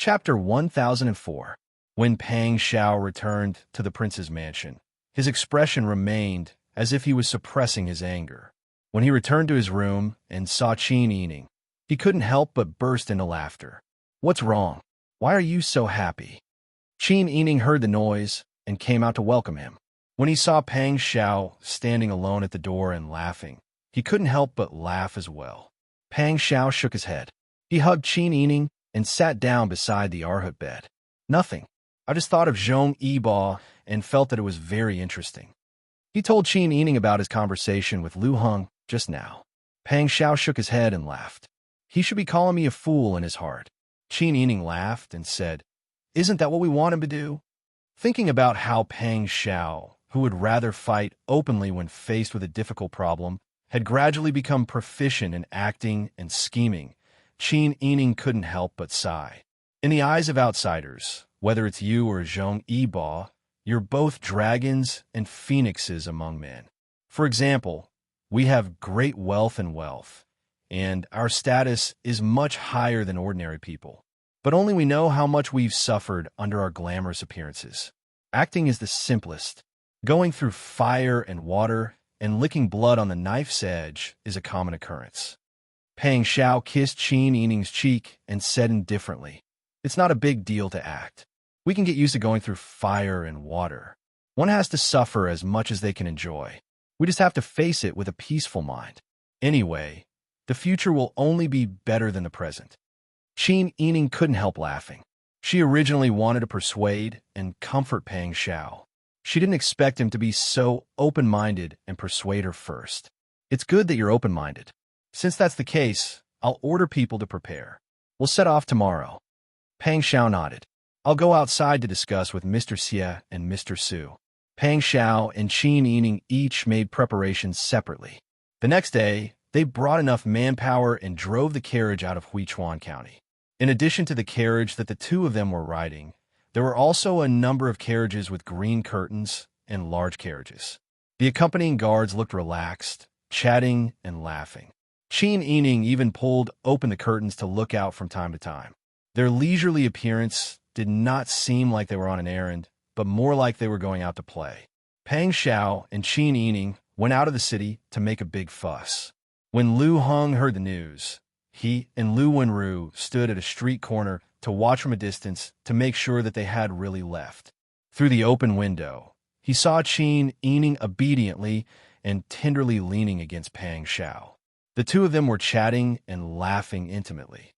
Chapter 1004. When Pang Xiao returned to the prince's mansion, his expression remained as if he was suppressing his anger. When he returned to his room and saw Qin Yining, he couldn't help but burst into laughter. "What's wrong? Why are you so happy?" Qin Yining heard the noise and came out to welcome him. When he saw Pang Xiao standing alone at the door and laughing, he couldn't help but laugh as well. Pang Xiao shook his head. He hugged Qin Yining and sat down beside the Arhut bed. "Nothing. I just thought of Zhong Yiba and felt that it was very interesting." He told Qin Yining about his conversation with Lu Heng just now. Pang Xiao shook his head and laughed. "He should be calling me a fool in his heart." Qin Yining laughed and said, "Isn't that what we want him to do?" Thinking about how Pang Xiao, who would rather fight openly when faced with a difficult problem, had gradually become proficient in acting and scheming, Qin Yining couldn't help but sigh. In the eyes of outsiders, whether it's you or Zhong Yiba, you're both dragons and phoenixes among men. For example, we have great wealth, and our status is much higher than ordinary people. But only we know how much we've suffered under our glamorous appearances. Acting is the simplest. Going through fire and water and licking blood on the knife's edge is a common occurrence. Pang Xiao kissed Qin Yining's cheek and said indifferently, "It's not a big deal to act. We can get used to going through fire and water. One has to suffer as much as they can enjoy. We just have to face it with a peaceful mind. Anyway, the future will only be better than the present." Qin Yining couldn't help laughing. She originally wanted to persuade and comfort Pang Xiao. She didn't expect him to be so open-minded and persuade her first. "It's good that you're open-minded. Since that's the case, I'll order people to prepare. We'll set off tomorrow." Pang Xiao nodded. "I'll go outside to discuss with Mr. Xie and Mr. Su." Pang Xiao and Qin Yining each made preparations separately. The next day, they brought enough manpower and drove the carriage out of Huichuan County. In addition to the carriage that the two of them were riding, there were also a number of carriages with green curtains and large carriages. The accompanying guards looked relaxed, chatting and laughing. Qin Yining even pulled open the curtains to look out from time to time. Their leisurely appearance did not seem like they were on an errand, but more like they were going out to play. Pang Xiao and Qin Yining went out of the city to make a big fuss. When Lu Heng heard the news, he and Lu Wenru stood at a street corner to watch from a distance to make sure that they had really left. Through the open window, he saw Qin Yining obediently and tenderly leaning against Pang Xiao. The two of them were chatting and laughing intimately.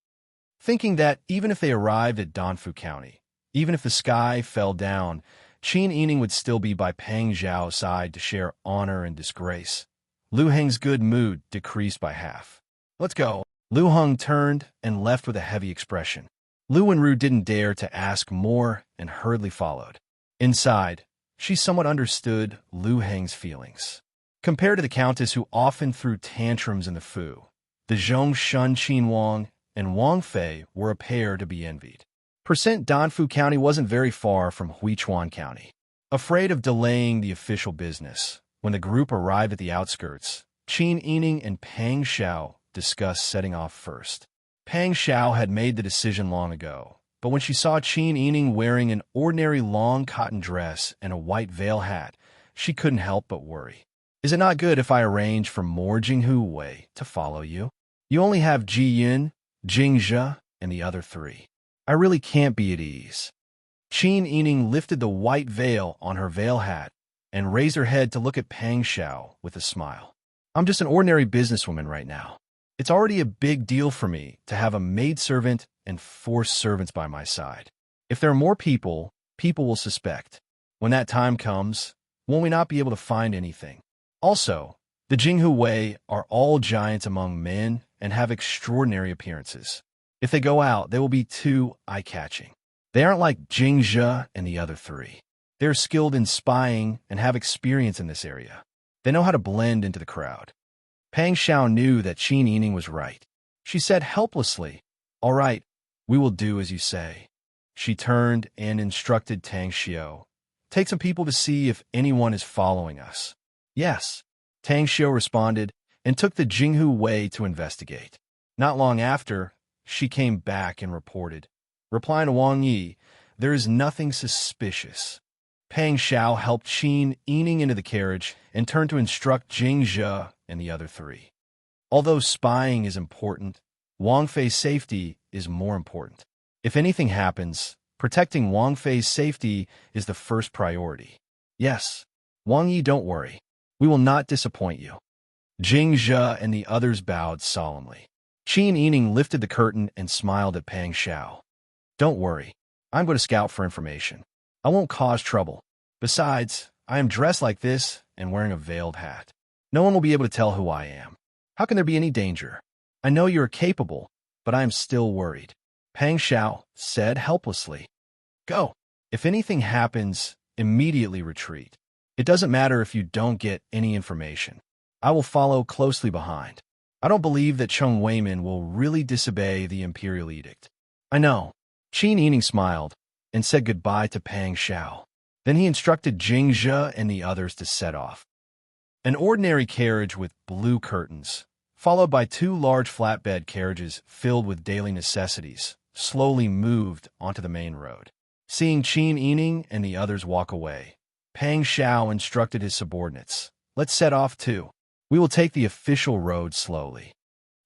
Thinking that even if they arrived at Danfu County, even if the sky fell down, Qin Yining would still be by Pang Xiao's side to share honor and disgrace, Lu Heng's good mood decreased by half. "Let's go." Lu Heng turned and left with a heavy expression. Lu Wenru didn't dare to ask more and hurriedly followed. Inside, she somewhat understood Lu Heng's feelings. Compared to the Countess who often threw tantrums in the Fu, the Zhong Shun Qin Wang and Wang Fei were a pair to be envied. Danfu County wasn't very far from Huichuan County. Afraid of delaying the official business, when the group arrived at the outskirts, Qin Yining and Pang Xiao discussed setting off first. Pang Xiao had made the decision long ago, but when she saw Qin Yining wearing an ordinary long cotton dress and a white veil hat, she couldn't help but worry. "Is it not good if I arrange for more Jinghu Wei to follow you? You only have Ji Yun, Jing Zhe, and the other three. I really can't be at ease." Qin Yining lifted the white veil on her veil hat and raised her head to look at Pang Xiao with a smile. "I'm just an ordinary businesswoman right now. It's already a big deal for me to have a maidservant and 4 servants by my side. If there are more people, people will suspect. When that time comes, won't we not be able to find anything? Also, the Jinghu Wei are all giants among men and have extraordinary appearances. If they go out, they will be too eye-catching. They aren't like Jing Zhe and the other 3. They're skilled in spying and have experience in this area. They know how to blend into the crowd." Pang Xiao knew that Qin Yining was right. She said helplessly, "All right, we will do as you say." She turned and instructed Tang Xiao, "Take some people to see if anyone is following us." "Yes." Tang Xiao responded and took the Jinghu Wei to investigate. Not long after, she came back and reported, Replying to Wang Yi, there is nothing suspicious. Pang Xiao helped Qin Yining into the carriage and turned to instruct Jing Zhe and the other three. Although spying is important, Wang Fei's safety is more important. If anything happens, protecting Wang Fei's safety is the first priority. Yes, Wang Yi, don't worry. We will not disappoint you. Jing Zhe and the others bowed solemnly. Qin Yining lifted the curtain and smiled at Pang Xiao. Don't worry. I'm going to scout for information. I won't cause trouble. Besides, I am dressed like this and wearing a veiled hat. No one will be able to tell who I am. How can there be any danger? I know you are capable, but I am still worried. Pang Xiao said helplessly. Go. If anything happens, immediately retreat. It doesn't matter if you don't get any information. I will follow closely behind. I don't believe that Cheng Weimin will really disobey the imperial edict. I know. Qin Yining smiled and said goodbye to Pang Xiao. Then he instructed Jing Zhe and the others to set off. An ordinary carriage with blue curtains, followed by two large flatbed carriages filled with daily necessities, slowly moved onto the main road. Seeing Qin Yining and the others walk away, Pang Xiao instructed his subordinates, let's set off too. We will take the official road slowly.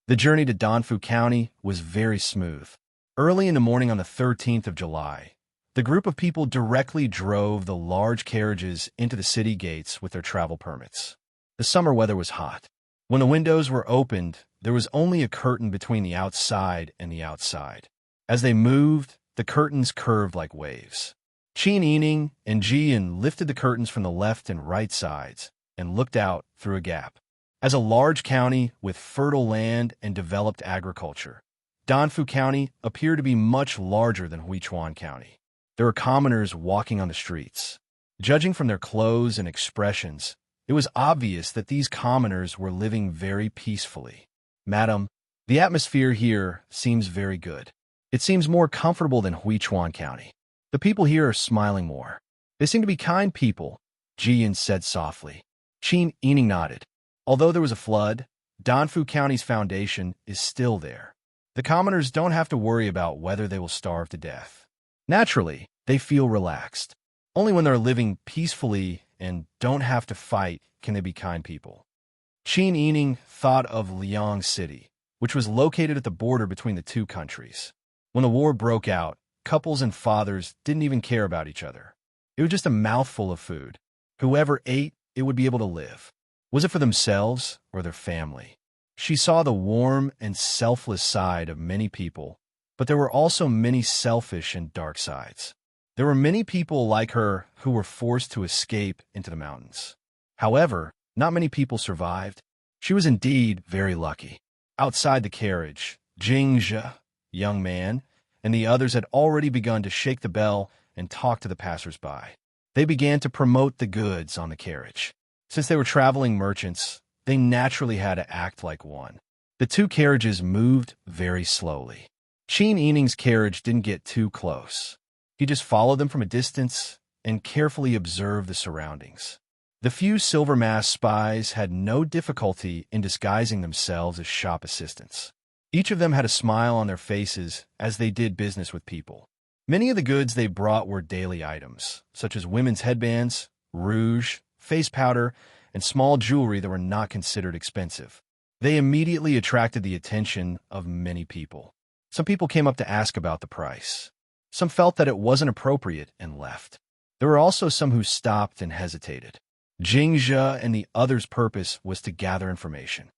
The journey to Danfu County was very smooth. Early in the morning on the 13th of July, the group of people directly drove the large carriages into the city gates with their travel permits. The summer weather was hot. When the windows were opened, there was only a curtain between the outside and the outside. As they moved, the curtains curved like waves. Qin Yining and Jian lifted the curtains from the left and right sides and looked out through a gap. As a large county with fertile land and developed agriculture, Danfu County appeared to be much larger than Huichuan County. There were commoners walking on the streets. Judging from their clothes and expressions, it was obvious that these commoners were living very peacefully. Madam, the atmosphere here seems very good. It seems more comfortable than Huichuan County. The people here are smiling more. They seem to be kind people, Jian said softly. Qin Yining nodded. Although there was a flood, Danfu County's foundation is still there. The commoners don't have to worry about whether they will starve to death. Naturally, they feel relaxed. Only when they're living peacefully and don't have to fight can they be kind people. Qin Yining thought of Liang City, which was located at the border between the two countries. When the war broke out, couples and fathers didn't even care about each other. It was just a mouthful of food. Whoever ate, it would be able to live. Was it for themselves or their family? She saw the warm and selfless side of many people, but there were also many selfish and dark sides. There were many people like her who were forced to escape into the mountains. However, not many people survived. She was indeed very lucky. Outside the carriage, Jing Zhe, young man, and the others had already begun to shake the bell and talk to the passers-by. They began to promote the goods on the carriage. Since they were traveling merchants, they naturally had to act like one. The two carriages moved very slowly. Qin Yining's carriage didn't get too close. He just followed them from a distance and carefully observed the surroundings. The few silver masked spies had no difficulty in disguising themselves as shop assistants. Each of them had a smile on their faces as they did business with people. Many of the goods they brought were daily items, such as women's headbands, rouge, face powder, and small jewelry that were not considered expensive. They immediately attracted the attention of many people. Some people came up to ask about the price. Some felt that it wasn't appropriate and left. There were also some who stopped and hesitated. Jing Zhe and the others' purpose was to gather information.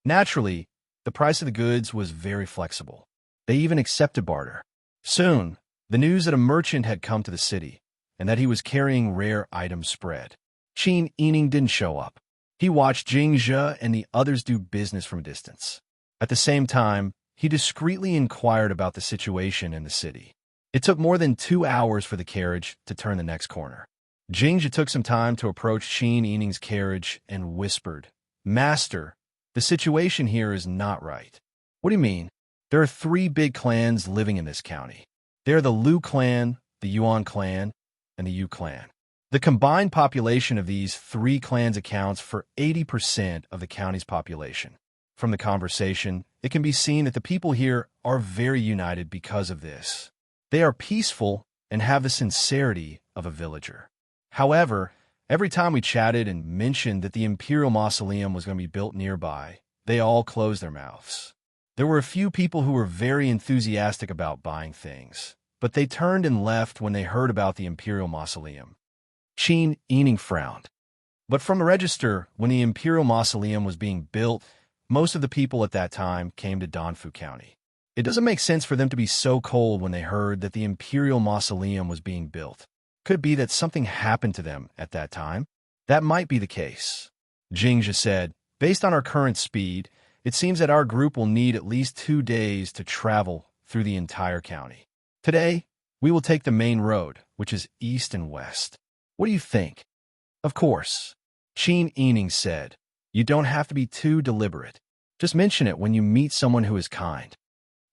Naturally, the price of the goods was very flexible. They even accepted barter. Soon, the news that a merchant had come to the city and that he was carrying rare items spread. Qin Yining didn't show up. He watched Jing Zhe and the others do business from a distance. At the same time, he discreetly inquired about the situation in the city. It took more than 2 hours for the carriage to turn the next corner. Jing Zhe took some time to approach Qin Yining's carriage and whispered, "Master, the situation here is not right." "What do you mean?" "There are 3 big clans living in this county. They are the Lu clan, the Yuan clan, and the Yu clan. The combined population of these 3 clans accounts for 80% of the county's population." From the conversation, it can be seen that the people here are very united because of this. They are peaceful and have the sincerity of a villager. However, every time we chatted and mentioned that the Imperial Mausoleum was going to be built nearby, they all closed their mouths. There were a few people who were very enthusiastic about buying things, but they turned and left when they heard about the Imperial Mausoleum. Qin Yining frowned. But from the register, when the Imperial Mausoleum was being built, most of the people at that time came to Danfu County. It doesn't make sense for them to be so cold when they heard that the Imperial Mausoleum was being built. Could it be that something happened to them at that time? That might be the case. Jingja said, based on our current speed, it seems that our group will need at least 2 days to travel through the entire county. Today, we will take the main road, which is east and west. What do you think? Of course, Qin Yining said. You don't have to be too deliberate. Just mention it when you meet someone who is kind.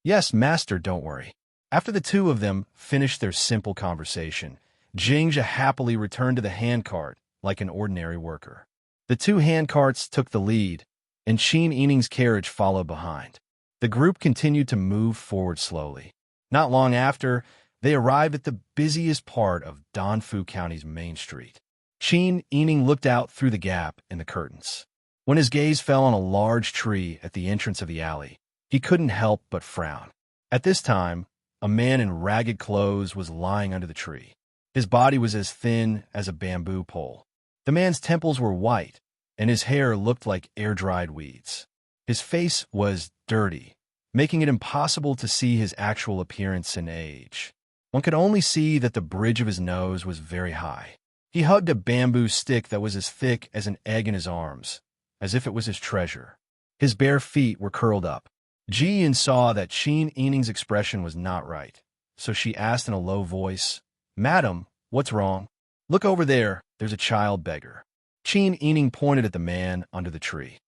Yes, master, don't worry. After the two of them finished their simple conversation, Jingja happily returned to the handcart like an ordinary worker. The 2 handcarts took the lead, and Qin Yining's carriage followed behind. The group continued to move forward slowly. Not long after, they arrived at the busiest part of Danfu County's main street. Qin Yining looked out through the gap in the curtains. When his gaze fell on a large tree at the entrance of the alley, he couldn't help but frown. At this time, a man in ragged clothes was lying under the tree. His body was as thin as a bamboo pole. The man's temples were white, and his hair looked like air-dried weeds. His face was dirty, making it impossible to see his actual appearance and age. One could only see that the bridge of his nose was very high. He hugged a bamboo stick that was as thick as an egg in his arms, as if it was his treasure. His bare feet were curled up. Ji Yin saw that Qin Yining's expression was not right, so she asked in a low voice, Madam, what's wrong? Look over there, there's a child beggar. Qin Yining pointed at the man under the tree.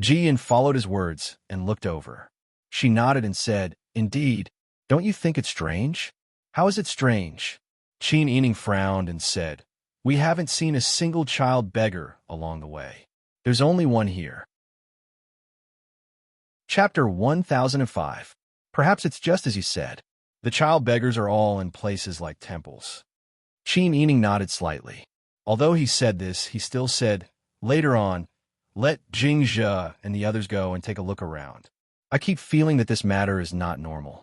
Ji Yin followed his words and looked over. She nodded and said, Indeed, don't you think it's strange? How is it strange? Qin Yining frowned and said, We haven't seen a single child beggar along the way. There's only one here. Chapter 1005. Perhaps it's just as you said. The child beggars are all in places like temples. Qin Yining nodded slightly. Although he said this, he still said, Later on, let Jingja and the others go and take a look around. I keep feeling that this matter is not normal.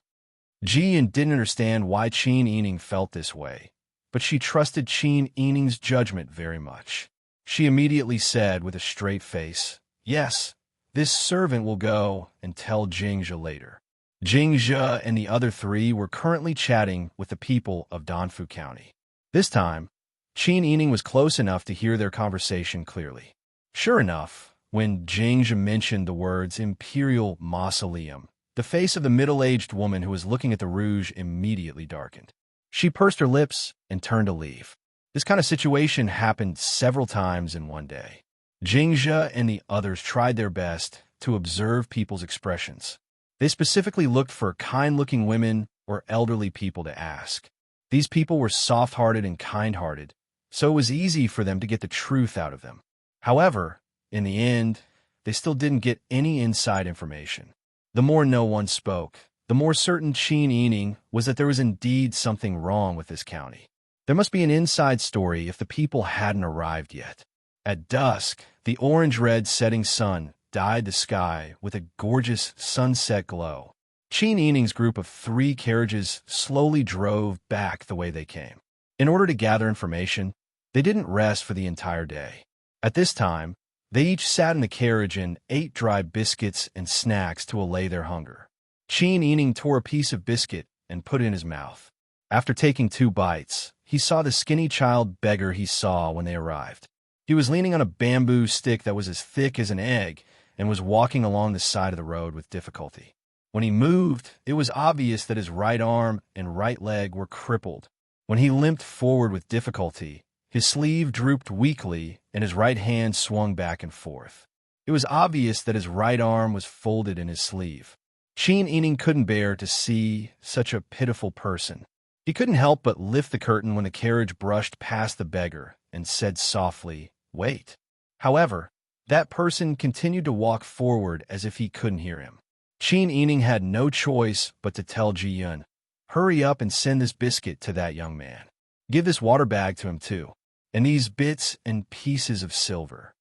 Ji Yin didn't understand why Qin Yining felt this way, but she trusted Qin Yining's judgment very much. She immediately said with a straight face, Yes, this servant will go and tell Jingja later. Jingja and the other 3 were currently chatting with the people of Danfu County. This time, Qin Yining was close enough to hear their conversation clearly. Sure enough, when Jingja mentioned the words Imperial Mausoleum, the face of the middle-aged woman who was looking at the rouge immediately darkened. She pursed her lips and turned to leave. This kind of situation happened several times in one day. Jingja and the others tried their best to observe people's expressions. They specifically looked for kind-looking women or elderly people to ask. These people were soft-hearted and kind-hearted, so it was easy for them to get the truth out of them. However, in the end, they still didn't get any inside information. The more no one spoke, the more certain Qin Yining was that there was indeed something wrong with this county. There must be an inside story if the people hadn't arrived yet. At dusk, the orange-red setting sun dyed the sky with a gorgeous sunset glow. Qin Yining's group of 3 carriages slowly drove back the way they came. In order to gather information, they didn't rest for the entire day. At this time, they each sat in the carriage and ate dry biscuits and snacks to allay their hunger. Qin Yining tore a piece of biscuit and put it in his mouth. After taking 2 bites, he saw the skinny child beggar he saw when they arrived. He was leaning on a bamboo stick that was as thick as an egg and was walking along the side of the road with difficulty. When he moved, it was obvious that his right arm and right leg were crippled. When he limped forward with difficulty, his sleeve drooped weakly and his right hand swung back and forth. It was obvious that his right arm was folded in his sleeve. Qin Yining couldn't bear to see such a pitiful person. He couldn't help but lift the curtain when the carriage brushed past the beggar and said softly, "Wait." However, that person continued to walk forward as if he couldn't hear him. Qin Yining had no choice but to tell Ji Yun, "Hurry up and send this biscuit to that young man. Give this water bag to him too, and these bits and pieces of silver."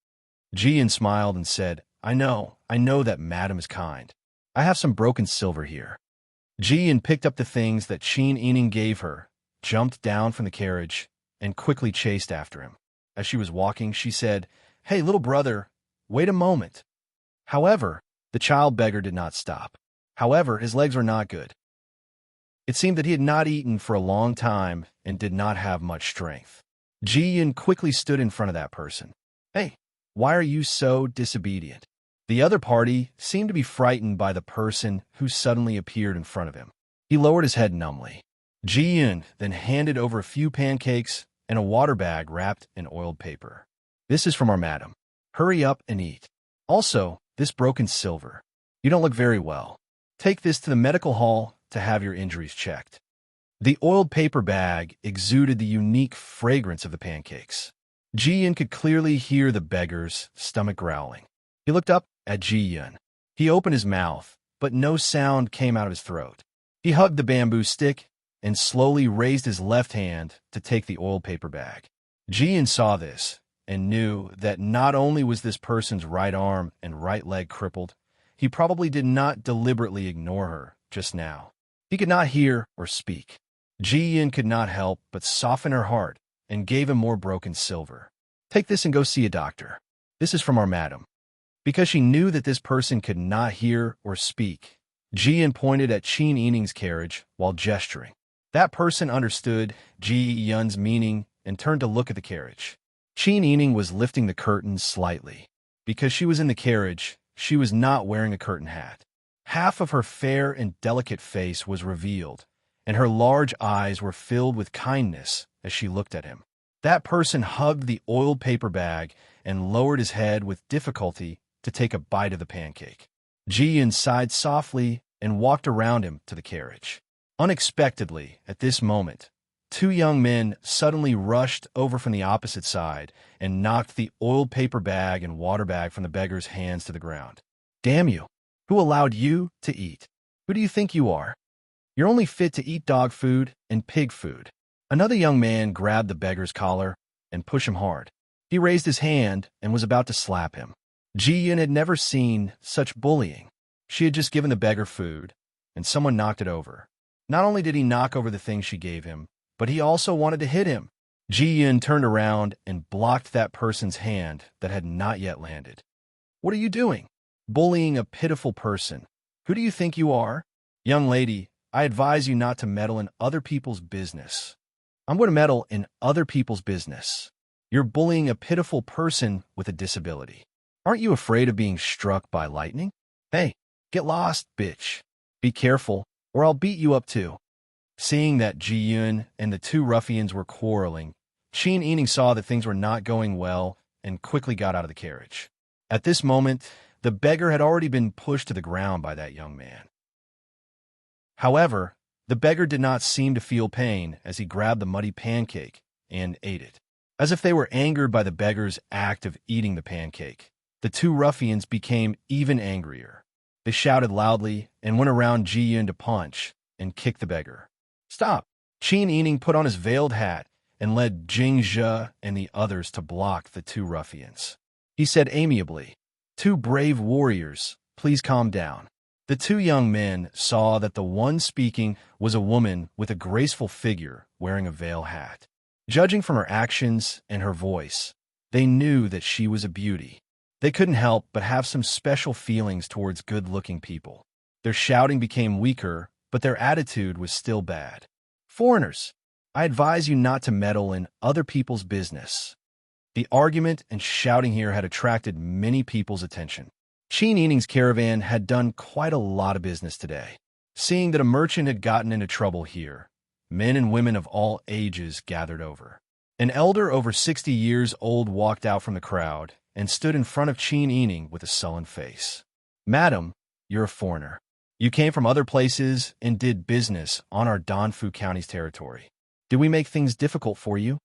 Ji Yun smiled and said, I know that madam is kind. I have some broken silver here." Ji Yun picked up the things that Qin Yining gave her, jumped down from the carriage, and quickly chased after him. As she was walking, she said, "Hey, little brother, wait a moment." However, the child beggar did not stop. However, his legs were not good. It seemed that he had not eaten for a long time and did not have much strength. Ji Yun quickly stood in front of that person. "Hey, why are you so disobedient?" The other party seemed to be frightened by the person who suddenly appeared in front of him. He lowered his head numbly. Ji Yun then handed over a few pancakes and a water bag wrapped in oiled paper. "This is from our madam. Hurry up and eat. Also, this broken silver. You don't look very well. Take this to the medical hall to have your injuries checked." The oiled paper bag exuded the unique fragrance of the pancakes. Ji Yun could clearly hear the beggar's stomach growling. He looked up at Ji Yun. He opened his mouth, but no sound came out of his throat. He hugged the bamboo stick and slowly raised his left hand to take the oiled paper bag. Ji Yun saw this and knew that not only was this person's right arm and right leg crippled, he probably did not deliberately ignore her just now. He could not hear or speak. Ji Yun could not help but soften her heart and gave him more broken silver. "Take this and go see a doctor. This is from our madam." Because she knew that this person could not hear or speak, Ji Yun pointed at Qin Yining's carriage while gesturing. That person understood Ji Yun's meaning and turned to look at the carriage. Qin Yining was lifting the curtains slightly. Because she was in the carriage, she was not wearing a curtain hat. Half of her fair and delicate face was revealed, and her large eyes were filled with kindness as she looked at him. That person hugged the oiled paper bag and lowered his head with difficulty to take a bite of the pancake. Ji Yun sighed softly and walked around him to the carriage. Unexpectedly, at this moment, two young men suddenly rushed over from the opposite side and knocked the oiled paper bag and water bag from the beggar's hands to the ground. "Damn you! Who allowed you to eat? Who do you think you are? You're only fit to eat dog food and pig food." Another young man grabbed the beggar's collar and pushed him hard. He raised his hand and was about to slap him. Ji Yun had never seen such bullying. She had just given the beggar food, and someone knocked it over. Not only did he knock over the thing she gave him, but he also wanted to hit him. Ji Yun turned around and blocked that person's hand that had not yet landed. "What are you doing? Bullying a pitiful person. Who do you think you are? Young lady, I advise you not to meddle in other people's business." "I'm going to meddle in other people's business. You're bullying a pitiful person with a disability. Aren't you afraid of being struck by lightning? Hey, get lost, bitch. Be careful, or I'll beat you up too." Seeing that Ji Yun and the two ruffians were quarreling, Qin Yining saw that things were not going well and quickly got out of the carriage. At this moment, the beggar had already been pushed to the ground by that young man. However, the beggar did not seem to feel pain as he grabbed the muddy pancake and ate it. As if they were angered by the beggar's act of eating the pancake, the two ruffians became even angrier. They shouted loudly and went around Ji Yun to punch and kick the beggar. "Stop!" Qin Yining put on his veiled hat and led Jing Zhe and the others to block the two ruffians. He said amiably, "Two brave warriors, please calm down." The two young men saw that the one speaking was a woman with a graceful figure wearing a veil hat. Judging from her actions and her voice, they knew that she was a beauty. They couldn't help but have some special feelings towards good-looking people. Their shouting became weaker, but their attitude was still bad. "Foreigners, I advise you not to meddle in other people's business." The argument and shouting here had attracted many people's attention. Qin Yining's caravan had done quite a lot of business today. Seeing that a merchant had gotten into trouble here, men and women of all ages gathered over. An elder over 60 years old walked out from the crowd and stood in front of Qin Yining with a sullen face. "Madam, you're a foreigner. You came from other places and did business on our Danfu County's territory. Did we make things difficult for you?"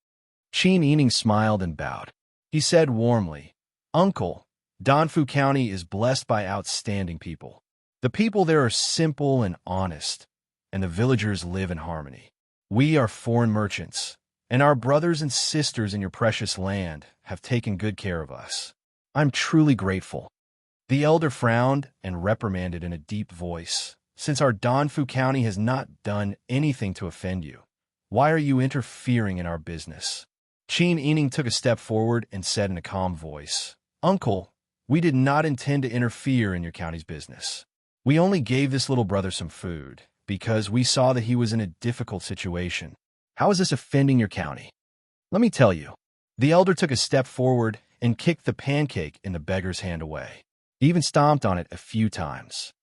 Qin Yining smiled and bowed. He said warmly, "Uncle, Danfu County is blessed by outstanding people. The people there are simple and honest, and the villagers live in harmony. We are foreign merchants, and our brothers and sisters in your precious land have taken good care of us. I'm truly grateful." The elder frowned and reprimanded in a deep voice. "Since our Donfu County has not done anything to offend you, why are you interfering in our business?" Qin Yining took a step forward and said in a calm voice, "Uncle, we did not intend to interfere in your county's business. We only gave this little brother some food because we saw that he was in a difficult situation. How is this offending your county? Let me tell you." The elder took a step forward and kicked the pancake in the beggar's hand away. He even stomped on it a few times.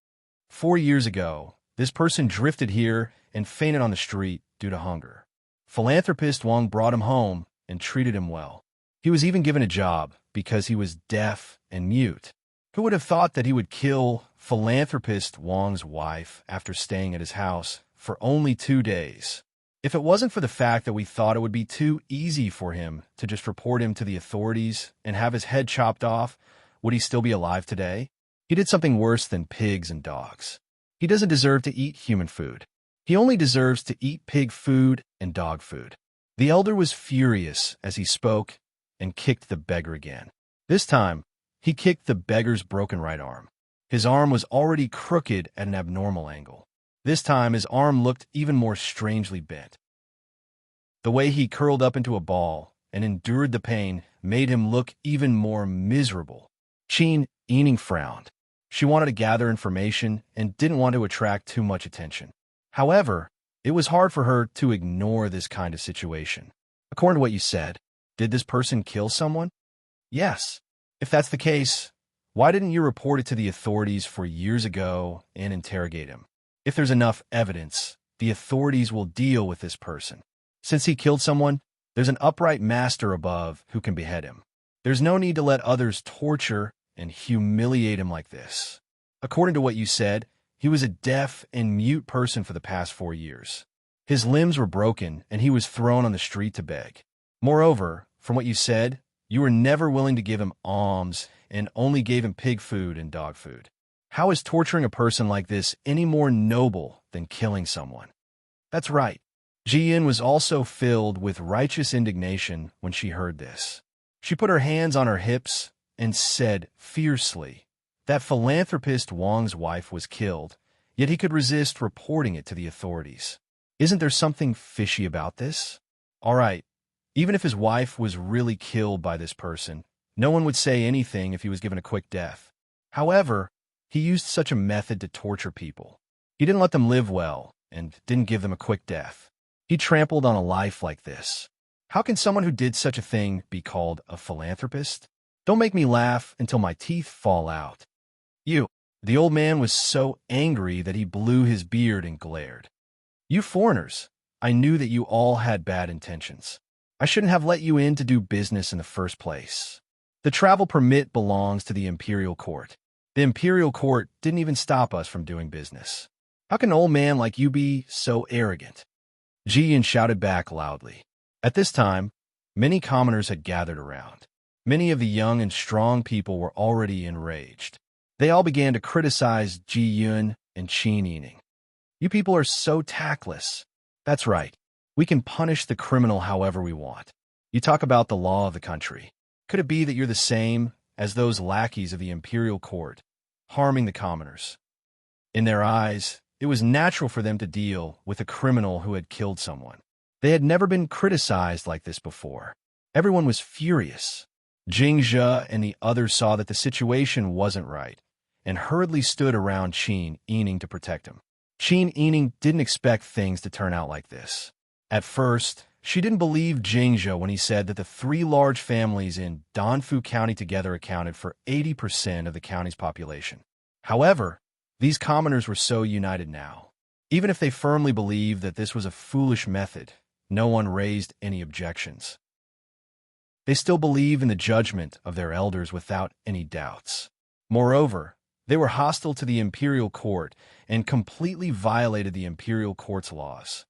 4 years ago, this person drifted here and fainted on the street due to hunger. Philanthropist Wang brought him home and treated him well. He was even given a job because he was deaf and mute. Who would have thought that he would kill philanthropist Wang's wife after staying at his house for only 2 days? If it wasn't for the fact that we thought it would be too easy for him to just report him to the authorities and have his head chopped off, would he still be alive today? He did something worse than pigs and dogs. He doesn't deserve to eat human food. He only deserves to eat pig food and dog food. The elder was furious as he spoke and kicked the beggar again. This time, he kicked the beggar's broken right arm. His arm was already crooked at an abnormal angle. This time, his arm looked even more strangely bent. The way he curled up into a ball and endured the pain made him look even more miserable. Qin Yining frowned. She wanted to gather information and didn't want to attract too much attention. However, it was hard for her to ignore this kind of situation. According to what you said, did this person kill someone? Yes. If that's the case, why didn't you report it to the authorities 4 years ago and interrogate him? If there's enough evidence, the authorities will deal with this person. Since he killed someone, there's an upright master above who can behead him. There's no need to let others torture and humiliate him like this. According to what you said, he was a deaf and mute person for the past 4 years. His limbs were broken and he was thrown on the street to beg. Moreover, from what you said, you were never willing to give him alms and only gave him pig food and dog food. How is torturing a person like this any more noble than killing someone? That's right. Jian was also filled with righteous indignation when she heard this. She put her hands on her hips and said fiercely that philanthropist Wang's wife was killed, yet he could resist reporting it to the authorities. Isn't there something fishy about this? All right, even if his wife was really killed by this person, no one would say anything if he was given a quick death. However, he used such a method to torture people. He didn't let them live well and didn't give them a quick death. He trampled on a life like this. How can someone who did such a thing be called a philanthropist? Don't make me laugh until my teeth fall out. You. The old man was so angry that he blew his beard and glared. You foreigners, I knew that you all had bad intentions. I shouldn't have let you in to do business in the first place. The travel permit belongs to the imperial court. The imperial court didn't even stop us from doing business. How can an old man like you be so arrogant? Jian shouted back loudly. At this time, many commoners had gathered around. Many of the young and strong people were already enraged. They all began to criticize Ji Yun and Qin Yining. You people are so tactless. That's right. We can punish the criminal however we want. You talk about the law of the country. Could it be that you're the same as those lackeys of the imperial court, harming the commoners? In their eyes, it was natural for them to deal with a criminal who had killed someone. They had never been criticized like this before. Everyone was furious. Jingzhe and the others saw that the situation wasn't right and hurriedly stood around Qin Yining to protect him. Qin Yining didn't expect things to turn out like this. At first, she didn't believe Jingzhe when he said that the 3 large families in Donfu County together accounted for 80% of the county's population. However, these commoners were so united now. Even if they firmly believed that this was a foolish method, no one raised any objections. They still believe in the judgment of their elders without any doubts. Moreover, they were hostile to the imperial court and completely violated the imperial court's laws.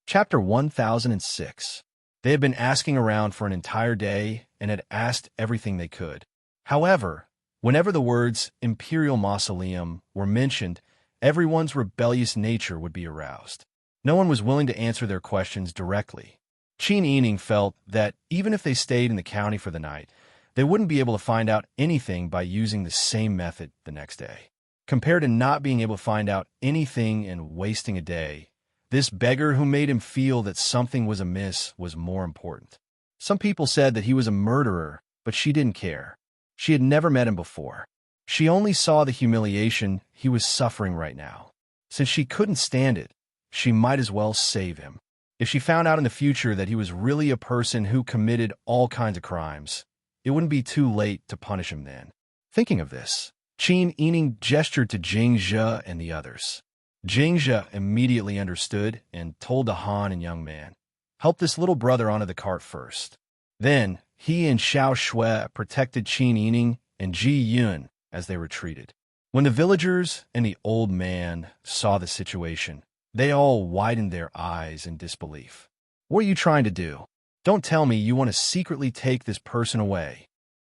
Chapter 1006. They had been asking around for an entire day and had asked everything they could. However, Whenever the words Imperial Mausoleum were mentioned, everyone's rebellious nature would be aroused. No one was willing to answer their questions directly. Qin Yining felt that even if they stayed in the county for the night, they wouldn't be able to find out anything by using the same method the next day. Compared to not being able to find out anything and wasting a day, this beggar who made him feel that something was amiss was more important. Some people said that he was a murderer, but she didn't care. She had never met him before. She only saw the humiliation he was suffering right now. Since she couldn't stand it, she might as well save him. If she found out in the future that he was really a person who committed all kinds of crimes, it wouldn't be too late to punish him then. Thinking of this, Qin Yining gestured to Jingzhe and the others. Jingzhe immediately understood and told the Han and young man, "Help this little brother onto the cart first." Then, he and Xiao Shui protected Qin Yining and Ji Yun as they retreated. When the villagers and the old man saw the situation, they all widened their eyes in disbelief. "What are you trying to do? Don't tell me you want to secretly take this person away."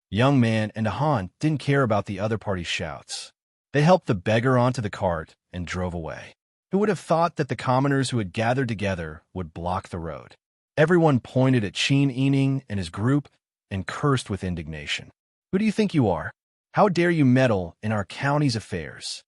Young man and the Han didn't care about the other party's shouts. They helped the beggar onto the cart and drove away. Who would have thought that the commoners who had gathered together would block the road? Everyone pointed at Qin Yining and his group and cursed with indignation. "Who do you think you are? How dare you meddle in our county's affairs?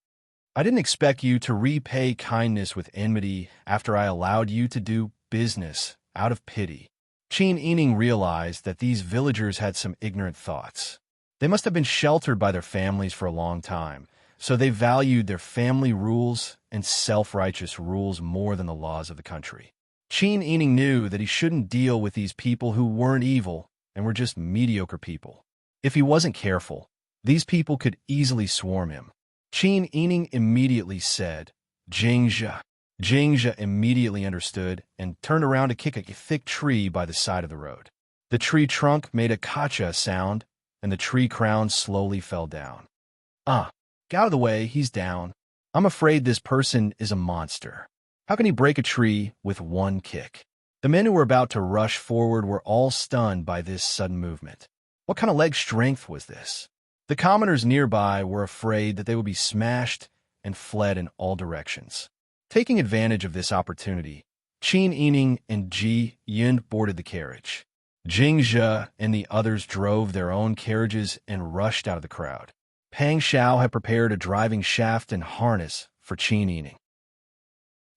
I didn't expect you to repay kindness with enmity after I allowed you to do business out of pity." Qin Yining realized that these villagers had some ignorant thoughts. They must have been sheltered by their families for a long time, so they valued their family rules and self-righteous rules more than the laws of the country. Qin Yining knew that he shouldn't deal with these people who weren't evil and were just mediocre people. If he wasn't careful, these people could easily swarm him. Qin Yining immediately said, "Jingzhe." Jingzhe immediately understood and turned around to kick a thick tree by the side of the road. The tree trunk made a kacha sound, and the tree crown slowly fell down. Get out of the way, he's down. I'm afraid this person is a monster. How can he break a tree with one kick?" The men who were about to rush forward were all stunned by this sudden movement. What kind of leg strength was this? The commoners nearby were afraid that they would be smashed and fled in all directions. Taking advantage of this opportunity, Qin Yining and Ji Yun boarded the carriage. Jingzhe and the others drove their own carriages and rushed out of the crowd. Pang Xiao had prepared a driving shaft and harness for Qin Yining.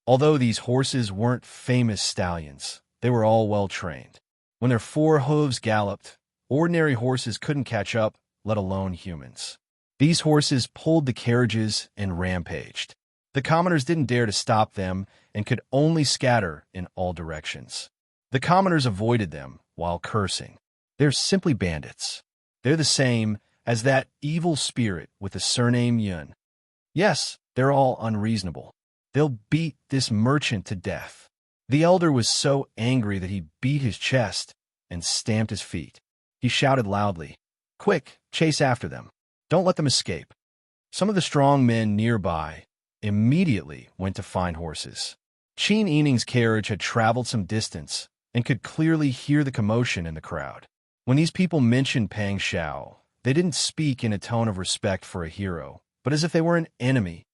Although these horses weren't famous stallions, they were all well-trained. When their four hooves galloped, ordinary horses couldn't catch up, let alone humans. These horses pulled the carriages and rampaged. The commoners didn't dare to stop them and could only scatter in all directions. The commoners avoided them while cursing. "They're simply bandits. They're the same as that evil spirit with the surname Yun. Yes, they're all unreasonable. They'll beat this merchant to death." The elder was so angry that he beat his chest and stamped his feet. He shouted loudly, "Quick, chase after them. Don't let them escape." Some of the strong men nearby immediately went to find horses. Qin Yining's carriage had traveled some distance and could clearly hear the commotion in the crowd. When these people mentioned Pang Xiao, they didn't speak in a tone of respect for a hero, but as if they were an enemy.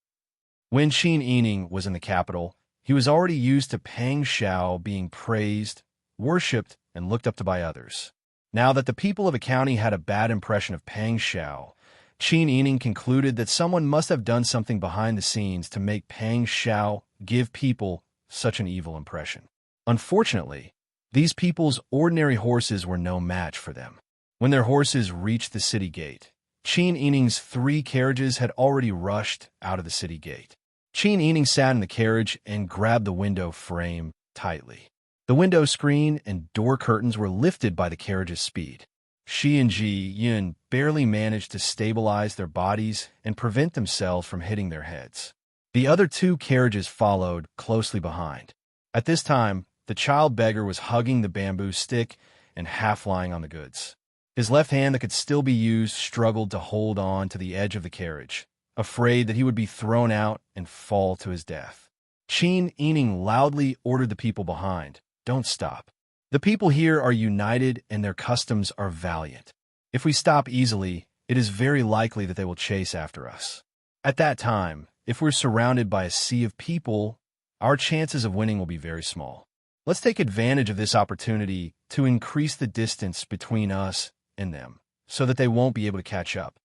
When Qin Yining was in the capital, he was already used to Pang Xiao being praised, worshipped, and looked up to by others. Now that the people of a county had a bad impression of Pang Xiao, Qin Yining concluded that someone must have done something behind the scenes to make Pang Xiao give people such an evil impression. Unfortunately, these people's ordinary horses were no match for them. When their horses reached the city gate, Qin Yining's 3 carriages had already rushed out of the city gate. Qin Yining sat in the carriage and grabbed the window frame tightly. The window screen and door curtains were lifted by the carriage's speed. Shi and Ji Yun barely managed to stabilize their bodies and prevent themselves from hitting their heads. The other 2 carriages followed closely behind. At this time, the child beggar was hugging the bamboo stick and half lying on the goods. His left hand that could still be used struggled to hold on to the edge of the carriage, afraid that he would be thrown out and fall to his death. Qin Yining loudly ordered the people behind, "Don't stop. The people here are united and their customs are valiant. If we stop easily, it is very likely that they will chase after us. At that time, if we're surrounded by a sea of people, our chances of winning will be very small. Let's take advantage of this opportunity to increase the distance between us and them, so that they won't be able to catch up.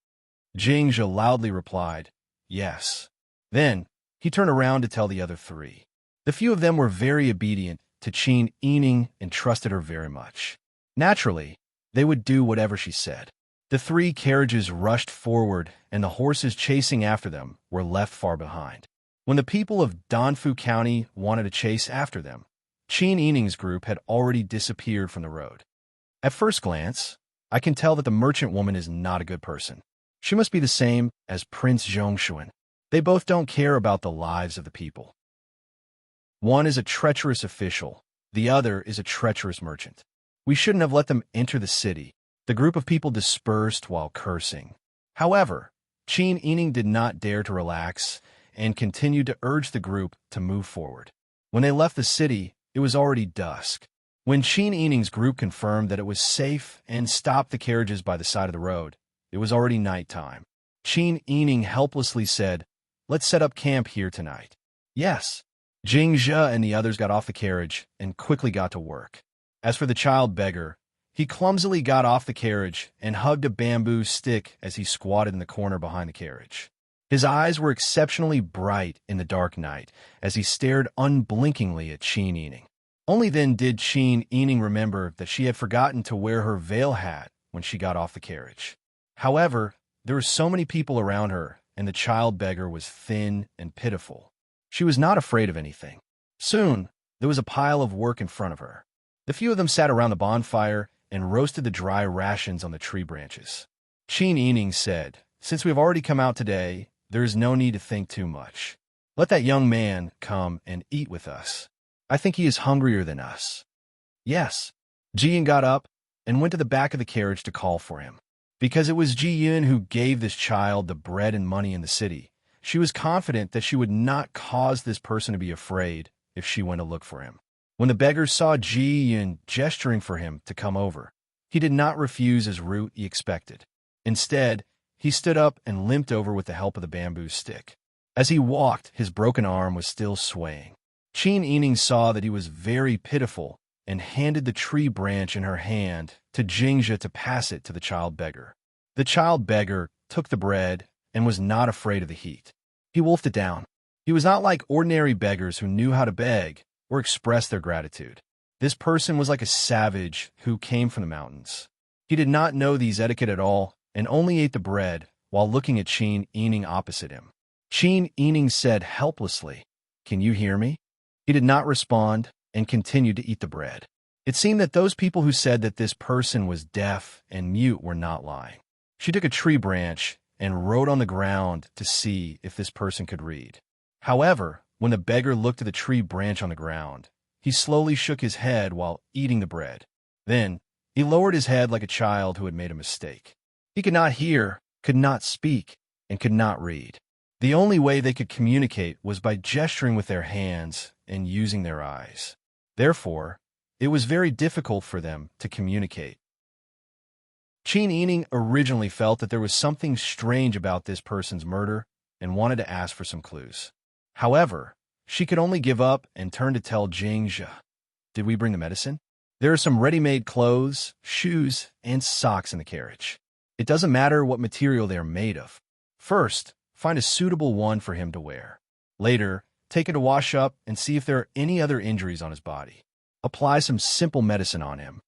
Jingzhe loudly replied, yes. Then, he turned around to tell the other three. The few of them were very obedient to Qin Yining and trusted her very much. Naturally, they would do whatever she said. The three carriages rushed forward, and the horses chasing after them were left far behind. When the people of Danfu County wanted to chase after them, Qin Yining's group had already disappeared from the road. At first glance, I can tell that the merchant woman is not a good person. She must be the same as Prince Zhongshuan. They both don't care about the lives of the people. One is a treacherous official, the other is a treacherous merchant. We shouldn't have let them enter the city. The group of people dispersed while cursing. However, Qin Yining did not dare to relax and continued to urge the group to move forward. When they left the city, it was already dusk. When Qin Yining's group confirmed that it was safe and stopped the carriages by the side of the road, it was already nighttime. Qin Yining helplessly said, let's set up camp here tonight. Yes. Jingzhe and the others got off the carriage and quickly got to work. As for the child beggar, he clumsily got off the carriage and hugged a bamboo stick as he squatted in the corner behind the carriage. His eyes were exceptionally bright in the dark night as he stared unblinkingly at Qin Yining. Only then did Qin Yining remember that she had forgotten to wear her veil hat when she got off the carriage. However, there were so many people around her, and the child beggar was thin and pitiful. She was not afraid of anything. Soon, there was a pile of work in front of her. The few of them sat around the bonfire and roasted the dry rations on the tree branches. Qin Yining said, since we have already come out today, there is no need to think too much. Let that young man come and eat with us. I think he is hungrier than us. Yes. Ji Yun got up and went to the back of the carriage to call for him. Because it was Ji Yun who gave this child the bread and money in the city, she was confident that she would not cause this person to be afraid if she went to look for him. When the beggar saw Ji Yun gesturing for him to come over, he did not refuse his route he expected. Instead, he stood up and limped over with the help of the bamboo stick. As he walked, his broken arm was still swaying. Qin Yining saw that he was very pitiful and handed the tree branch in her hand to Jingzhe to pass it to the child beggar. The child beggar took the bread and was not afraid of the heat. He wolfed it down. He was not like ordinary beggars who knew how to beg or express their gratitude. This person was like a savage who came from the mountains. He did not know these etiquette at all and only ate the bread while looking at Qin Yining opposite him. Qin Yining said helplessly, "Can you hear me?" He did not respond and continued to eat the bread. It seemed that those people who said that this person was deaf and mute were not lying. She took a tree branch and wrote on the ground to see if this person could read. However, when the beggar looked at the tree branch on the ground, he slowly shook his head while eating the bread. Then, he lowered his head like a child who had made a mistake. He could not hear, could not speak, and could not read. The only way they could communicate was by gesturing with their hands and using their eyes. Therefore, it was very difficult for them to communicate. Qin Yining originally felt that there was something strange about this person's murder and wanted to ask for some clues. However, she could only give up and turn to tell Jingzhe, "Did we bring the medicine? There are some ready-made clothes, shoes, and socks in the carriage. It doesn't matter what material they are made of. First, find a suitable one for him to wear. Later, take him to wash up and see if there are any other injuries on his body. Apply some simple medicine on him."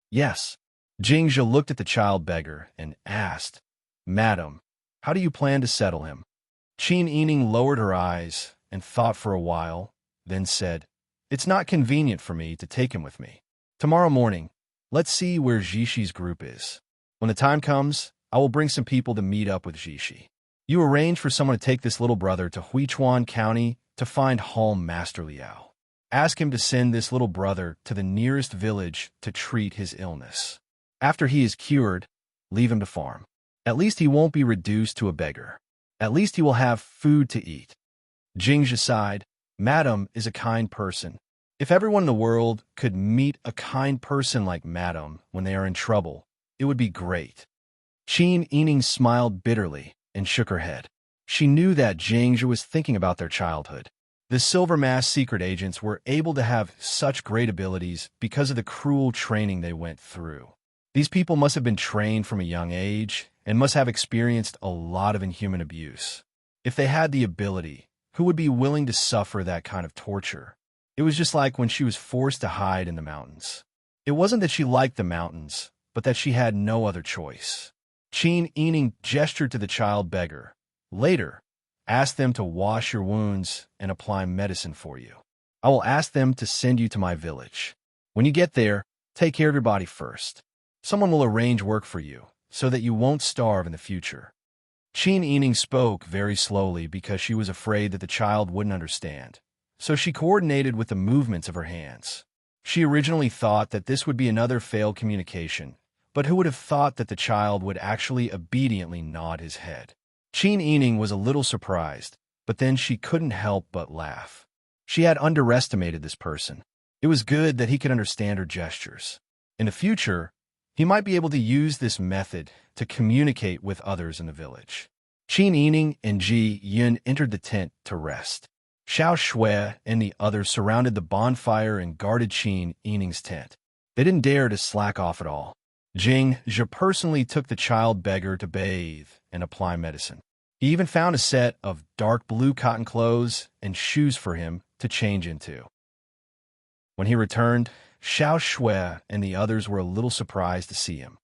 Yes. Jingzhe looked at the child beggar and asked, "Madam, how do you plan to settle him?" Qin Yining lowered her eyes and thought for a while, then said, "It's not convenient for me to take him with me. Tomorrow morning, let's see where Zhishi's group is. When the time comes, I will bring some people to meet up with Zhishi. You arrange for someone to take this little brother to Huichuan County to find Hall Master Liao. Ask him to send this little brother to the nearest village to treat his illness. After he is cured, leave him to farm. At least he won't be reduced to a beggar. At least he will have food to eat." Jingzhe sighed. Madam is a kind person. If everyone in the world could meet a kind person like Madam when they are in trouble, it would be great. Qin Yining smiled bitterly and shook her head. She knew that Jingzhe was thinking about their childhood. The Silver Mask secret agents were able to have such great abilities because of the cruel training they went through. These people must have been trained from a young age and must have experienced a lot of inhuman abuse. If they had the ability, who would be willing to suffer that kind of torture? It was just like when she was forced to hide in the mountains. It wasn't that she liked the mountains, but that she had no other choice. Qin Yining gestured to the child beggar. Later, ask them to wash your wounds and apply medicine for you. I will ask them to send you to my village. When you get there, take care of your body first. Someone will arrange work for you, so that you won't starve in the future. Qin Yining spoke very slowly because she was afraid that the child wouldn't understand, so she coordinated with the movements of her hands. She originally thought that this would be another failed communication, but who would have thought that the child would actually obediently nod his head? Qin Yining was a little surprised, but then she couldn't help but laugh. She had underestimated this person. It was good that he could understand her gestures. In the future, he might be able to use this method to communicate with others in the village. Qin Yining and Ji Yun entered the tent to rest. Xiao Shui and the others surrounded the bonfire and guarded Qin Yining's tent. They didn't dare to slack off at all. Jingzhe personally took the child beggar to bathe and apply medicine. He even found a set of dark blue cotton clothes and shoes for him to change into. When he returned, Xiao Shui and the others were a little surprised to see him.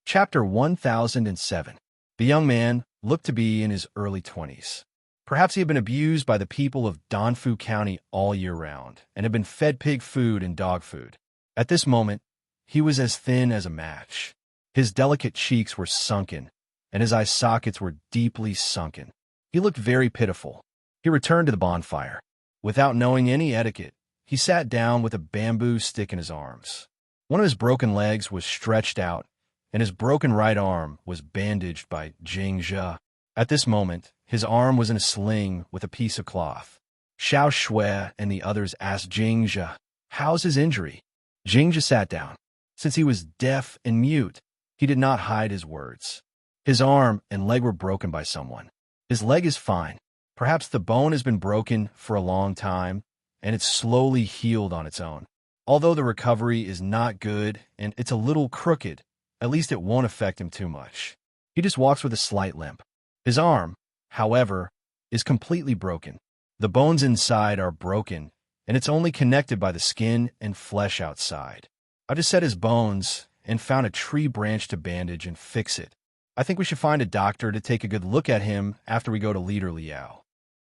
Chapter 1007. The young man looked to be in his early 20s. Perhaps he had been abused by the people of Danfu County all year round and had been fed pig food and dog food. At this moment, he was as thin as a match. His delicate cheeks were sunken, and his eye sockets were deeply sunken. He looked very pitiful. He returned to the bonfire. Without knowing any etiquette, he sat down with a bamboo stick in his arms. One of his broken legs was stretched out, and his broken right arm was bandaged by Jingzhe. At this moment, his arm was in a sling with a piece of cloth. Xiao Shui and the others asked Jingzhe, "How's his injury?" Jingzhe sat down. Since he was deaf and mute, he did not hide his words. His arm and leg were broken by someone. His leg is fine. Perhaps the bone has been broken for a long time, and it's slowly healed on its own. Although the recovery is not good and it's a little crooked, at least it won't affect him too much. He just walks with a slight limp. His arm, however, is completely broken. The bones inside are broken, and it's only connected by the skin and flesh outside. I just set his bones and found a tree branch to bandage and fix it. I think we should find a doctor to take a good look at him after we go to Leader Liao.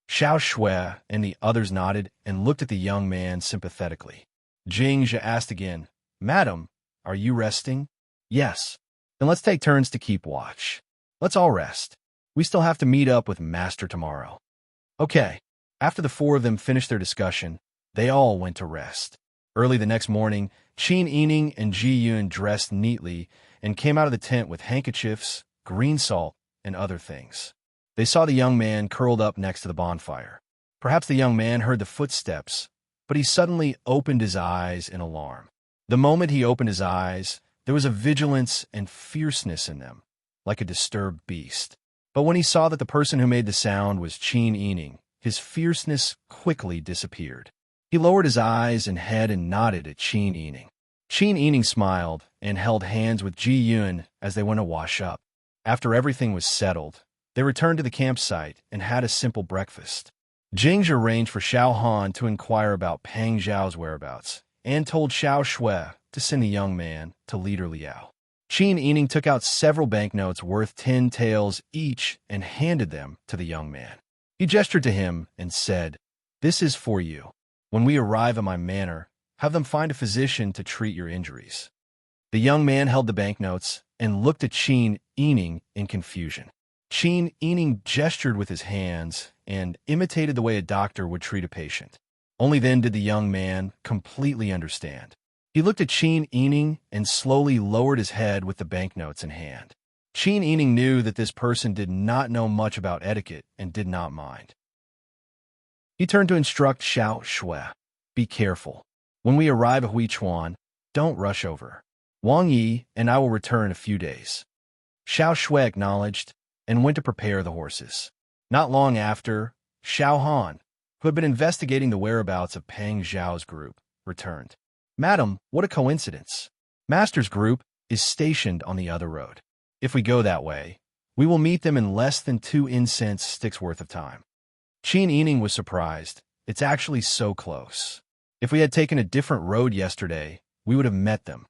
Xiao Shui and the others nodded and looked at the young man sympathetically. Jingzhe asked again, "Madam, are you resting?" "Yes." "Then let's take turns to keep watch. Let's all rest. We still have to meet up with Master tomorrow." Okay. After the four of them finished their discussion, they all went to rest. Early the next morning, Qin Yining and Ji Yun dressed neatly and came out of the tent with handkerchiefs, green salt, and other things. They saw the young man curled up next to the bonfire. Perhaps the young man heard the footsteps, but he suddenly opened his eyes in alarm. The moment he opened his eyes, there was a vigilance and fierceness in them, like a disturbed beast. But when he saw that the person who made the sound was Qin Yining, his fierceness quickly disappeared. He lowered his eyes and head and nodded at Qin Yining. Qin Yining smiled and held hands with Ji Yun as they went to wash up. After everything was settled, they returned to the campsite and had a simple breakfast. Jingzhe arranged for Xiao Han to inquire about Pang Zhao's whereabouts and told Xiao Shui to send the young man to Leader Liao. Qin Yining took out several banknotes worth 10 taels each and handed them to the young man. He gestured to him and said, "This is for you. When we arrive at my manor, have them find a physician to treat your injuries." The young man held the banknotes and looked at Qin Yining in confusion. Qin Yining gestured with his hands and imitated the way a doctor would treat a patient. Only then did the young man completely understand. He looked at Qin Yining and slowly lowered his head with the banknotes in hand. Qin Yining knew that this person did not know much about etiquette and did not mind. He turned to instruct Xiao Shui, "Be careful. When we arrive at Huichuan, don't rush over. Wang Yi and I will return in a few days. Xiao Shui acknowledged and went to prepare the horses. Not long after, Xiao Han, who had been investigating the whereabouts of Pang Zhao's group, returned. Madam, what a coincidence. Master's group is stationed on the other road. If we go that way, we will meet them in less than 2 incense sticks worth of time. Qin Yining was surprised. It's actually so close. If we had taken a different road yesterday, we would have met them.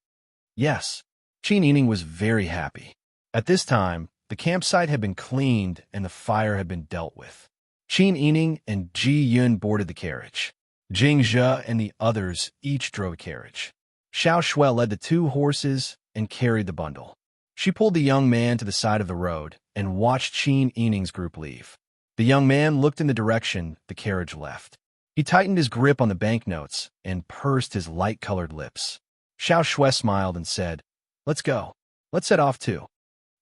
Yes, Qin Yining was very happy. At this time, the campsite had been cleaned and the fire had been dealt with. Qin Yining and Ji Yun boarded the carriage. Jing Zhe and the others each drove a carriage. Xiao Shui led the 2 horses and carried the bundle. She pulled the young man to the side of the road and watched Qin Yining's group leave. The young man looked in the direction the carriage left. He tightened his grip on the banknotes and pursed his light-colored lips. Xiao Shui smiled and said, "Let's go. Let's set off too."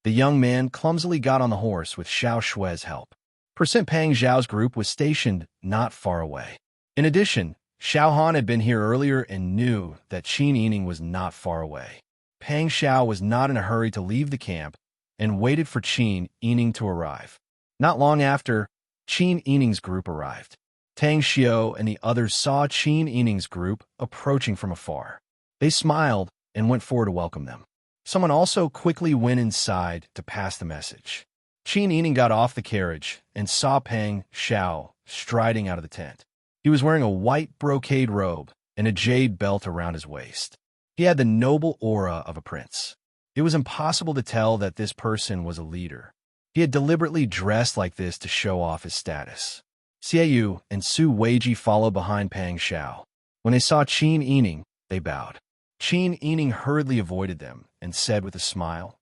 The young man clumsily got on the horse with Xiao Shui's help. Percent Pang Zhao's group was stationed not far away. In addition, Xiao Han had been here earlier and knew that Qin Yining was not far away. Pang Xiao was not in a hurry to leave the camp and waited for Qin Yining to arrive. Not long after, Qin Yining's group arrived. Tang Xiao and the others saw Qin Yining's group approaching from afar. They smiled and went forward to welcome them. Someone also quickly went inside to pass the message. Qin Yining got off the carriage and saw Pang Xiao striding out of the tent. He was wearing a white brocade robe and a jade belt around his waist. He had the noble aura of a prince. It was impossible to tell that this person was a leader. He had deliberately dressed like this to show off his status. Xiaoyu and Su Weiji followed behind Pang Xiao. When they saw Qin Yining, they bowed. Qin Yining hurriedly avoided them and said with a smile,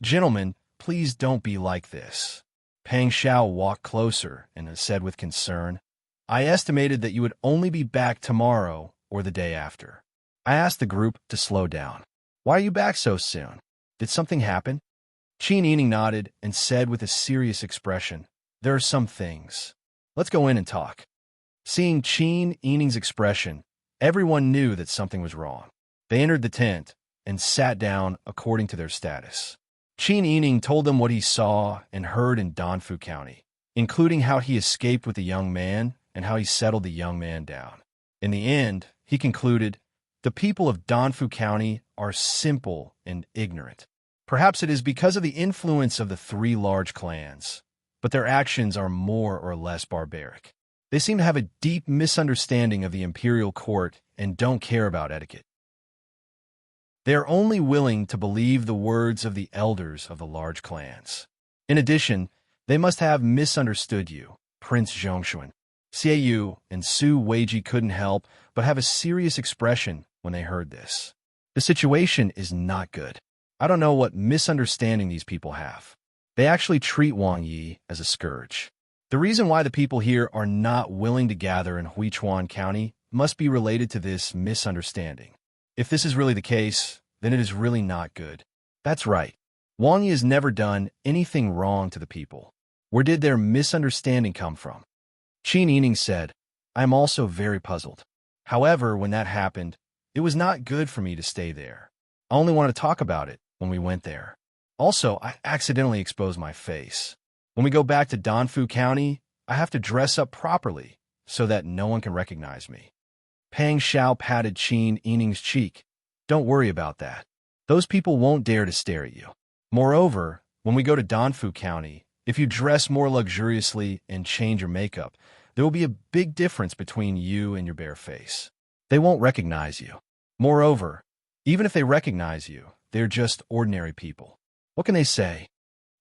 "Gentlemen, please don't be like this." Pang Xiao walked closer and said with concern, "I estimated that you would only be back tomorrow or the day after. I asked the group to slow down. Why are you back so soon? Did something happen?" Qin Yining nodded and said with a serious expression, "There are some things. Let's go in and talk." Seeing Qin Yining's expression, everyone knew that something was wrong. They entered the tent and sat down according to their status. Qin Yining told them what he saw and heard in Danfu County, including how he escaped with the young man and how he settled the young man down. In the end, he concluded, "The people of Danfu County are simple and ignorant. Perhaps it is because of the influence of the 3 large clans, but their actions are more or less barbaric. They seem to have a deep misunderstanding of the imperial court and don't care about etiquette. They are only willing to believe the words of the elders of the large clans. In addition, they must have misunderstood you, Prince Zhongshuan." Xiaoyu and Su Weiji couldn't help but have a serious expression when they heard this. The situation is not good. I don't know what misunderstanding these people have. They actually treat Wang Yi as a scourge. The reason why the people here are not willing to gather in Huichuan County must be related to this misunderstanding. If this is really the case, then it is really not good. That's right. Wang Yi has never done anything wrong to the people. Where did their misunderstanding come from? Qin Yining said, "I am also very puzzled. However, when that happened, it was not good for me to stay there. I only wanted to talk about it when we went there. Also, I accidentally exposed my face. When we go back to Danfu County, I have to dress up properly so that no one can recognize me." Pang Xiao patted Qin Yining's cheek. "Don't worry about that. Those people won't dare to stare at you. Moreover, when we go to Danfu County, if you dress more luxuriously and change your makeup, there will be a big difference between you and your bare face. They won't recognize you. Moreover, even if they recognize you, they're just ordinary people. What can they say?"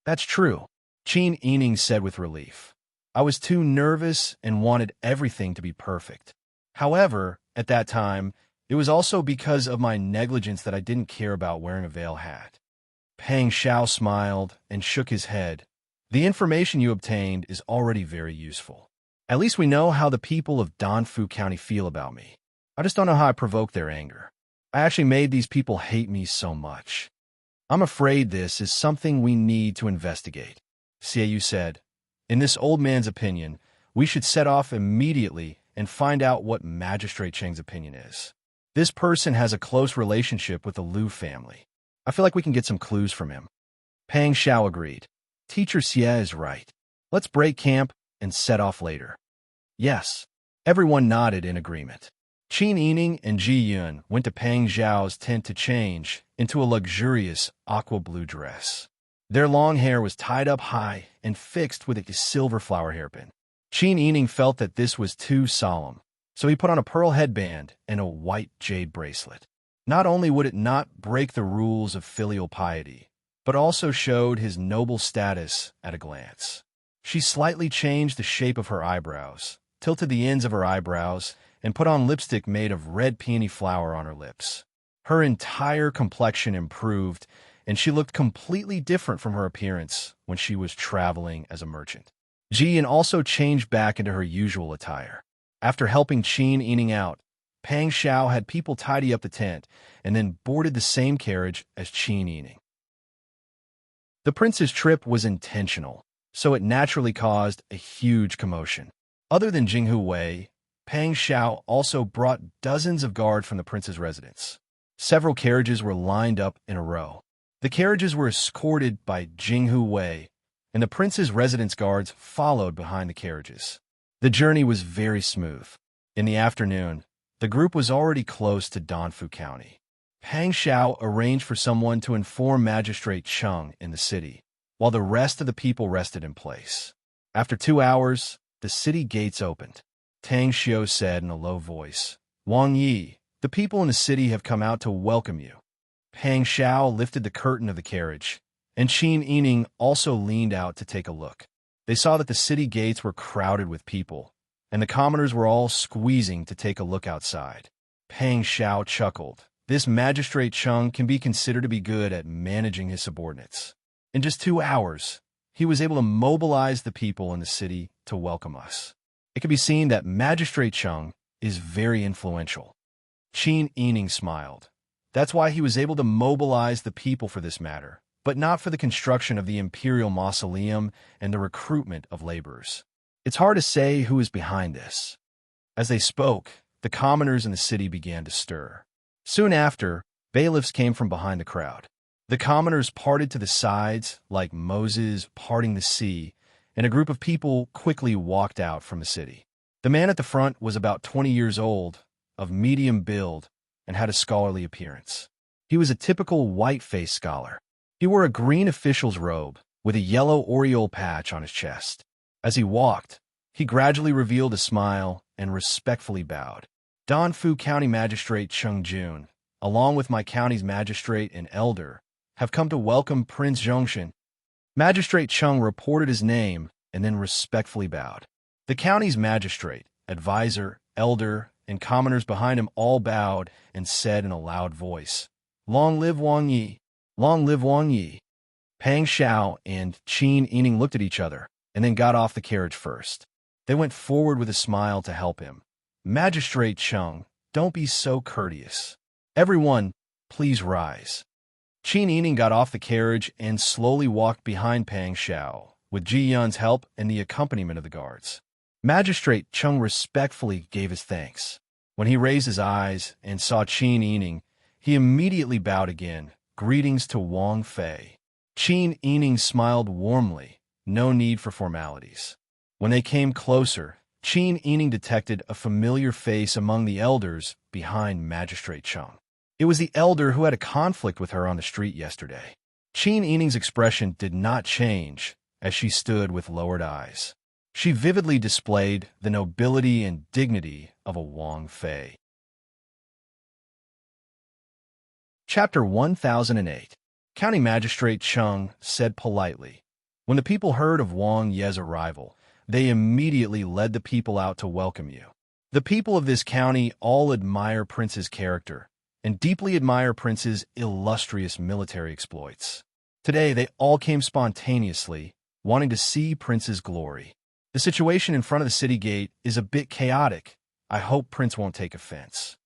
"That's true," Qin Yining said with relief. "I was too nervous and wanted everything to be perfect. However, at that time, it was also because of my negligence that I didn't care about wearing a veil hat." Pang Xiao smiled and shook his head. "The information you obtained is already very useful. At least we know how the people of Danfu County feel about me. I just don't know how I provoked their anger. I actually made these people hate me so much. I'm afraid this is something we need to investigate," Xiaoyu said. "In this old man's opinion, we should set off immediately and find out what Magistrate Cheng's opinion is." This person has a close relationship with the Liu family. I feel like we can get some clues from him. Pang Xiao agreed. Teacher Xie is right. Let's break camp and set off later. Yes. Everyone nodded in agreement. Qin Yining and Ji Yun went to Pang Xiao's tent to change into a luxurious aqua blue dress. Their long hair was tied up high and fixed with a silver flower hairpin. Qin Yining felt that this was too solemn, so he put on a pearl headband and a white jade bracelet. Not only would it not break the rules of filial piety, but also showed his noble status at a glance. She slightly changed the shape of her eyebrows, tilted the ends of her eyebrows, and put on lipstick made of red peony flower on her lips. Her entire complexion improved, and she looked completely different from her appearance when she was traveling as a merchant. Ji Yan also changed back into her usual attire. After helping Qin Yining out, Pang Xiao had people tidy up the tent and then boarded the same carriage as Qin Yining. The prince's trip was intentional, so it naturally caused a huge commotion. Other than Jinghu Wei, Pang Xiao also brought dozens of guards from the prince's residence. Several carriages were lined up in a row. The carriages were escorted by Jinghu Wei, and the prince's residence guards followed behind the carriages. The journey was very smooth. In the afternoon, the group was already close to Danfu County. Pang Xiao arranged for someone to inform Magistrate Cheng in the city, while the rest of the people rested in place. After 2 hours, the city gates opened. Tang Xiu said in a low voice, "Wang Yi, the people in the city have come out to welcome you." Pang Xiao lifted the curtain of the carriage, and Qin Yining also leaned out to take a look. They saw that the city gates were crowded with people, and the commoners were all squeezing to take a look outside. Pang Xiao chuckled. This Magistrate Cheng can be considered to be good at managing his subordinates. In just 2 hours, he was able to mobilize the people in the city to welcome us. It can be seen that Magistrate Cheng is very influential. Qin Yining smiled. That's why he was able to mobilize the people for this matter, but not for the construction of the Imperial Mausoleum and the recruitment of laborers. It's hard to say who is behind this. As they spoke, the commoners in the city began to stir. Soon after, bailiffs came from behind the crowd. The commoners parted to the sides like Moses parting the sea, and a group of people quickly walked out from the city. The man at the front was about 20 years old, of medium build, and had a scholarly appearance. He was a typical white-faced scholar. He wore a green official's robe with a yellow aureole patch on his chest. As he walked, he gradually revealed a smile and respectfully bowed. Danfu County Magistrate Cheng Jun, along with my county's magistrate and elder, have come to welcome Prince Zhongshan. Magistrate Cheng reported his name and then respectfully bowed. The county's magistrate, advisor, elder, and commoners behind him all bowed and said in a loud voice, "Long live Wang Yi! Long live Wang Yi!" Pang Xiao and Qin Yining looked at each other and then got off the carriage first. They went forward with a smile to help him. "Magistrate Cheng, don't be so courteous. Everyone, please rise." Qin Yining got off the carriage and slowly walked behind Pang Xiao, with Ji Yun's help and the accompaniment of the guards. Magistrate Cheng respectfully gave his thanks. When he raised his eyes and saw Qin Yining, he immediately bowed again. "Greetings to Wang Fei." Qin Yining smiled warmly. No need for formalities. When they came closer, Qin Yining detected a familiar face among the elders behind Magistrate Cheng. It was the elder who had a conflict with her on the street yesterday. Qin Yining's expression did not change as she stood with lowered eyes. She vividly displayed the nobility and dignity of a Wang Fei. Chapter 1008. County Magistrate Cheng said politely. When the people heard of Wang Ye's arrival, they immediately led the people out to welcome you. The people of this county all admire Prince's character and deeply admire Prince's illustrious military exploits. Today, they all came spontaneously, wanting to see Prince's glory. The situation in front of the city gate is a bit chaotic. I hope Prince won't take offense.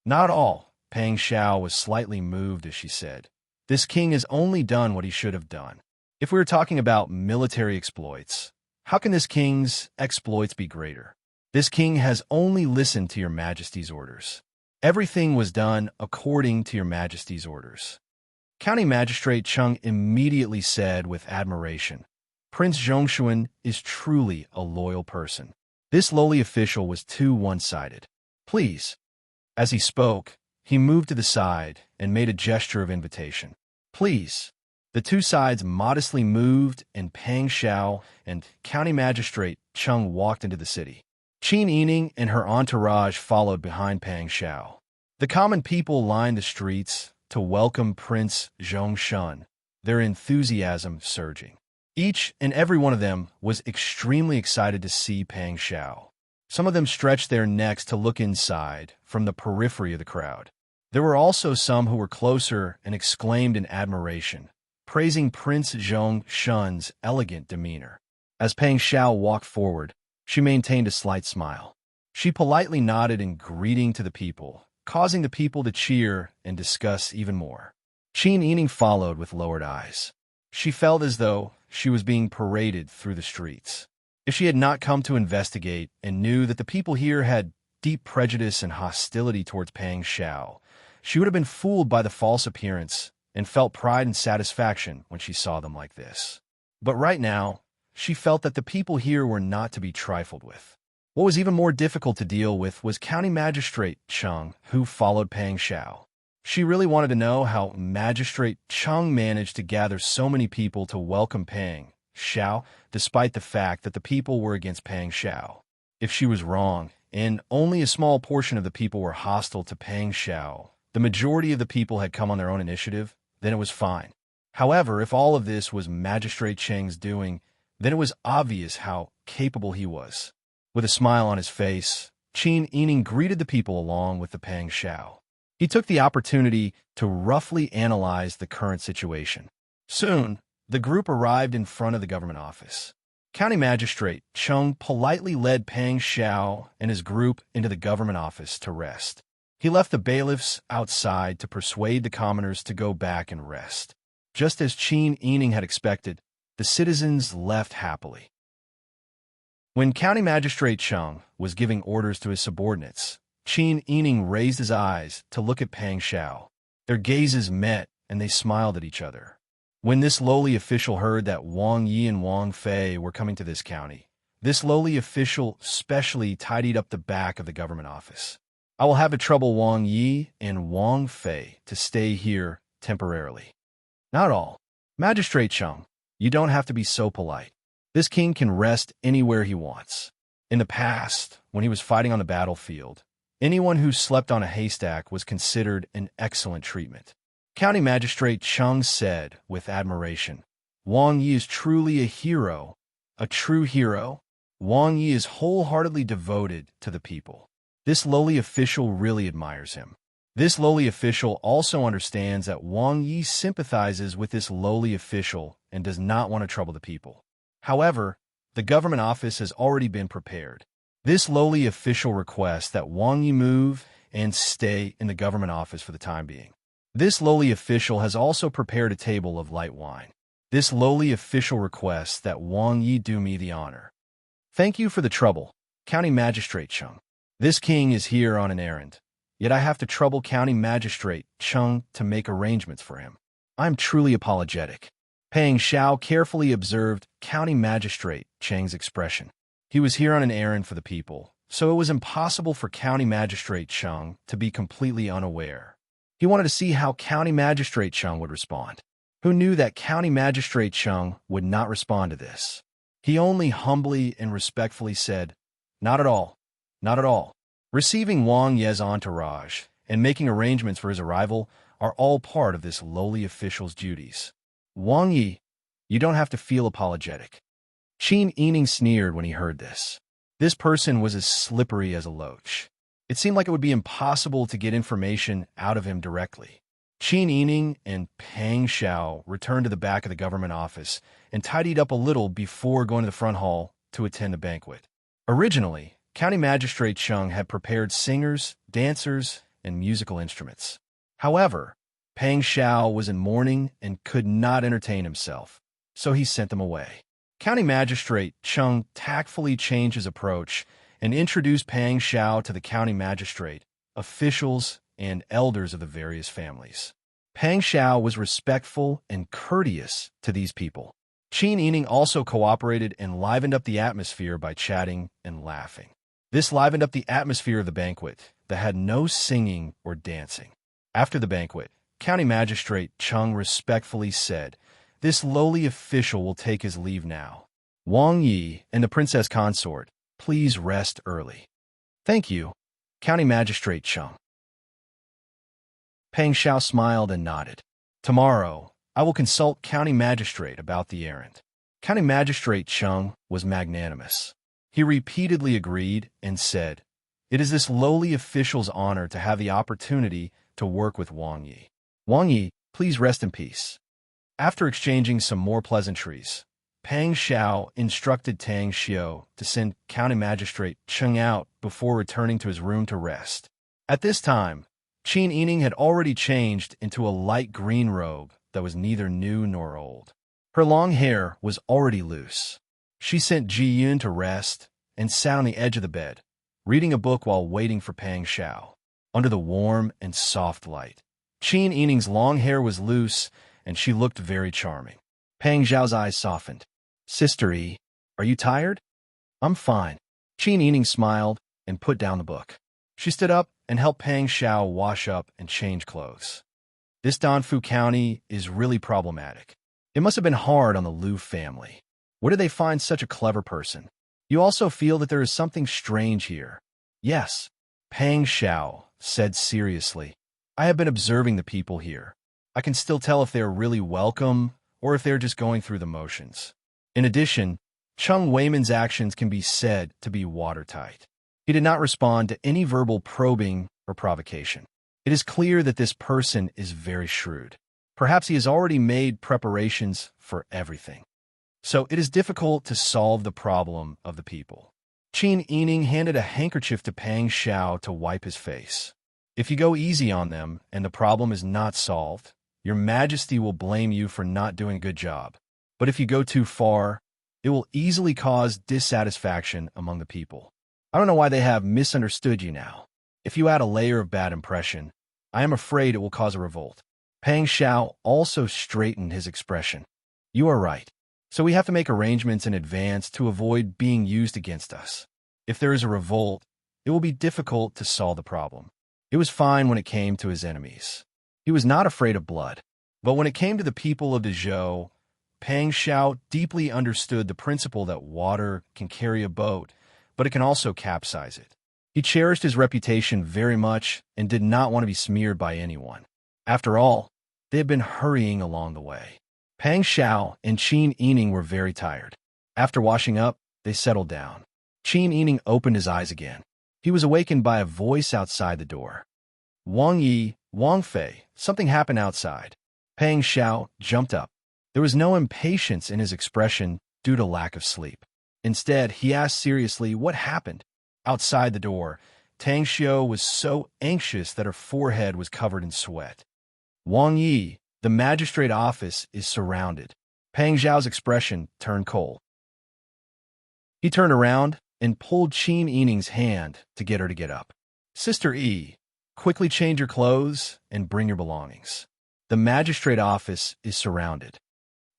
Not all. Pang Xiao was slightly moved as she said. This king has only done what he should have done. If we were talking about military exploits, how can this king's exploits be greater? This king has only listened to your majesty's orders. Everything was done according to your majesty's orders. County Magistrate Chung immediately said with admiration, Prince Zhongshuan is truly a loyal person. This lowly official was too one-sided. Please. As he spoke, he moved to the side and made a gesture of invitation. Please. The two sides modestly moved, and Pang Xiao and County Magistrate Chung walked into the city. Qin Yining and her entourage followed behind Pang Xiao. The common people lined the streets to welcome Prince Zhongshuan, their enthusiasm surging. Each and every one of them was extremely excited to see Pang Xiao. Some of them stretched their necks to look inside from the periphery of the crowd. There were also some who were closer and exclaimed in admiration, praising Prince Zhongshuan's elegant demeanor. As Pang Xiao walked forward, she maintained a slight smile. She politely nodded in greeting to the people, causing the people to cheer and discuss even more. Qin Yining followed with lowered eyes. She felt as though she was being paraded through the streets. If she had not come to investigate and knew that the people here had deep prejudice and hostility towards Pang Xiao, she would have been fooled by the false appearance and felt pride and satisfaction when she saw them like this. But right now, she felt that the people here were not to be trifled with. What was even more difficult to deal with was County Magistrate Chung, who followed Pang Xiao. She really wanted to know how Magistrate Chung managed to gather so many people to welcome Pang Xiao, despite the fact that the people were against Pang Xiao. If she was wrong, and only a small portion of the people were hostile to Pang Xiao, the majority of the people had come on their own initiative, then it was fine. However, if all of this was Magistrate Cheng's doing, then it was obvious how capable he was. With a smile on his face, Qin Yining greeted the people along with the Pang Xiao. He took the opportunity to roughly analyze the current situation. Soon, the group arrived in front of the government office. County Magistrate Chung politely led Pang Xiao and his group into the government office to rest. He left the bailiffs outside to persuade the commoners to go back and rest. Just as Qin Yining had expected, the citizens left happily. When County Magistrate Chung was giving orders to his subordinates, Qin Yining raised his eyes to look at Pang Xiao. Their gazes met, and they smiled at each other. When this lowly official heard that Wang Yi and Wang Fei were coming to this county, this lowly official specially tidied up the back of the government office. I will have to trouble Wang Yi and Wang Fei to stay here temporarily. Not all. Magistrate Chung, you don't have to be so polite. This king can rest anywhere he wants. In the past, when he was fighting on the battlefield, anyone who slept on a haystack was considered an excellent treatment. County Magistrate Chung said with admiration, Wang Yi is truly a hero, a true hero. Wang Yi is wholeheartedly devoted to the people. This lowly official really admires him. This lowly official also understands that Wang Yi sympathizes with this lowly official and does not want to trouble the people. However, the government office has already been prepared. This lowly official requests that Wang Yi move and stay in the government office for the time being. This lowly official has also prepared a table of light wine. This lowly official requests that Wang Yi do me the honor. Thank you for the trouble, County Magistrate Chung. This king is here on an errand, yet I have to trouble County Magistrate Chung to make arrangements for him. I am truly apologetic. Pang Xiao carefully observed County Magistrate Cheng's expression. He was here on an errand for the people, so it was impossible for County Magistrate Chung to be completely unaware. He wanted to see how County Magistrate Chung would respond. Who knew that County Magistrate Chung would not respond to this? He only humbly and respectfully said, Not at all. Not at all. Receiving Wang Ye's entourage and making arrangements for his arrival are all part of this lowly official's duties. Wang Yi, you don't have to feel apologetic. Qin Yining sneered when he heard this. This person was as slippery as a loach. It seemed like it would be impossible to get information out of him directly. Qin Yining and Pang Xiao returned to the back of the government office and tidied up a little before going to the front hall to attend the banquet. Originally, County Magistrate Chung had prepared singers, dancers, and musical instruments. However, Pang Xiao was in mourning and could not entertain himself, so he sent them away. County Magistrate Chung tactfully changed his approach and introduced Pang Xiao to the county magistrate, officials, and elders of the various families. Pang Xiao was respectful and courteous to these people. Qin Yining also cooperated and livened up the atmosphere by chatting and laughing. This livened up the atmosphere of the banquet that had no singing or dancing. After the banquet, County Magistrate Chung respectfully said, "This lowly official will take his leave now. Wang Yi and the princess consort, please rest early." "Thank you, County Magistrate Chung." Pang Xiao smiled and nodded. "Tomorrow, I will consult County Magistrate about the errand." County Magistrate Chung was magnanimous. He repeatedly agreed and said, "It is this lowly official's honor to have the opportunity to work with Wang Yi. Wang Yi, please rest in peace." After exchanging some more pleasantries, Pang Xiao instructed Tang Xiu to send County Magistrate Chung out before returning to his room to rest. At this time, Qin Yining had already changed into a light green robe that was neither new nor old. Her long hair was already loose. She sent Ji Yun to rest and sat on the edge of the bed, reading a book while waiting for Pang Xiao. Under the warm and soft light, Qin Yining's long hair was loose, and she looked very charming. Pang Xiao's eyes softened. "Sister E, are you tired?" "I'm fine." Qin Yining smiled and put down the book. She stood up and helped Pang Xiao wash up and change clothes. "This Danfu County is really problematic. It must have been hard on the Liu family. Where did they find such a clever person? You also feel that there is something strange here." "Yes," Pang Xiao said seriously. "I have been observing the people here. I can still tell if they are really welcome or if they are just going through the motions. In addition, Chung Weiman's actions can be said to be watertight. He did not respond to any verbal probing or provocation. It is clear that this person is very shrewd. Perhaps he has already made preparations for everything. So it is difficult to solve the problem of the people." Qin Yining handed a handkerchief to Pang Xiao to wipe his face. "If you go easy on them and the problem is not solved, Your Majesty will blame you for not doing a good job. But if you go too far, it will easily cause dissatisfaction among the people. I don't know why they have misunderstood you now. If you add a layer of bad impression, I am afraid it will cause a revolt." Pang Xiao also straightened his expression. "You are right. So we have to make arrangements in advance to avoid being used against us. If there is a revolt, it will be difficult to solve the problem." It was fine when it came to his enemies. He was not afraid of blood. But when it came to the people of Dezhou, Pang Xiao deeply understood the principle that water can carry a boat, but it can also capsize it. He cherished his reputation very much and did not want to be smeared by anyone. After all, they had been hurrying along the way. Pang Xiao and Qin Yining were very tired. After washing up, they settled down. Qin Yining opened his eyes again. He was awakened by a voice outside the door. "Wang Yi, Wang Fei, something happened outside." Pang Xiao jumped up. There was no impatience in his expression due to lack of sleep. Instead, he asked seriously what happened. Outside the door, Tang Xiu was so anxious that her forehead was covered in sweat. "Wang Yi, the magistrate office is surrounded." Pang Xiao's expression turned cold. He turned around and pulled Qin Yining's hand to get her to get up. "Sister E, quickly change your clothes and bring your belongings. The magistrate office is surrounded."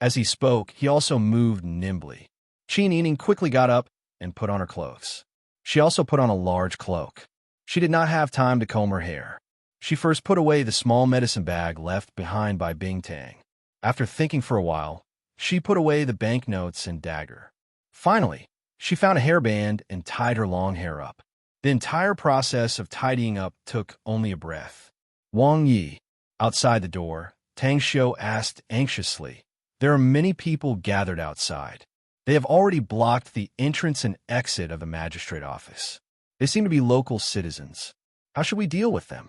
As he spoke, he also moved nimbly. Qin Yining quickly got up and put on her clothes. She also put on a large cloak. She did not have time to comb her hair. She first put away the small medicine bag left behind by Bing Tang. After thinking for a while, she put away the banknotes and dagger. Finally, she found a hairband and tied her long hair up. The entire process of tidying up took only a breath. "Wang Yi." Outside the door, Tang Xiu asked anxiously, "There are many people gathered outside. They have already blocked the entrance and exit of the magistrate office. They seem to be local citizens. How should we deal with them?"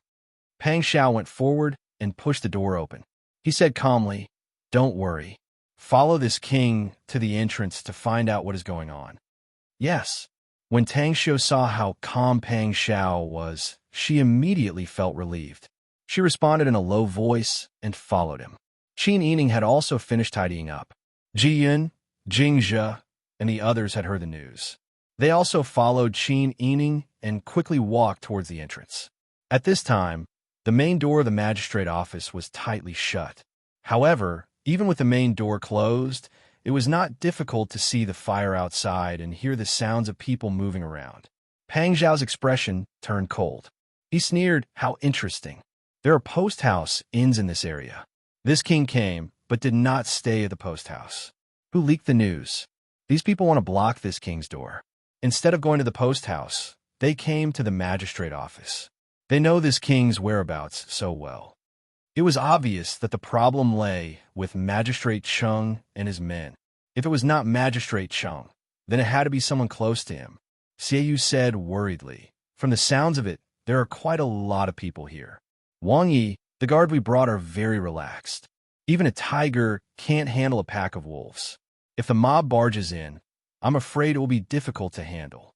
Pang Xiao went forward and pushed the door open. He said calmly, "Don't worry. Follow this king to the entrance to find out what is going on." "Yes." When Tang Xiu saw how calm Pang Xiao was, she immediately felt relieved. She responded in a low voice and followed him. Qin Yining had also finished tidying up. Ji Yun, Jing Zhe, and the others had heard the news. They also followed Qin Yining and quickly walked towards the entrance. At this time, the main door of the magistrate office was tightly shut. However, even with the main door closed, it was not difficult to see the fire outside and hear the sounds of people moving around. Pang Zhao's expression turned cold. He sneered, "How interesting. There are post house inns in this area." This king came, but did not stay at the post house. Who leaked the news? These people want to block this king's door. Instead of going to the post house, they came to the magistrate office. They know this king's whereabouts so well. It was obvious that the problem lay with Magistrate Chung and his men. If it was not Magistrate Chung, then it had to be someone close to him. Xie Yu said worriedly. From the sounds of it, there are quite a lot of people here. Wang Yi, the guard we brought, are very relaxed. Even a tiger can't handle a pack of wolves. If the mob barges in, I'm afraid it will be difficult to handle.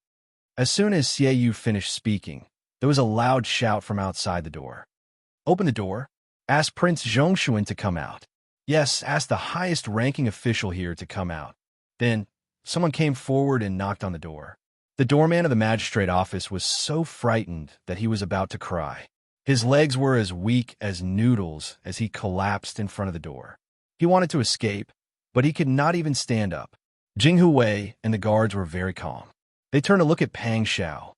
As soon as Xie Yu finished speaking, there was a loud shout from outside the door. "Open the door. Ask Prince Zhongshuan to come out." Yes, ask the highest-ranking official here to come out. Then, someone came forward and knocked on the door. The doorman of the magistrate office was so frightened that he was about to cry. His legs were as weak as noodles as he collapsed in front of the door. He wanted to escape, but he could not even stand up. Jing Huwei and the guards were very calm. They turned to look at Pang Xiao.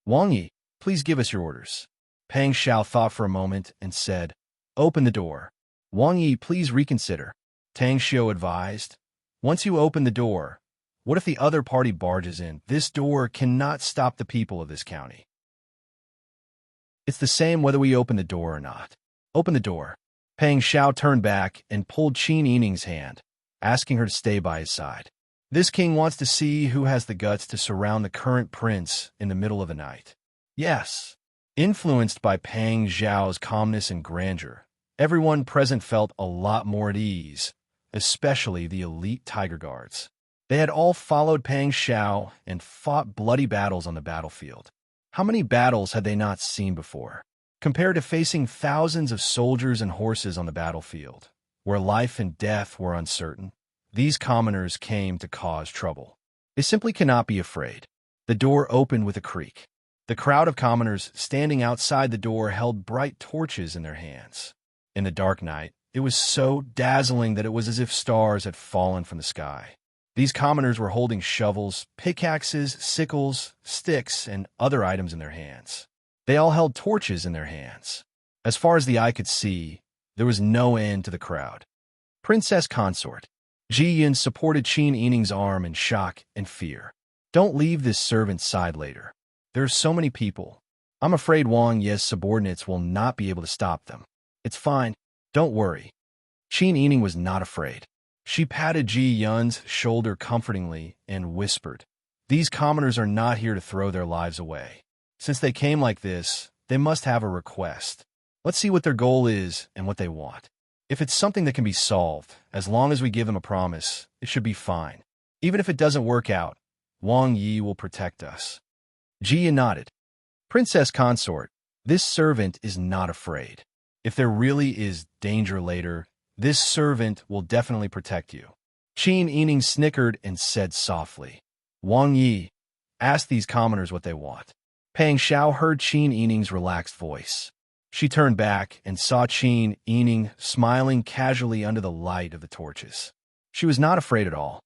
"Wang Yi, please give us your orders." Pang Xiao thought for a moment and said, "Open the door." "Wang Yi, please reconsider," Tang Xiu advised. "Once you open the door, what if the other party barges in? This door cannot stop the people of this county. It's the same whether we open the door or not. Open the door." Pang Xiao turned back and pulled Qin Yining's hand, asking her to stay by his side. This king wants to see who has the guts to surround the current prince in the middle of the night. Yes. Influenced by Pang Zhao's calmness and grandeur, everyone present felt a lot more at ease, especially the elite tiger guards. They had all followed Pang Xiao and fought bloody battles on the battlefield. How many battles had they not seen before? Compared to facing thousands of soldiers and horses on the battlefield, where life and death were uncertain, these commoners came to cause trouble. They simply cannot be afraid. The door opened with a creak. The crowd of commoners standing outside the door held bright torches in their hands. In the dark night, it was so dazzling that it was as if stars had fallen from the sky. These commoners were holding shovels, pickaxes, sickles, sticks, and other items in their hands. They all held torches in their hands. As far as the eye could see, there was no end to the crowd. Princess Consort. Ji Yin supported Qin Yining's arm in shock and fear. "Don't leave this servant's side later. There are so many people. I'm afraid Wang Ye's subordinates will not be able to stop them." "It's fine. Don't worry." Qin Yining was not afraid. She patted Ji Yun's shoulder comfortingly and whispered, "These commoners are not here to throw their lives away. Since they came like this, they must have a request. Let's see what their goal is and what they want. If it's something that can be solved, as long as we give them a promise, it should be fine. Even if it doesn't work out, Wang Yi will protect us." Ji Yun nodded. "Princess Consort, this servant is not afraid. If there really is danger later, this servant will definitely protect you." Qin Yining snickered and said softly, "Wang Yi, ask these commoners what they want." Pang Xiao heard Qin Yining's relaxed voice. She turned back and saw Qin Yining smiling casually under the light of the torches. She was not afraid at all.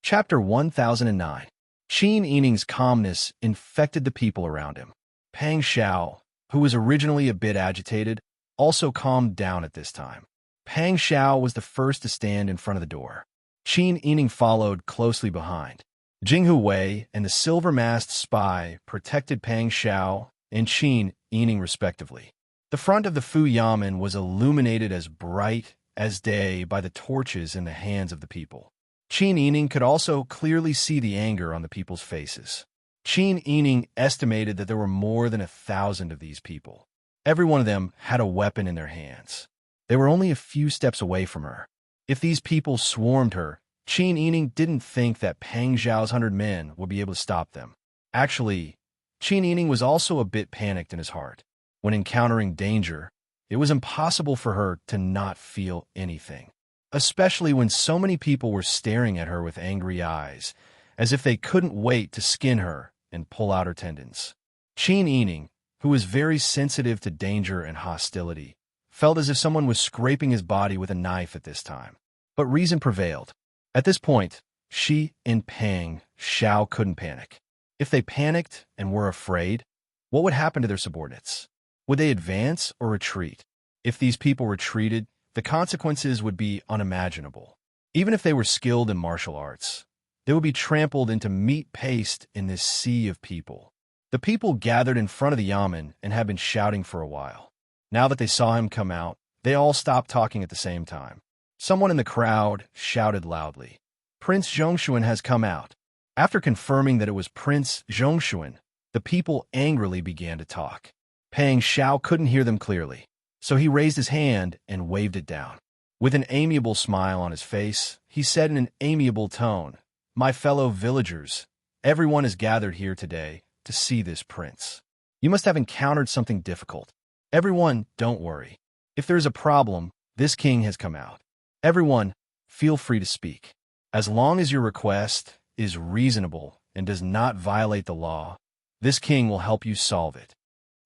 Chapter 1009. Qin Yining's calmness infected the people around him. Pang Xiao, who was originally a bit agitated, also calmed down at this time. Pang Xiao was the first to stand in front of the door. Qin Yining followed closely behind. Jing Huwei and the silver-masked spy protected Pang Xiao and Qin Yining respectively. The front of the Fu Yamen was illuminated as bright as day by the torches in the hands of the people. Qin Yining could also clearly see the anger on the people's faces. Qin Yining estimated that there were more than 1,000 of these people. Every one of them had a weapon in their hands. They were only a few steps away from her. If these people swarmed her, Qin Yining didn't think that Pang Zhao's 100 men would be able to stop them. Actually, Qin Yining was also a bit panicked in his heart. When encountering danger, it was impossible for her to not feel anything, especially when so many people were staring at her with angry eyes, as if they couldn't wait to skin her and pull out her tendons. Qin Yining, who was very sensitive to danger and hostility, felt as if someone was scraping his body with a knife at this time. But reason prevailed. At this point, Shi and Pang Xiao couldn't panic. If they panicked and were afraid, what would happen to their subordinates? Would they advance or retreat? If these people retreated, the consequences would be unimaginable. Even if they were skilled in martial arts, they would be trampled into meat paste in this sea of people. The people gathered in front of the yamen and had been shouting for a while. Now that they saw him come out, they all stopped talking at the same time. Someone in the crowd shouted loudly, "Prince Zhongshuan has come out." After confirming that it was Prince Zhongshuan, the people angrily began to talk. Pang Xiao couldn't hear them clearly, so he raised his hand and waved it down. With an amiable smile on his face, he said in an amiable tone, "My fellow villagers, everyone is gathered here today to see this prince. You must have encountered something difficult. Everyone, don't worry. If there is a problem, this king has come out. Everyone, feel free to speak. As long as your request is reasonable and does not violate the law, this king will help you solve it."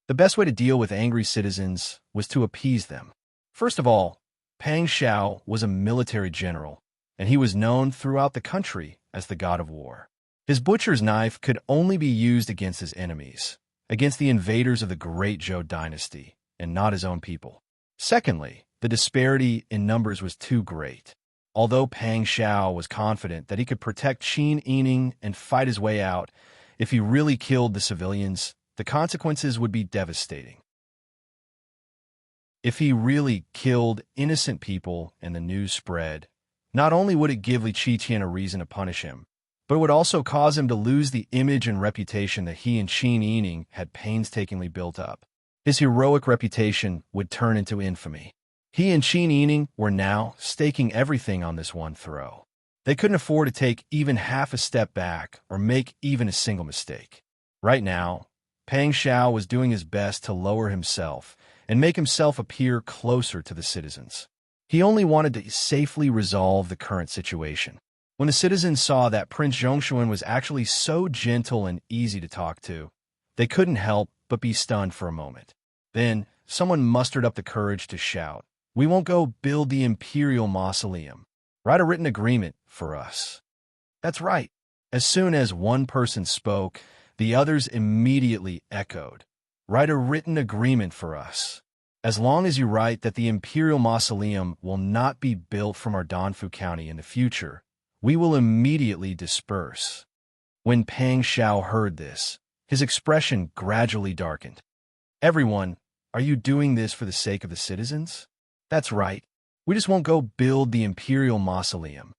The best way to deal with angry citizens was to appease them. First of all, Pang Xiao was a military general, and he was known throughout the country as the god of war. His butcher's knife could only be used against his enemies, against the invaders of the great Zhou dynasty, and not his own people. Secondly, the disparity in numbers was too great. Although Pang Xiao was confident that he could protect Qin Yining and fight his way out, if he really killed the civilians, the consequences would be devastating. If he really killed innocent people and the news spread, not only would it give Li Qiqian a reason to punish him, but it would also cause him to lose the image and reputation that he and Qin Yining had painstakingly built up. His heroic reputation would turn into infamy. He and Qin Yining were now staking everything on this one throw. They couldn't afford to take even half a step back or make even a single mistake. Right now, Pang Xiao was doing his best to lower himself and make himself appear closer to the citizens. He only wanted to safely resolve the current situation. When the citizens saw that Prince Zhongshuan was actually so gentle and easy to talk to, they couldn't help but be stunned for a moment. Then, someone mustered up the courage to shout, "We won't go build the imperial mausoleum. Write a written agreement for us." That's right. As soon as one person spoke, the others immediately echoed, "Write a written agreement for us. As long as you write that the imperial mausoleum will not be built from our Danfu County in the future, we will immediately disperse." When Pang Xiao heard this, his expression gradually darkened. "Everyone, are you doing this for the sake of the citizens?" "That's right. We just won't go build the imperial mausoleum."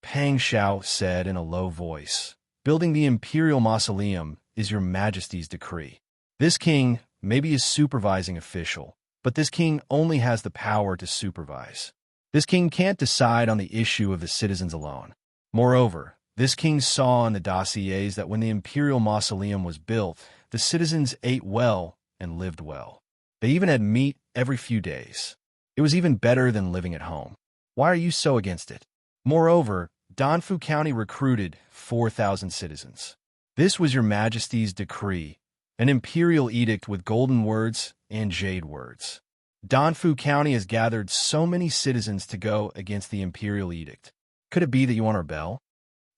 Pang Xiao said in a low voice, "Building the imperial mausoleum is your majesty's decree. This king may be a supervising official, but this king only has the power to supervise. This king can't decide on the issue of the citizens alone. Moreover, this king saw in the dossiers that when the imperial mausoleum was built, the citizens ate well and lived well. They even had meat every few days. It was even better than living at home. Why are you so against it? Moreover, Danfu County recruited 4,000 citizens. This was your majesty's decree, an imperial edict with golden words and jade words. Danfu County has gathered so many citizens to go against the imperial edict. Could it be that you want to rebel?"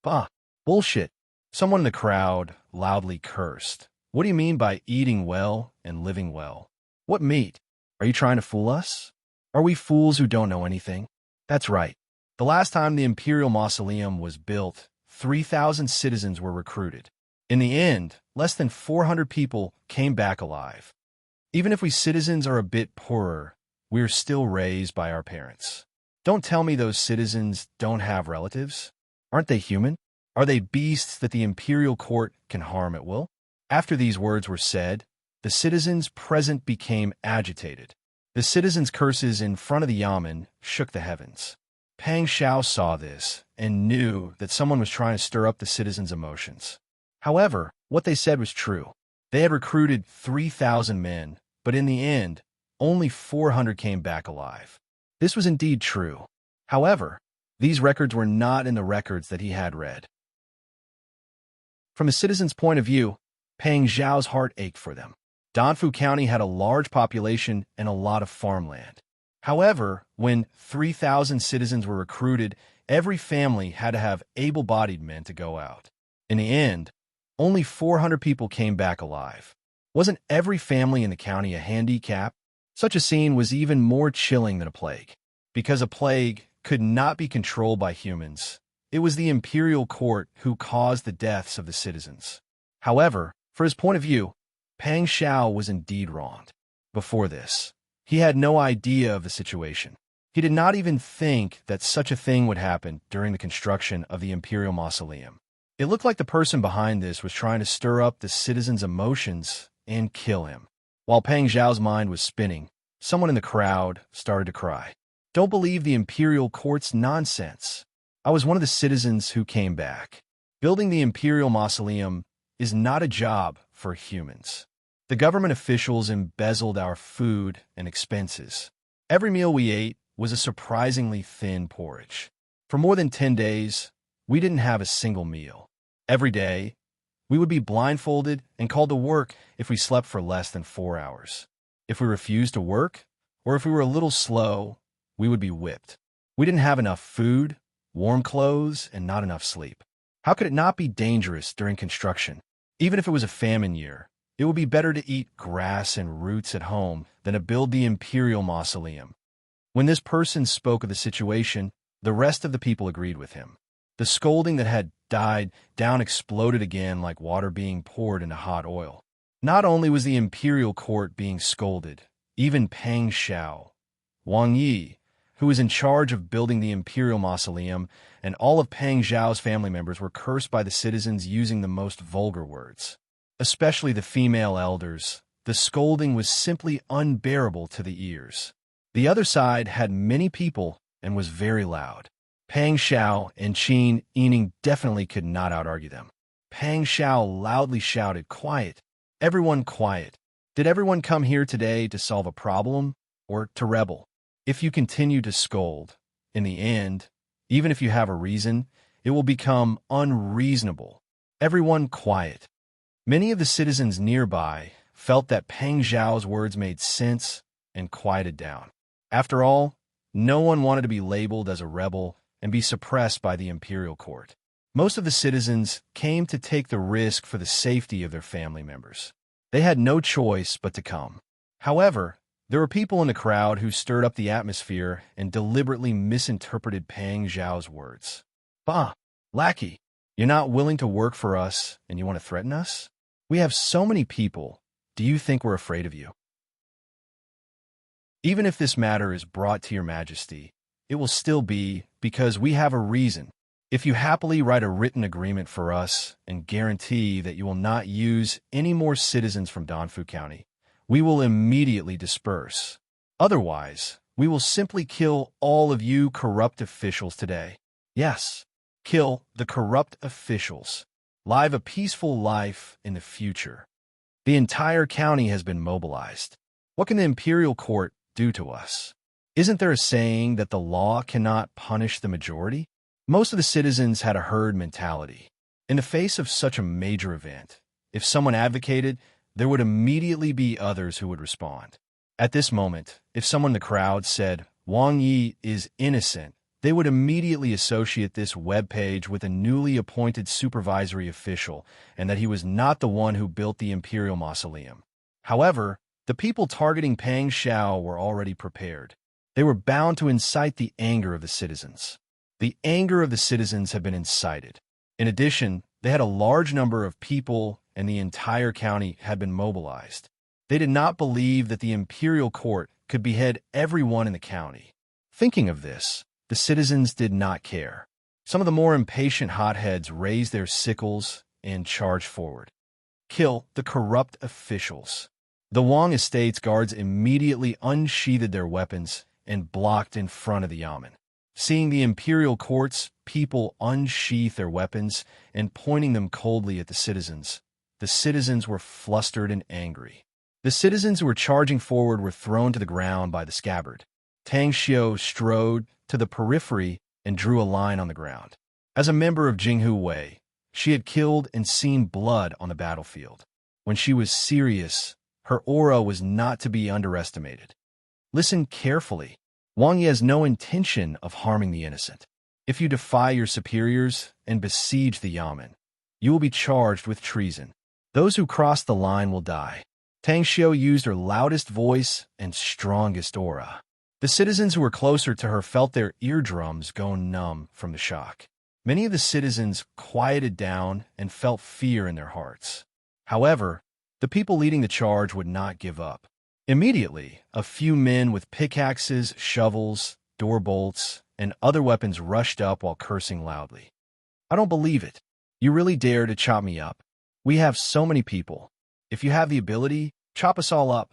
"Bah, bullshit." Someone in the crowd loudly cursed. "What do you mean by eating well and living well? What meat? Are you trying to fool us? Are we fools who don't know anything?" That's right. The last time the imperial mausoleum was built, 3,000 citizens were recruited. In the end, less than 400 people came back alive. Even if we citizens are a bit poorer, we are still raised by our parents. Don't tell me those citizens don't have relatives. Aren't they human? Are they beasts that the imperial court can harm at will? After these words were said, the citizens present became agitated. The citizens' curses in front of the yamen shook the heavens. Pang Xiao saw this and knew that someone was trying to stir up the citizens' emotions. However, what they said was true. They had recruited 3,000 men, but in the end, only 400 came back alive. This was indeed true. However, these records were not in the records that he had read. From a citizen's point of view, Peng Zhao's heart ached for them. Danfu County had a large population and a lot of farmland. However, when 3,000 citizens were recruited, every family had to have able-bodied men to go out. In the end, only 400 people came back alive. Wasn't every family in the county a handicap? Such a scene was even more chilling than a plague. Because a plague could not be controlled by humans, it was the imperial court who caused the deaths of the citizens. However, for his point of view, Peng Zhao was indeed wronged. Before this, he had no idea of the situation. He did not even think that such a thing would happen during the construction of the imperial mausoleum. It looked like the person behind this was trying to stir up the citizens' emotions and kill him. While Peng Zhao's mind was spinning, someone in the crowd started to cry. Don't believe the imperial court's nonsense. I was one of the citizens who came back. Building the imperial mausoleum is not a job for humans. The government officials embezzled our food and expenses. Every meal we ate was a surprisingly thin porridge. For more than 10 days, we didn't have a single meal. Every day, we would be blindfolded and called to work if we slept for less than 4 hours. If we refused to work, or if we were a little slow, we would be whipped. We didn't have enough food, warm clothes, and not enough sleep. How could it not be dangerous during construction? Even if it was a famine year, it would be better to eat grass and roots at home than to build the imperial mausoleum. When this person spoke of the situation, the rest of the people agreed with him. The scolding that had died down exploded again like water being poured into hot oil. Not only was the imperial court being scolded, even Peng Zhao, Wang Yi, who was in charge of building the imperial mausoleum, and all of Peng Zhao's family members were cursed by the citizens using the most vulgar words. Especially the female elders, the scolding was simply unbearable to the ears. The other side had many people and was very loud. Peng Zhao and Qin Yining definitely could not out-argue them. Peng Zhao loudly shouted, "Quiet! Everyone quiet! Did everyone come here today to solve a problem or to rebel? If you continue to scold, in the end, even if you have a reason, it will become unreasonable. Everyone quiet." Many of the citizens nearby felt that Peng Zhao's words made sense and quieted down. After all, no one wanted to be labeled as a rebel and be suppressed by the imperial court. Most of the citizens came to take the risk for the safety of their family members. They had no choice but to come. However, there were people in the crowd who stirred up the atmosphere and deliberately misinterpreted Peng Zhao's words. "Bah, lackey, you're not willing to work for us and you want to threaten us? We have so many people. Do you think we're afraid of you? Even if this matter is brought to your majesty, it will still be because we have a reason. If you happily write a written agreement for us and guarantee that you will not use any more citizens from Danfu County, we will immediately disperse. Otherwise, we will simply kill all of you corrupt officials today. Yes, kill the corrupt officials. Live a peaceful life in the future. The entire county has been mobilized. What can the imperial court do to us? Isn't there a saying that the law cannot punish the majority? Most of the citizens had a herd mentality. In the face of such a major event, if someone advocated, there would immediately be others who would respond. At this moment, if someone in the crowd said, "Wang Yi is innocent," they would immediately associate this webpage with a newly appointed supervisory official and that he was not the one who built the imperial mausoleum. However, the people targeting Peng Zhao were already prepared. They were bound to incite the anger of the citizens. The anger of the citizens had been incited. In addition, they had a large number of people and the entire county had been mobilized. They did not believe that the imperial court could behead everyone in the county. Thinking of this, the citizens did not care. Some of the more impatient hotheads raised their sickles and charged forward. Kill the corrupt officials. The Wang estate's guards immediately unsheathed their weapons and blocked in front of the yamen. Seeing the imperial court's people unsheath their weapons and pointing them coldly at the citizens were flustered and angry. The citizens who were charging forward were thrown to the ground by the scabbard. Tang Xiu strode to the periphery and drew a line on the ground. As a member of Jinghu Wei, she had killed and seen blood on the battlefield. When she was serious, her aura was not to be underestimated. Listen carefully. Wang Yi has no intention of harming the innocent. If you defy your superiors and besiege the yamen, you will be charged with treason. Those who cross the line will die. Tang Xiu used her loudest voice and strongest aura. The citizens who were closer to her felt their eardrums go numb from the shock. Many of the citizens quieted down and felt fear in their hearts. However, the people leading the charge would not give up. Immediately, a few men with pickaxes, shovels, door bolts, and other weapons rushed up while cursing loudly. I don't believe it. You really dare to chop me up? We have so many people. If you have the ability, chop us all up.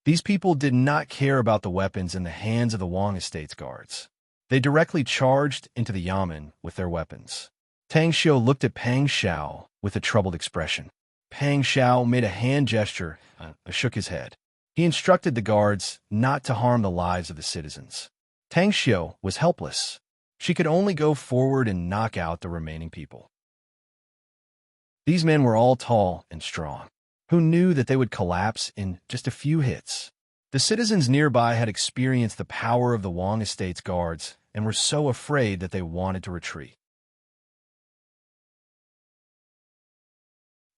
These people did not care about the weapons in the hands of the Wang Estate's guards. They directly charged into the yamen with their weapons. Tang Xiu looked at Pang Xiao with a troubled expression. Pang Xiao made a hand gesture and shook his head. He instructed the guards not to harm the lives of the citizens. Tang Xiu was helpless. She could only go forward and knock out the remaining people. These men were all tall and strong. Who knew that they would collapse in just a few hits? The citizens nearby had experienced the power of the Wang Estate's guards and were so afraid that they wanted to retreat.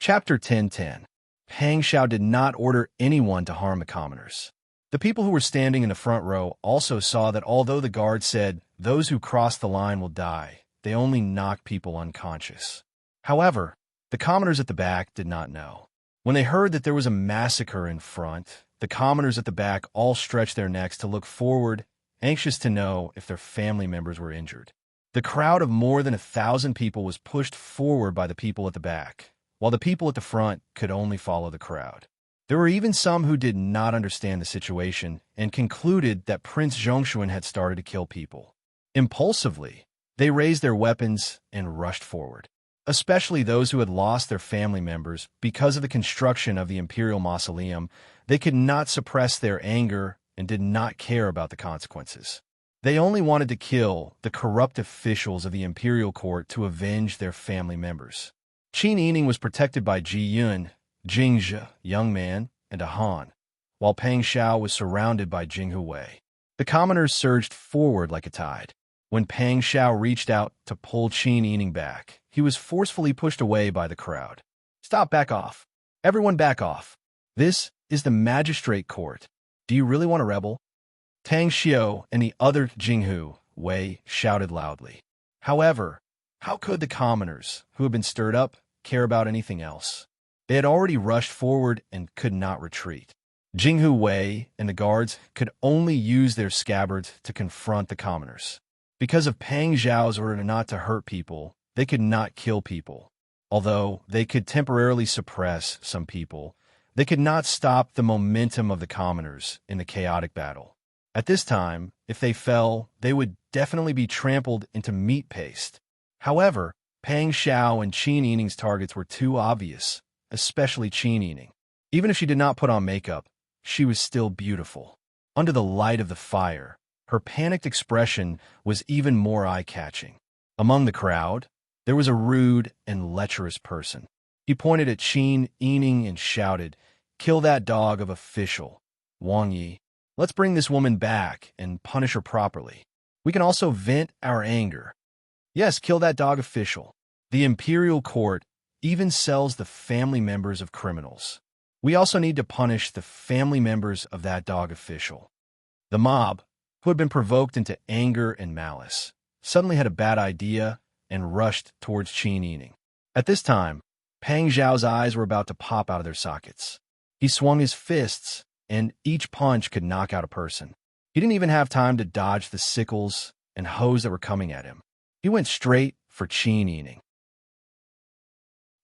Chapter 10:10. Pang Xiao did not order anyone to harm the commoners. The people who were standing in the front row also saw that although the guard said, "Those who cross the line will die," they only knocked people unconscious. However, the commoners at the back did not know. When they heard that there was a massacre in front, the commoners at the back all stretched their necks to look forward, anxious to know if their family members were injured. The crowd of more than 1,000 people was pushed forward by the people at the back, while the people at the front could only follow the crowd. There were even some who did not understand the situation and concluded that Prince Zhongshuan had started to kill people. Impulsively, they raised their weapons and rushed forward. Especially those who had lost their family members because of the construction of the imperial mausoleum, they could not suppress their anger and did not care about the consequences. They only wanted to kill the corrupt officials of the imperial court to avenge their family members. Qin Yining was protected by Ji Yun, Jing Zhe, young man, and a Han, while Pang Xiao was surrounded by Jing Wei. The commoners surged forward like a tide. When Pang Xiao reached out to pull Qin Yining back, he was forcefully pushed away by the crowd. "Stop, back off. Everyone back off. This is the magistrate court. Do you really want to rebel?" Tang Xiu and the other Jing Wei shouted loudly. However, how could the commoners, who had been stirred up, care about anything else? They had already rushed forward and could not retreat. Jing Wei and the guards could only use their scabbards to confront the commoners. Because of Pang Xiao's order not to hurt people, they could not kill people. Although they could temporarily suppress some people, they could not stop the momentum of the commoners in the chaotic battle. At this time, if they fell, they would definitely be trampled into meat paste. However, Pang Xiao and Qin Yining's targets were too obvious, especially Qin Yining. Even if she did not put on makeup, she was still beautiful. Under the light of the fire, her panicked expression was even more eye-catching. Among the crowd, there was a rude and lecherous person. He pointed at Qin Yining and shouted, "Kill that dog of official, Wang Yi. Let's bring this woman back and punish her properly. We can also vent our anger. Yes, kill that dog official. The imperial court even sells the family members of criminals. We also need to punish the family members of that dog official." The mob, who had been provoked into anger and malice, suddenly had a bad idea and rushed towards Qin Yining. At this time, Pang Xiao's eyes were about to pop out of their sockets. He swung his fists, and each punch could knock out a person. He didn't even have time to dodge the sickles and hoes that were coming at him. He went straight for Qin Yining.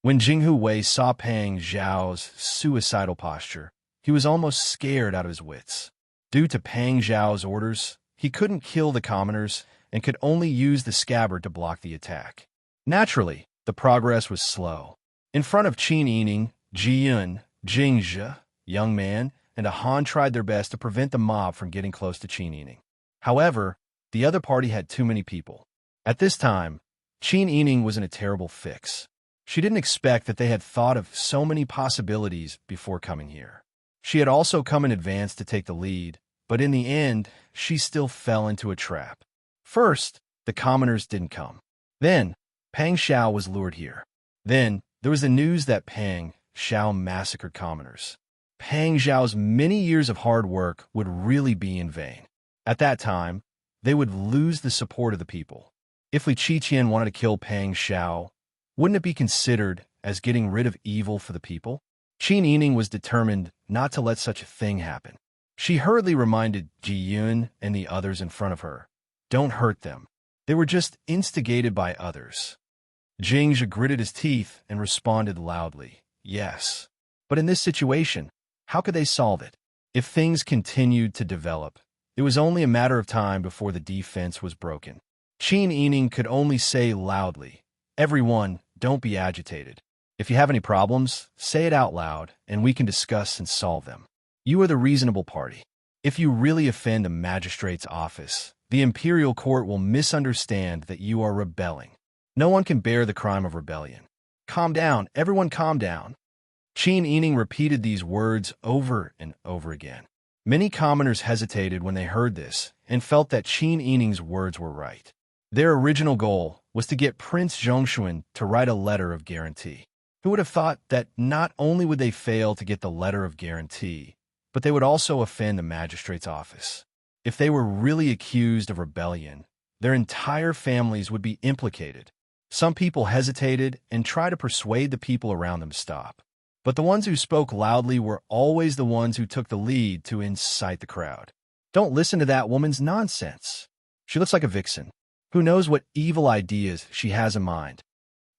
When Jing Wei saw Pang Xiao's suicidal posture, he was almost scared out of his wits. Due to Pang Xiao's orders, he couldn't kill the commoners and could only use the scabbard to block the attack. Naturally, the progress was slow. In front of Qin Yining, Ji Yun, Jing Zhe, young man, and a Han tried their best to prevent the mob from getting close to Qin Yining. However, the other party had too many people. At this time, Qin Yining was in a terrible fix. She didn't expect that they had thought of so many possibilities before coming here. She had also come in advance to take the lead, but in the end, she still fell into a trap. First, the commoners didn't come. Then, Pang Xiao was lured here. Then, there was the news that Pang Xiao massacred commoners. Pang Xiao's many years of hard work would really be in vain. At that time, they would lose the support of the people. If Li Qiqian wanted to kill Pang Xiao, wouldn't it be considered as getting rid of evil for the people? Qin Yining was determined not to let such a thing happen. She hurriedly reminded Ji Yun and the others in front of her, "Don't hurt them. They were just instigated by others." Jingzhe gritted his teeth and responded loudly, "Yes." But in this situation, how could they solve it? If things continued to develop, it was only a matter of time before the defense was broken. Qin Yining could only say loudly, "Everyone, don't be agitated. If you have any problems, say it out loud, and we can discuss and solve them. You are the reasonable party. If you really offend a magistrate's office, the imperial court will misunderstand that you are rebelling. No one can bear the crime of rebellion. Calm down, everyone calm down." Qin Yining repeated these words over and over again. Many commoners hesitated when they heard this and felt that Qin Yining's words were right. Their original goal was to get Prince Zhongshuan to write a letter of guarantee. Who would have thought that not only would they fail to get the letter of guarantee, but they would also offend the magistrate's office? If they were really accused of rebellion, their entire families would be implicated. Some people hesitated and tried to persuade the people around them to stop. But the ones who spoke loudly were always the ones who took the lead to incite the crowd. "Don't listen to that woman's nonsense. She looks like a vixen. Who knows what evil ideas she has in mind?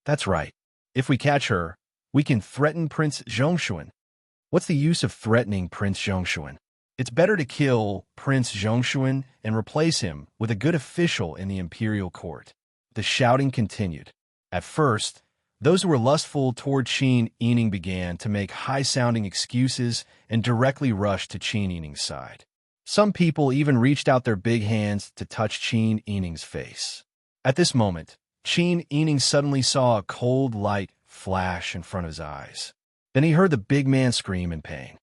That's right. If we catch her, we can threaten Prince Zhongshuan." What's the use of threatening Prince Zhongshuan? It's better to kill Prince Zhongshuan and replace him with a good official in the imperial court. The shouting continued. At first, those who were lustful toward Qin Yining began to make high-sounding excuses and directly rushed to Qin Yining's side. Some people even reached out their big hands to touch Qin Yining's face. At this moment, Qin Yining suddenly saw a cold light flash in front of his eyes. Then he heard the big man scream in pain.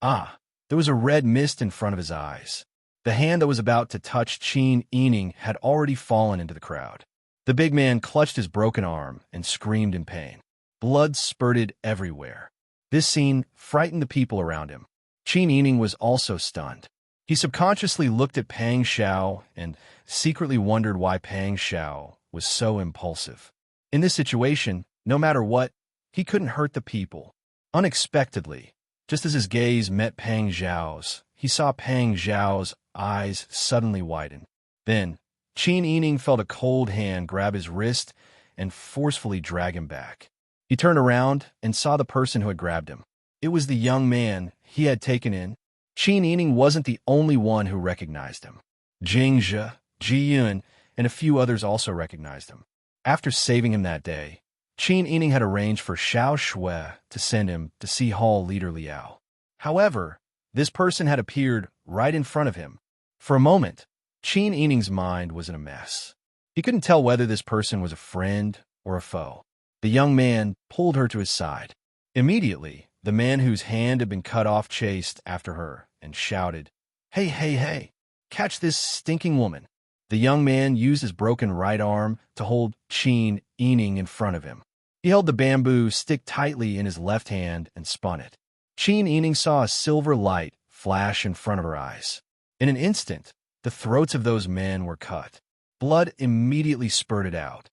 There was a red mist in front of his eyes. The hand that was about to touch Qin Yining had already fallen into the crowd. The big man clutched his broken arm and screamed in pain. Blood spurted everywhere. This scene frightened the people around him. Qin Yining was also stunned. He subconsciously looked at Pang Xiao and secretly wondered why Pang Xiao was so impulsive. In this situation, no matter what, he couldn't hurt the people. Unexpectedly, just as his gaze met Pang Xiao's, he saw Pang Xiao's eyes suddenly widen. Then, Qin Yining felt a cold hand grab his wrist and forcefully drag him back. He turned around and saw the person who had grabbed him. It was the young man he had taken in. Qin Yining wasn't the only one who recognized him. Jingzhe, Ji Yun, and a few others also recognized him. After saving him that day, Qin Yining had arranged for Xiao Shui to send him to see Hall Leader Liao. However, this person had appeared right in front of him. For a moment, Qin Yining's mind was in a mess. He couldn't tell whether this person was a friend or a foe. The young man pulled her to his side. Immediately, the man whose hand had been cut off chased after her and shouted, "Hey, hey, hey, catch this stinking woman." The young man used his broken right arm to hold Qin Yining in front of him. He held the bamboo stick tightly in his left hand and spun it. Qin Yining saw a silver light flash in front of her eyes. In an instant, the throats of those men were cut. Blood immediately spurted out.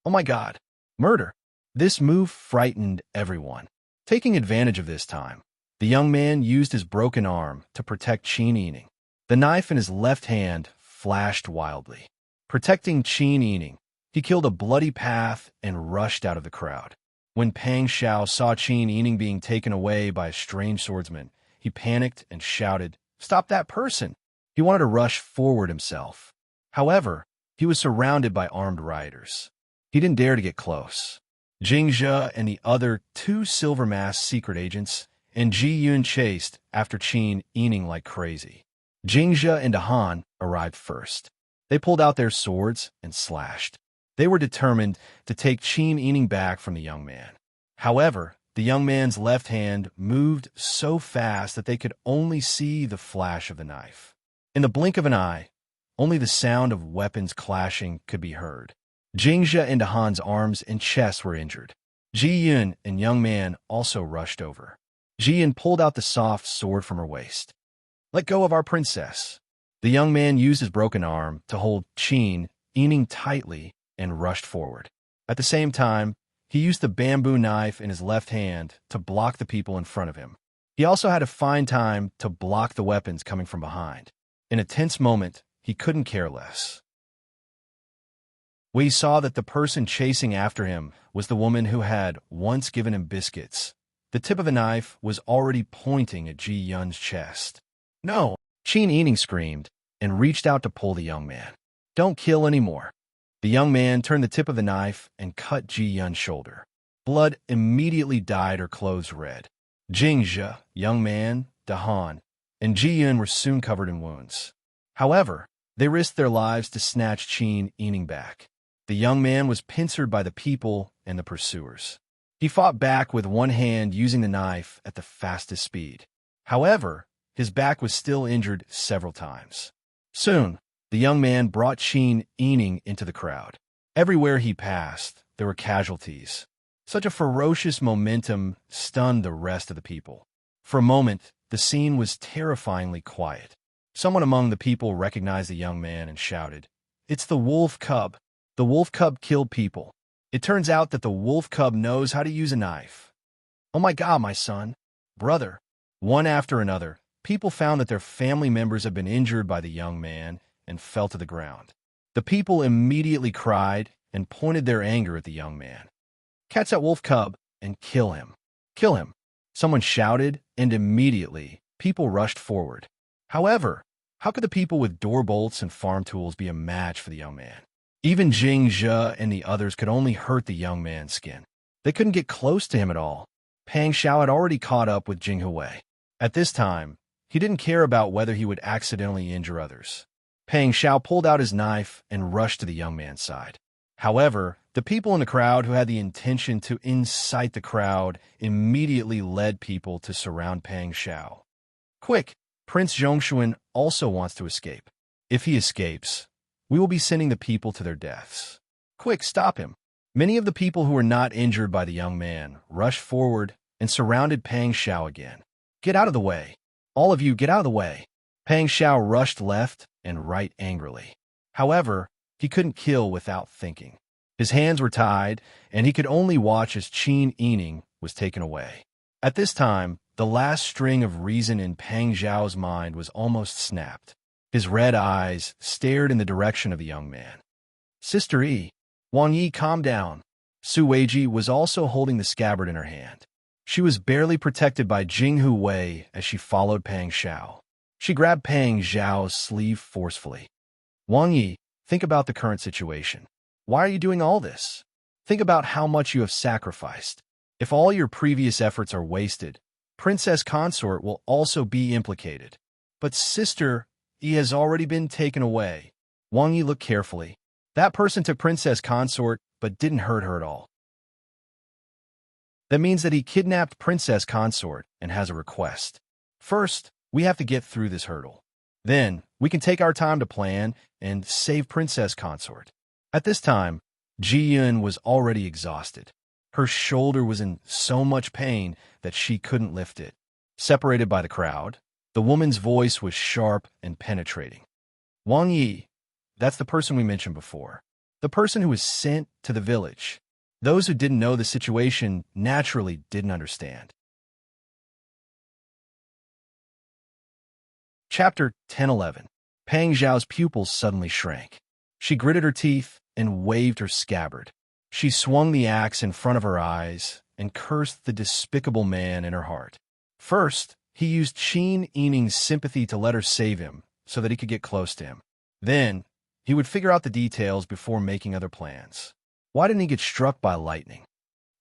Oh my God! Murder! This move frightened everyone. Taking advantage of this time, the young man used his broken arm to protect Qin Yining. The knife in his left hand flashed wildly. Protecting Qin Yining, he killed a bloody path and rushed out of the crowd. When Pang Xiao saw Qin Yining being taken away by a strange swordsman, he panicked and shouted, "Stop that person!" He wanted to rush forward himself. However, he was surrounded by armed riders. He didn't dare to get close. Jingzhe and the other two silver-masked secret agents and Ji Yun chased after Qin Yining like crazy. Jingzhe and Han arrived first. They pulled out their swords and slashed. They were determined to take Qin Yining back from the young man. However, the young man's left hand moved so fast that they could only see the flash of the knife. In the blink of an eye, only the sound of weapons clashing could be heard. Jingzhe and Han's arms and chest were injured. Ji Yun and young man also rushed over. Ji Yun pulled out the soft sword from her waist. "Let go of our princess." The young man used his broken arm to hold Qin Yining tightly and rushed forward. At the same time, he used the bamboo knife in his left hand to block the people in front of him. He also had to find time to block the weapons coming from behind. In a tense moment, he couldn't care less. We saw that the person chasing after him was the woman who had once given him biscuits. The tip of the knife was already pointing at Ji Yun's chest. "No!" Qin Yining screamed and reached out to pull the young man. "Don't kill anymore." The young man turned the tip of the knife and cut Ji Yun's shoulder. Blood immediately dyed her clothes red. Jingzhe, young man, Han, and Ji Yun were soon covered in wounds. However, they risked their lives to snatch Qin Yining back. The young man was pincered by the people and the pursuers. He fought back with one hand using the knife at the fastest speed. However, his back was still injured several times. Soon, the young man brought Qin Yining into the crowd. Everywhere he passed, there were casualties. Such a ferocious momentum stunned the rest of the people. For a moment, the scene was terrifyingly quiet. Someone among the people recognized the young man and shouted, "It's the wolf cub. The wolf cub killed people." It turns out that the wolf cub knows how to use a knife. "Oh my God, my son, brother." One after another, people found that their family members had been injured by the young man and fell to the ground. The people immediately cried and pointed their anger at the young man. "Catch that wolf cub and kill him. Kill him." Someone shouted, and immediately, people rushed forward. However, how could the people with door bolts and farm tools be a match for the young man? Even Jingzhe and the others could only hurt the young man's skin. They couldn't get close to him at all. Pang Xiao had already caught up with Jing Hui. At this time, he didn't care about whether he would accidentally injure others. Pang Xiao pulled out his knife and rushed to the young man's side. However, the people in the crowd who had the intention to incite the crowd immediately led people to surround Pang Xiao. "Quick! Prince Zhongshuan also wants to escape. If he escapes, we will be sending the people to their deaths. Quick, stop him." Many of the people who were not injured by the young man rushed forward and surrounded Pang Xiao again. "Get out of the way! All of you, get out of the way!" Pang Xiao rushed left and right angrily. However, he couldn't kill without thinking. His hands were tied, and he could only watch as Qin Yining was taken away. At this time, the last string of reason in Pang Xiao's mind was almost snapped. His red eyes stared in the direction of the young man. "Sister Yi, Wang Yi, calm down." Su Weiji was also holding the scabbard in her hand. She was barely protected by Jing Hui as she followed Pang Xiao. She grabbed Pang Xiao's sleeve forcefully. "Wang Yi, think about the current situation. Why are you doing all this? Think about how much you have sacrificed. If all your previous efforts are wasted, Princess Consort will also be implicated. But Sister Yi has already been taken away." Wang Yi looked carefully. That person took Princess Consort but didn't hurt her at all. That means that he kidnapped Princess Consort and has a request. First, we have to get through this hurdle. Then, we can take our time to plan and save Princess Consort. At this time, Ji Yun was already exhausted. Her shoulder was in so much pain that she couldn't lift it. Separated by the crowd, the woman's voice was sharp and penetrating. "Wang Yi, that's the person we mentioned before. The person who was sent to the village." Those who didn't know the situation naturally didn't understand. Chapter 10-11. Pang Xiao's pupils suddenly shrank. She gritted her teeth and waved her scabbard. She swung the axe in front of her eyes and cursed the despicable man in her heart. First, he used Qin Yining's sympathy to let her save him so that he could get close to him. Then, he would figure out the details before making other plans. Why didn't he get struck by lightning?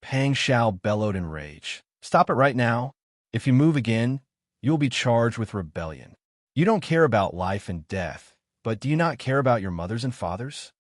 Pang Xiao bellowed in rage. "Stop it right now. If you move again, you will be charged with rebellion. You don't care about life and death, but do you not care about your mothers and fathers?"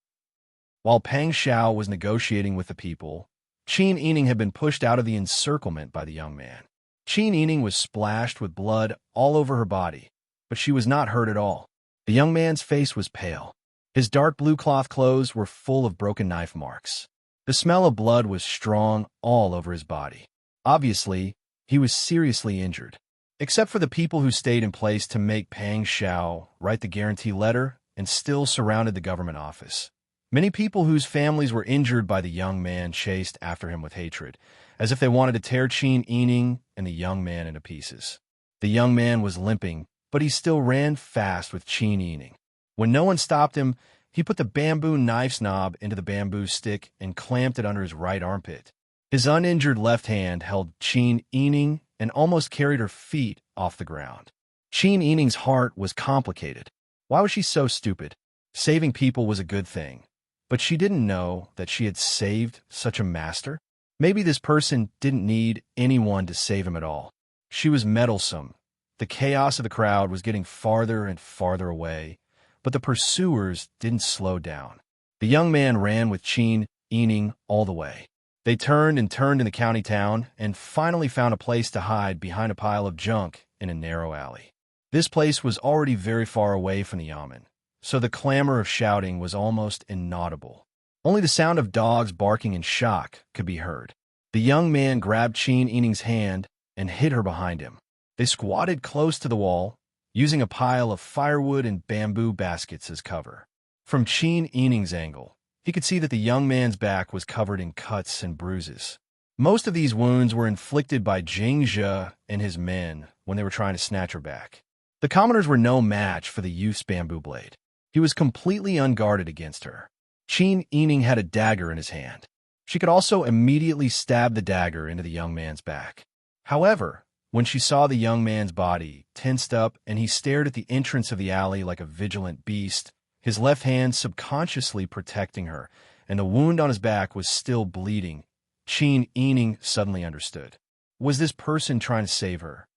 While Pang Xiao was negotiating with the people, Qin Yining had been pushed out of the encirclement by the young man. Qin Yining was splashed with blood all over her body, but she was not hurt at all. The young man's face was pale. His dark blue cloth clothes were full of broken knife marks. The smell of blood was strong all over his body. Obviously, he was seriously injured. Except for the people who stayed in place to make Pang Xiao write the guarantee letter and still surrounded the government office. Many people whose families were injured by the young man chased after him with hatred, as if they wanted to tear Qin Yining and the young man into pieces. The young man was limping, but he still ran fast with Qin Yining. When no one stopped him, he put the bamboo knife's knob into the bamboo stick and clamped it under his right armpit. His uninjured left hand held Qin Yining and almost carried her feet off the ground. Qin Yining's heart was complicated. Why was she so stupid? Saving people was a good thing, but she didn't know that she had saved such a master. Maybe this person didn't need anyone to save him at all. She was meddlesome. The chaos of the crowd was getting farther and farther away, but the pursuers didn't slow down. The young man ran with Qin Yining all the way. They turned and turned in the county town and finally found a place to hide behind a pile of junk in a narrow alley. This place was already very far away from the yamen, so the clamor of shouting was almost inaudible. Only the sound of dogs barking in shock could be heard. The young man grabbed Qin Yining's hand and hid her behind him. They squatted close to the wall, using a pile of firewood and bamboo baskets as cover. From Qin Yining's angle, he could see that the young man's back was covered in cuts and bruises. Most of these wounds were inflicted by Jing Zhe and his men when they were trying to snatch her back. The commoners were no match for the youth's bamboo blade. He was completely unguarded against her. Qin Yining had a dagger in his hand. She could also immediately stab the dagger into the young man's back. However, when she saw the young man's body tensed up and he stared at the entrance of the alley like a vigilant beast, his left hand subconsciously protecting her, and the wound on his back was still bleeding, Qin Yining suddenly understood. Was this person trying to save her?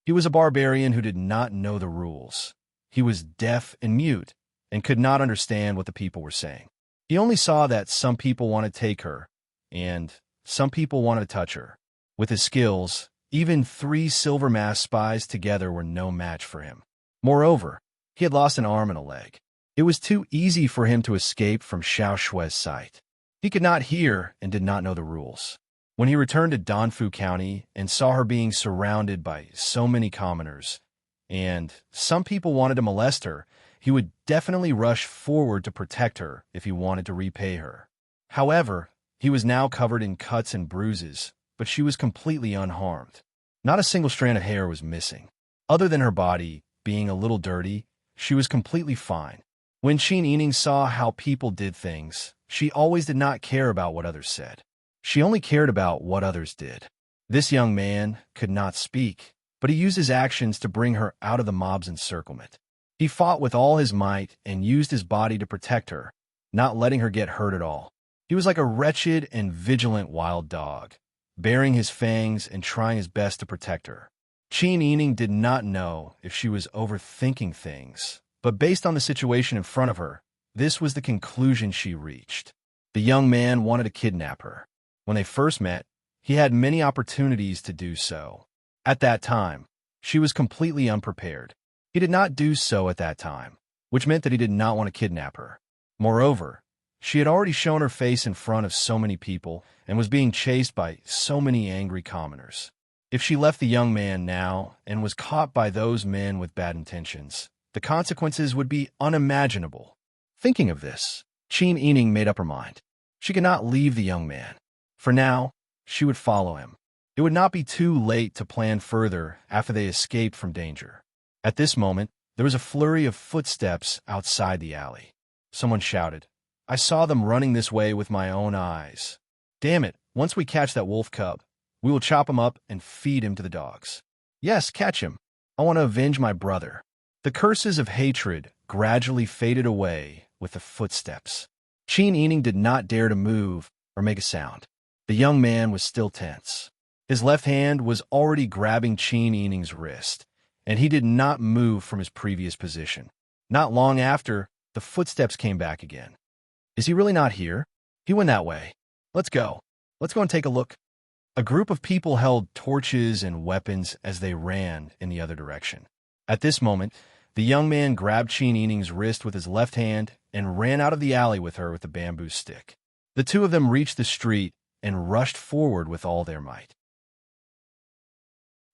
He was a barbarian who did not know the rules. He was deaf and mute and could not understand what the people were saying. He only saw that some people wanted to take her, and some people wanted to touch her. With his skills, even 3 silver masked spies together were no match for him. Moreover, he had lost an arm and a leg. It was too easy for him to escape from Xiao Shui's sight. He could not hear and did not know the rules. When he returned to Danfu County and saw her being surrounded by so many commoners, and some people wanted to molest her, he would definitely rush forward to protect her if he wanted to repay her. However, he was now covered in cuts and bruises, but she was completely unharmed. Not a single strand of hair was missing. Other than her body being a little dirty, she was completely fine. When Qin Yining saw how people did things, she always did not care about what others said. She only cared about what others did. This young man could not speak, but he used his actions to bring her out of the mob's encirclement. He fought with all his might and used his body to protect her, not letting her get hurt at all. He was like a wretched and vigilant wild dog, baring his fangs and trying his best to protect her. Qin Yining did not know if she was overthinking things, but based on the situation in front of her, this was the conclusion she reached. The young man wanted to kidnap her. When they first met, he had many opportunities to do so. At that time, she was completely unprepared. He did not do so at that time, which meant that he did not want to kidnap her. Moreover, she had already shown her face in front of so many people and was being chased by so many angry commoners. If she left the young man now and was caught by those men with bad intentions, the consequences would be unimaginable. Thinking of this, Qin Yining made up her mind. She could not leave the young man. For now, she would follow him. It would not be too late to plan further after they escaped from danger. At this moment, there was a flurry of footsteps outside the alley. Someone shouted, "I saw them running this way with my own eyes. Damn it, once we catch that wolf cub, we will chop him up and feed him to the dogs. Yes, catch him. I want to avenge my brother." The curses of hatred gradually faded away with the footsteps. Qin Yining did not dare to move or make a sound. The young man was still tense. His left hand was already grabbing Qin Yining's wrist, and he did not move from his previous position. Not long after, the footsteps came back again. Is he really not here? He went that way. Let's go. Let's go and take a look. A group of people held torches and weapons as they ran in the other direction. At this moment, the young man grabbed Qin Yining's wrist with his left hand and ran out of the alley with her with the bamboo stick. The two of them reached the street and rushed forward with all their might.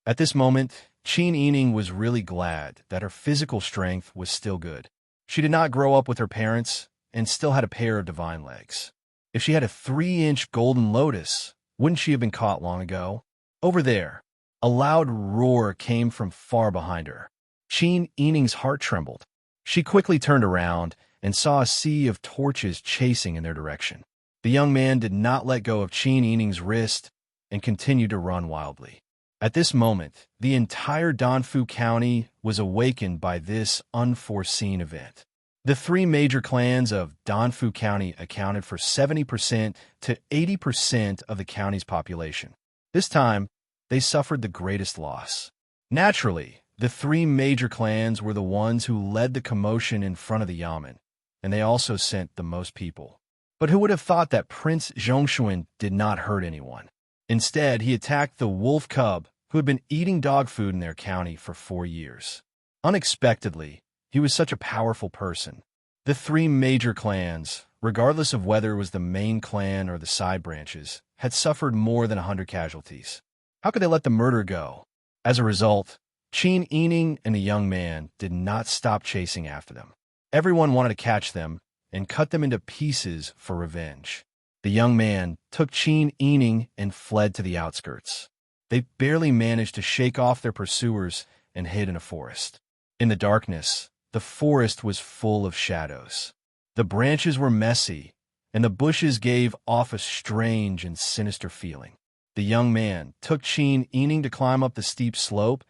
At this moment, Qin Yining was really glad that her physical strength was still good. She did not grow up with her parents and still had a pair of divine legs. If she had a 3-inch golden lotus, wouldn't she have been caught long ago? Over there, a loud roar came from far behind her. Qin Yining's heart trembled. She quickly turned around and saw a sea of torches chasing in their direction. The young man did not let go of Qin Yining's wrist and continued to run wildly. At this moment, the entire Danfu County was awakened by this unforeseen event. The 3 major clans of Danfu County accounted for 70% to 80% of the county's population. This time, they suffered the greatest loss. Naturally, the 3 major clans were the ones who led the commotion in front of the yamen, and they also sent the most people. But who would have thought that Prince Zhongshuan did not hurt anyone? Instead, he attacked the wolf cub who had been eating dog food in their county for 4 years. Unexpectedly, he was such a powerful person. The 3 major clans, regardless of whether it was the main clan or the side branches, had suffered more than 100 casualties. How could they let the murder go? As a result, Qin Yining and the young man did not stop chasing after them. Everyone wanted to catch them and cut them into pieces for revenge. The young man took Qin Yining and fled to the outskirts. They barely managed to shake off their pursuers and hid in a forest. In the darkness, the forest was full of shadows. The branches were messy, and the bushes gave off a strange and sinister feeling. The young man took Qin Yining to climb up the steep slope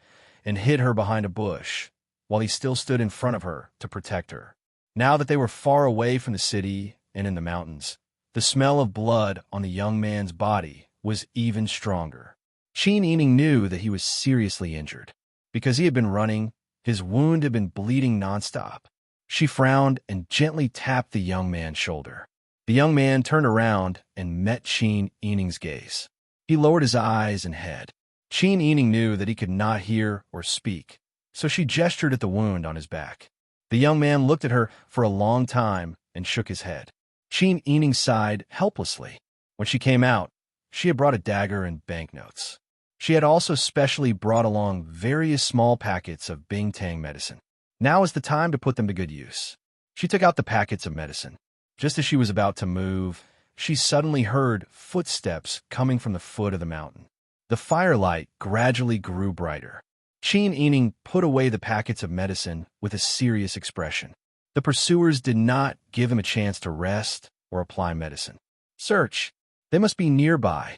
and hid her behind a bush, while he still stood in front of her to protect her. Now that they were far away from the city and in the mountains, the smell of blood on the young man's body was even stronger. Qin Yining knew that he was seriously injured. Because he had been running, his wound had been bleeding nonstop. She frowned and gently tapped the young man's shoulder. The young man turned around and met Qin Yining's gaze. He lowered his eyes and head. Qin Yining knew that he could not hear or speak, so she gestured at the wound on his back. The young man looked at her for a long time and shook his head. Qin Yining sighed helplessly. When she came out, she had brought a dagger and banknotes. She had also specially brought along various small packets of Bingtang medicine. Now is the time to put them to good use. She took out the packets of medicine. Just as she was about to move, she suddenly heard footsteps coming from the foot of the mountain. The firelight gradually grew brighter. Qin Yining put away the packets of medicine with a serious expression. The pursuers did not give him a chance to rest or apply medicine. Search. They must be nearby.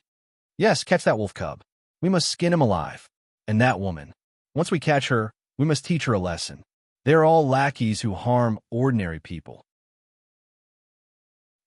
Yes, catch that wolf cub. We must skin him alive. And that woman. Once we catch her, we must teach her a lesson. They are all lackeys who harm ordinary people.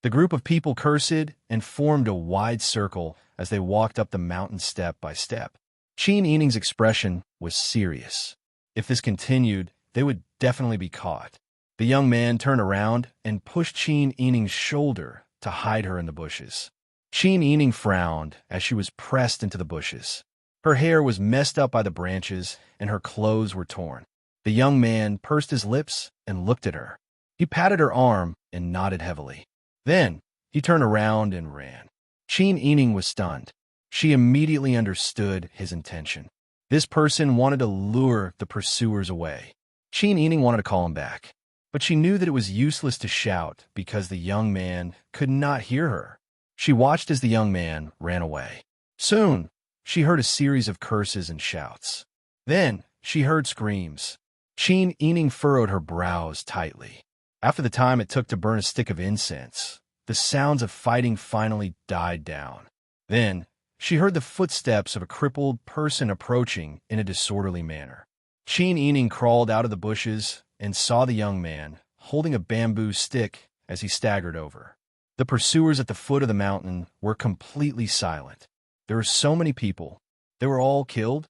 The group of people cursed and formed a wide circle as they walked up the mountain step by step. Qin Yining's expression was serious. If this continued, they would definitely be caught. The young man turned around and pushed Qin Yining's shoulder to hide her in the bushes. Qin Yining frowned as she was pressed into the bushes. Her hair was messed up by the branches, and her clothes were torn. The young man pursed his lips and looked at her. He patted her arm and nodded heavily. Then, he turned around and ran. Qin Yining was stunned. She immediately understood his intention. This person wanted to lure the pursuers away. Qin Yining wanted to call him back, but she knew that it was useless to shout because the young man could not hear her. She watched as the young man ran away. Soon, she heard a series of curses and shouts. Then, she heard screams. Qin Yining furrowed her brows tightly. After the time it took to burn a stick of incense, the sounds of fighting finally died down. Then, she heard the footsteps of a crippled person approaching in a disorderly manner. Qin Yining crawled out of the bushes and saw the young man holding a bamboo stick as he staggered over. The pursuers at the foot of the mountain were completely silent. There were so many people. They were all killed?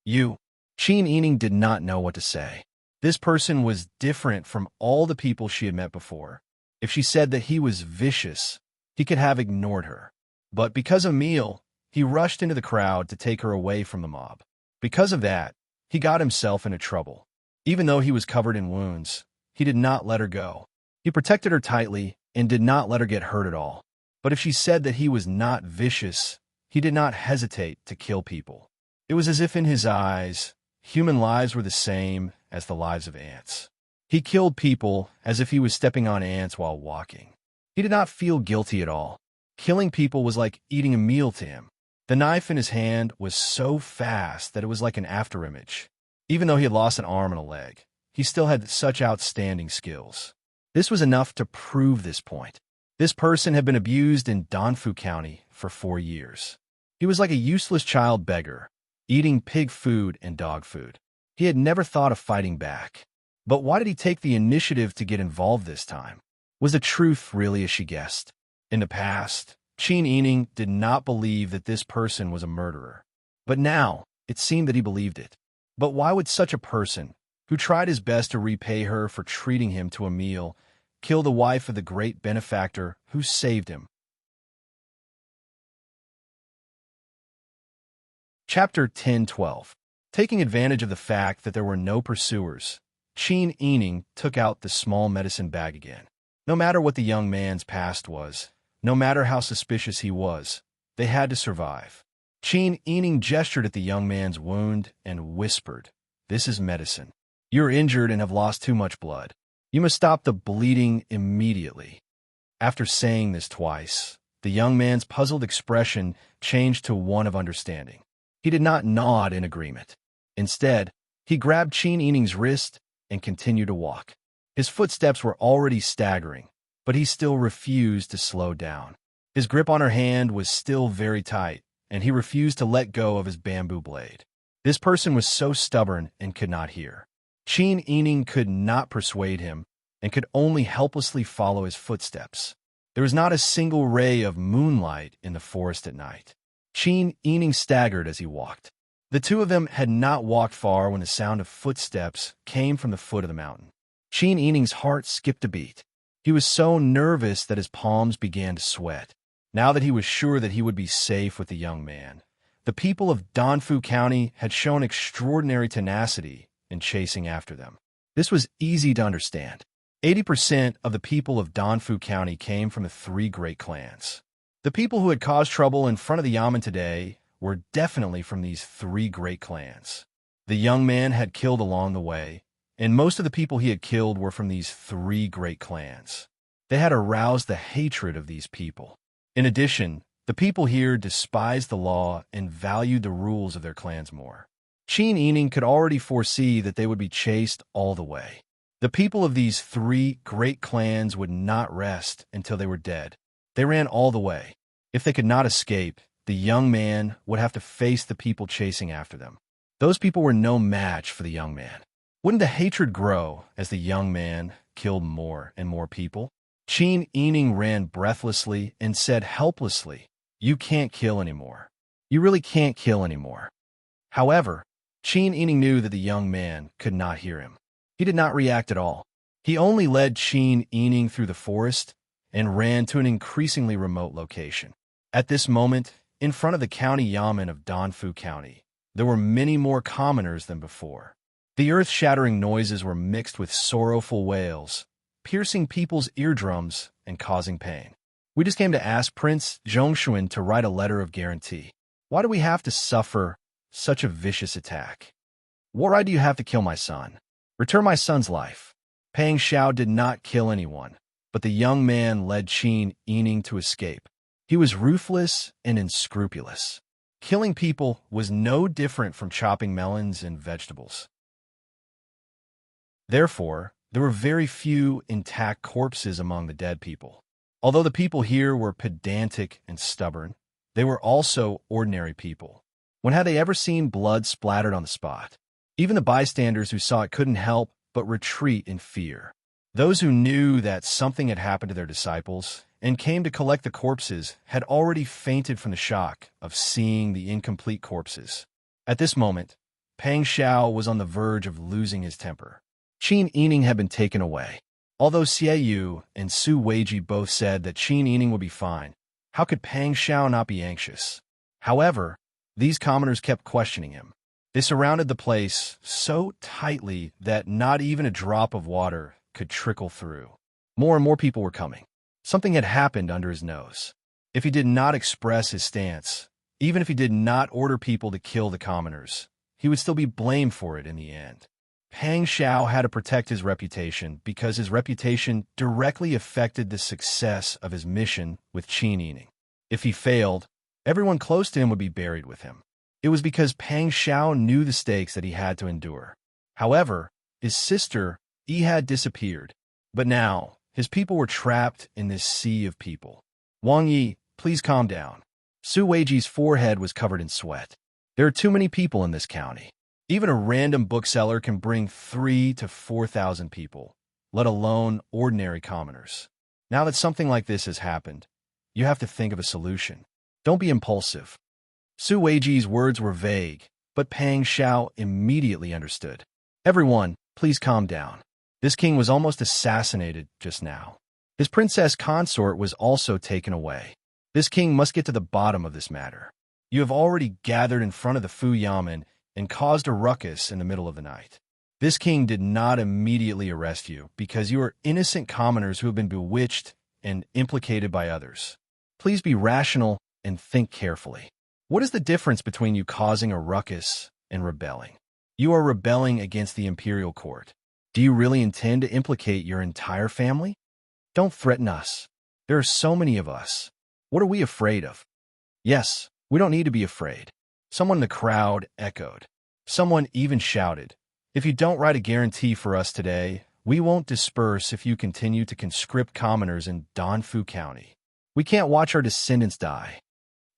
Qin Yining did not know what to say. This person was different from all the people she had met before. If she said that he was vicious, he could have ignored her. But because of Emil, he rushed into the crowd to take her away from the mob. Because of that, he got himself into trouble. Even though he was covered in wounds, he did not let her go. He protected her tightly and did not let her get hurt at all. But if she said that he was not vicious, he did not hesitate to kill people. It was as if in his eyes, human lives were the same as the lives of ants. He killed people as if he was stepping on ants while walking. He did not feel guilty at all. Killing people was like eating a meal to him. The knife in his hand was so fast that it was like an afterimage. Even though he had lost an arm and a leg, he still had such outstanding skills. This was enough to prove this point. This person had been abused in Donfu County for 4 years. He was like a useless child beggar, eating pig food and dog food. He had never thought of fighting back. But why did he take the initiative to get involved this time? Was the truth really as she guessed? In the past, Qin Yining did not believe that this person was a murderer. But now, it seemed that he believed it. But why would such a person, who tried his best to repay her for treating him to a meal, kill the wife of the great benefactor who saved him? Chapter 10-12. Taking advantage of the fact that there were no pursuers, Qin Yining took out the small medicine bag again. No matter what the young man's past was, no matter how suspicious he was, they had to survive. Qin Yining gestured at the young man's wound and whispered, "This is medicine. You're injured and have lost too much blood. You must stop the bleeding immediately." After saying this twice, the young man's puzzled expression changed to one of understanding. He did not nod in agreement. Instead, he grabbed Qin Yining's wrist and continued to walk. His footsteps were already staggering, but he still refused to slow down. His grip on her hand was still very tight, and he refused to let go of his bamboo blade. This person was so stubborn and could not hear. Qin Yining could not persuade him and could only helplessly follow his footsteps. There was not a single ray of moonlight in the forest at night. Qin Yining staggered as he walked. The two of them had not walked far when the sound of footsteps came from the foot of the mountain. Qin Yining's heart skipped a beat. He was so nervous that his palms began to sweat. Now that he was sure that he would be safe with the young man, the people of Donfu County had shown extraordinary tenacity in chasing after them. This was easy to understand. 80% of the people of Donfu County came from the 3 great clans. The people who had caused trouble in front of the Yamen today were definitely from these 3 great clans. The young man had killed along the way, and most of the people he had killed were from these 3 great clans. They had aroused the hatred of these people. In addition, the people here despised the law and valued the rules of their clans more. Qin Yining could already foresee that they would be chased all the way. The people of these 3 great clans would not rest until they were dead. They ran all the way. If they could not escape, the young man would have to face the people chasing after them. Those people were no match for the young man. Wouldn't the hatred grow as the young man killed more and more people? Qin Yining ran breathlessly and said helplessly, "You can't kill anymore. You really can't kill anymore." However, Qin Yining knew that the young man could not hear him. He did not react at all. He only led Qin Yining through the forest and ran to an increasingly remote location. At this moment, in front of the county yamen of Donfu County, there were many more commoners than before. The earth-shattering noises were mixed with sorrowful wails, piercing people's eardrums and causing pain. "We just came to ask Prince Zhongshuan to write a letter of guarantee. Why do we have to suffer such a vicious attack? What right do you have to kill my son? Return my son's life." Pang Xiao did not kill anyone, but the young man led Qin Yining to escape. He was ruthless and unscrupulous. Killing people was no different from chopping melons and vegetables. Therefore, there were very few intact corpses among the dead people. Although the people here were pedantic and stubborn, they were also ordinary people. When had they ever seen blood splattered on the spot? Even the bystanders who saw it couldn't help but retreat in fear. Those who knew that something had happened to their disciples and came to collect the corpses had already fainted from the shock of seeing the incomplete corpses. At this moment, Pang Xiao was on the verge of losing his temper. Qin Yining had been taken away. Although Xie Yu and Su Weiji both said that Qin Yining would be fine, how could Pang Xiao not be anxious? However, these commoners kept questioning him. They surrounded the place so tightly that not even a drop of water could trickle through. More and more people were coming. Something had happened under his nose. If he did not express his stance, even if he did not order people to kill the commoners, he would still be blamed for it in the end. Pang Xiao had to protect his reputation because his reputation directly affected the success of his mission with Qin Yining. If he failed, everyone close to him would be buried with him. It was because Pang Xiao knew the stakes that he had to endure. However, his sister, Yi, had disappeared. But now, his people were trapped in this sea of people. Wang Yi, please calm down. Su Weiji's forehead was covered in sweat. There are too many people in this county. Even a random bookseller can bring 3,000 to 4,000 people, let alone ordinary commoners. Now that something like this has happened, you have to think of a solution. Don't be impulsive. Su Weiji's words were vague, but Pang Xiao immediately understood. Everyone, please calm down. This king was almost assassinated just now. His princess consort was also taken away. This king must get to the bottom of this matter. You have already gathered in front of the Fu Yamen and caused a ruckus in the middle of the night. This king did not immediately arrest you because you are innocent commoners who have been bewitched and implicated by others. Please be rational and think carefully. What is the difference between you causing a ruckus and rebelling? You are rebelling against the imperial court. Do you really intend to implicate your entire family? Don't threaten us. There are so many of us. What are we afraid of? Yes, we don't need to be afraid. Someone in the crowd echoed. Someone even shouted, if you don't write a guarantee for us today, we won't disperse if you continue to conscript commoners in Danfu County. We can't watch our descendants die.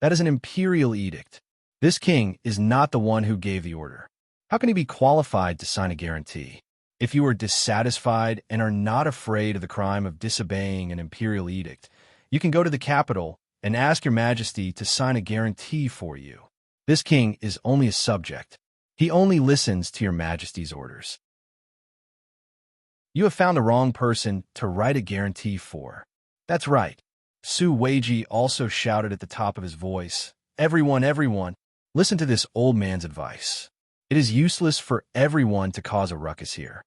That is an imperial edict. This king is not the one who gave the order. How can he be qualified to sign a guarantee? If you are dissatisfied and are not afraid of the crime of disobeying an imperial edict, you can go to the capital and ask your majesty to sign a guarantee for you. This king is only a subject. He only listens to your majesty's orders. You have found the wrong person to write a guarantee for. That's right. Su Weiji also shouted at the top of his voice, everyone, listen to this old man's advice. It is useless for everyone to cause a ruckus here.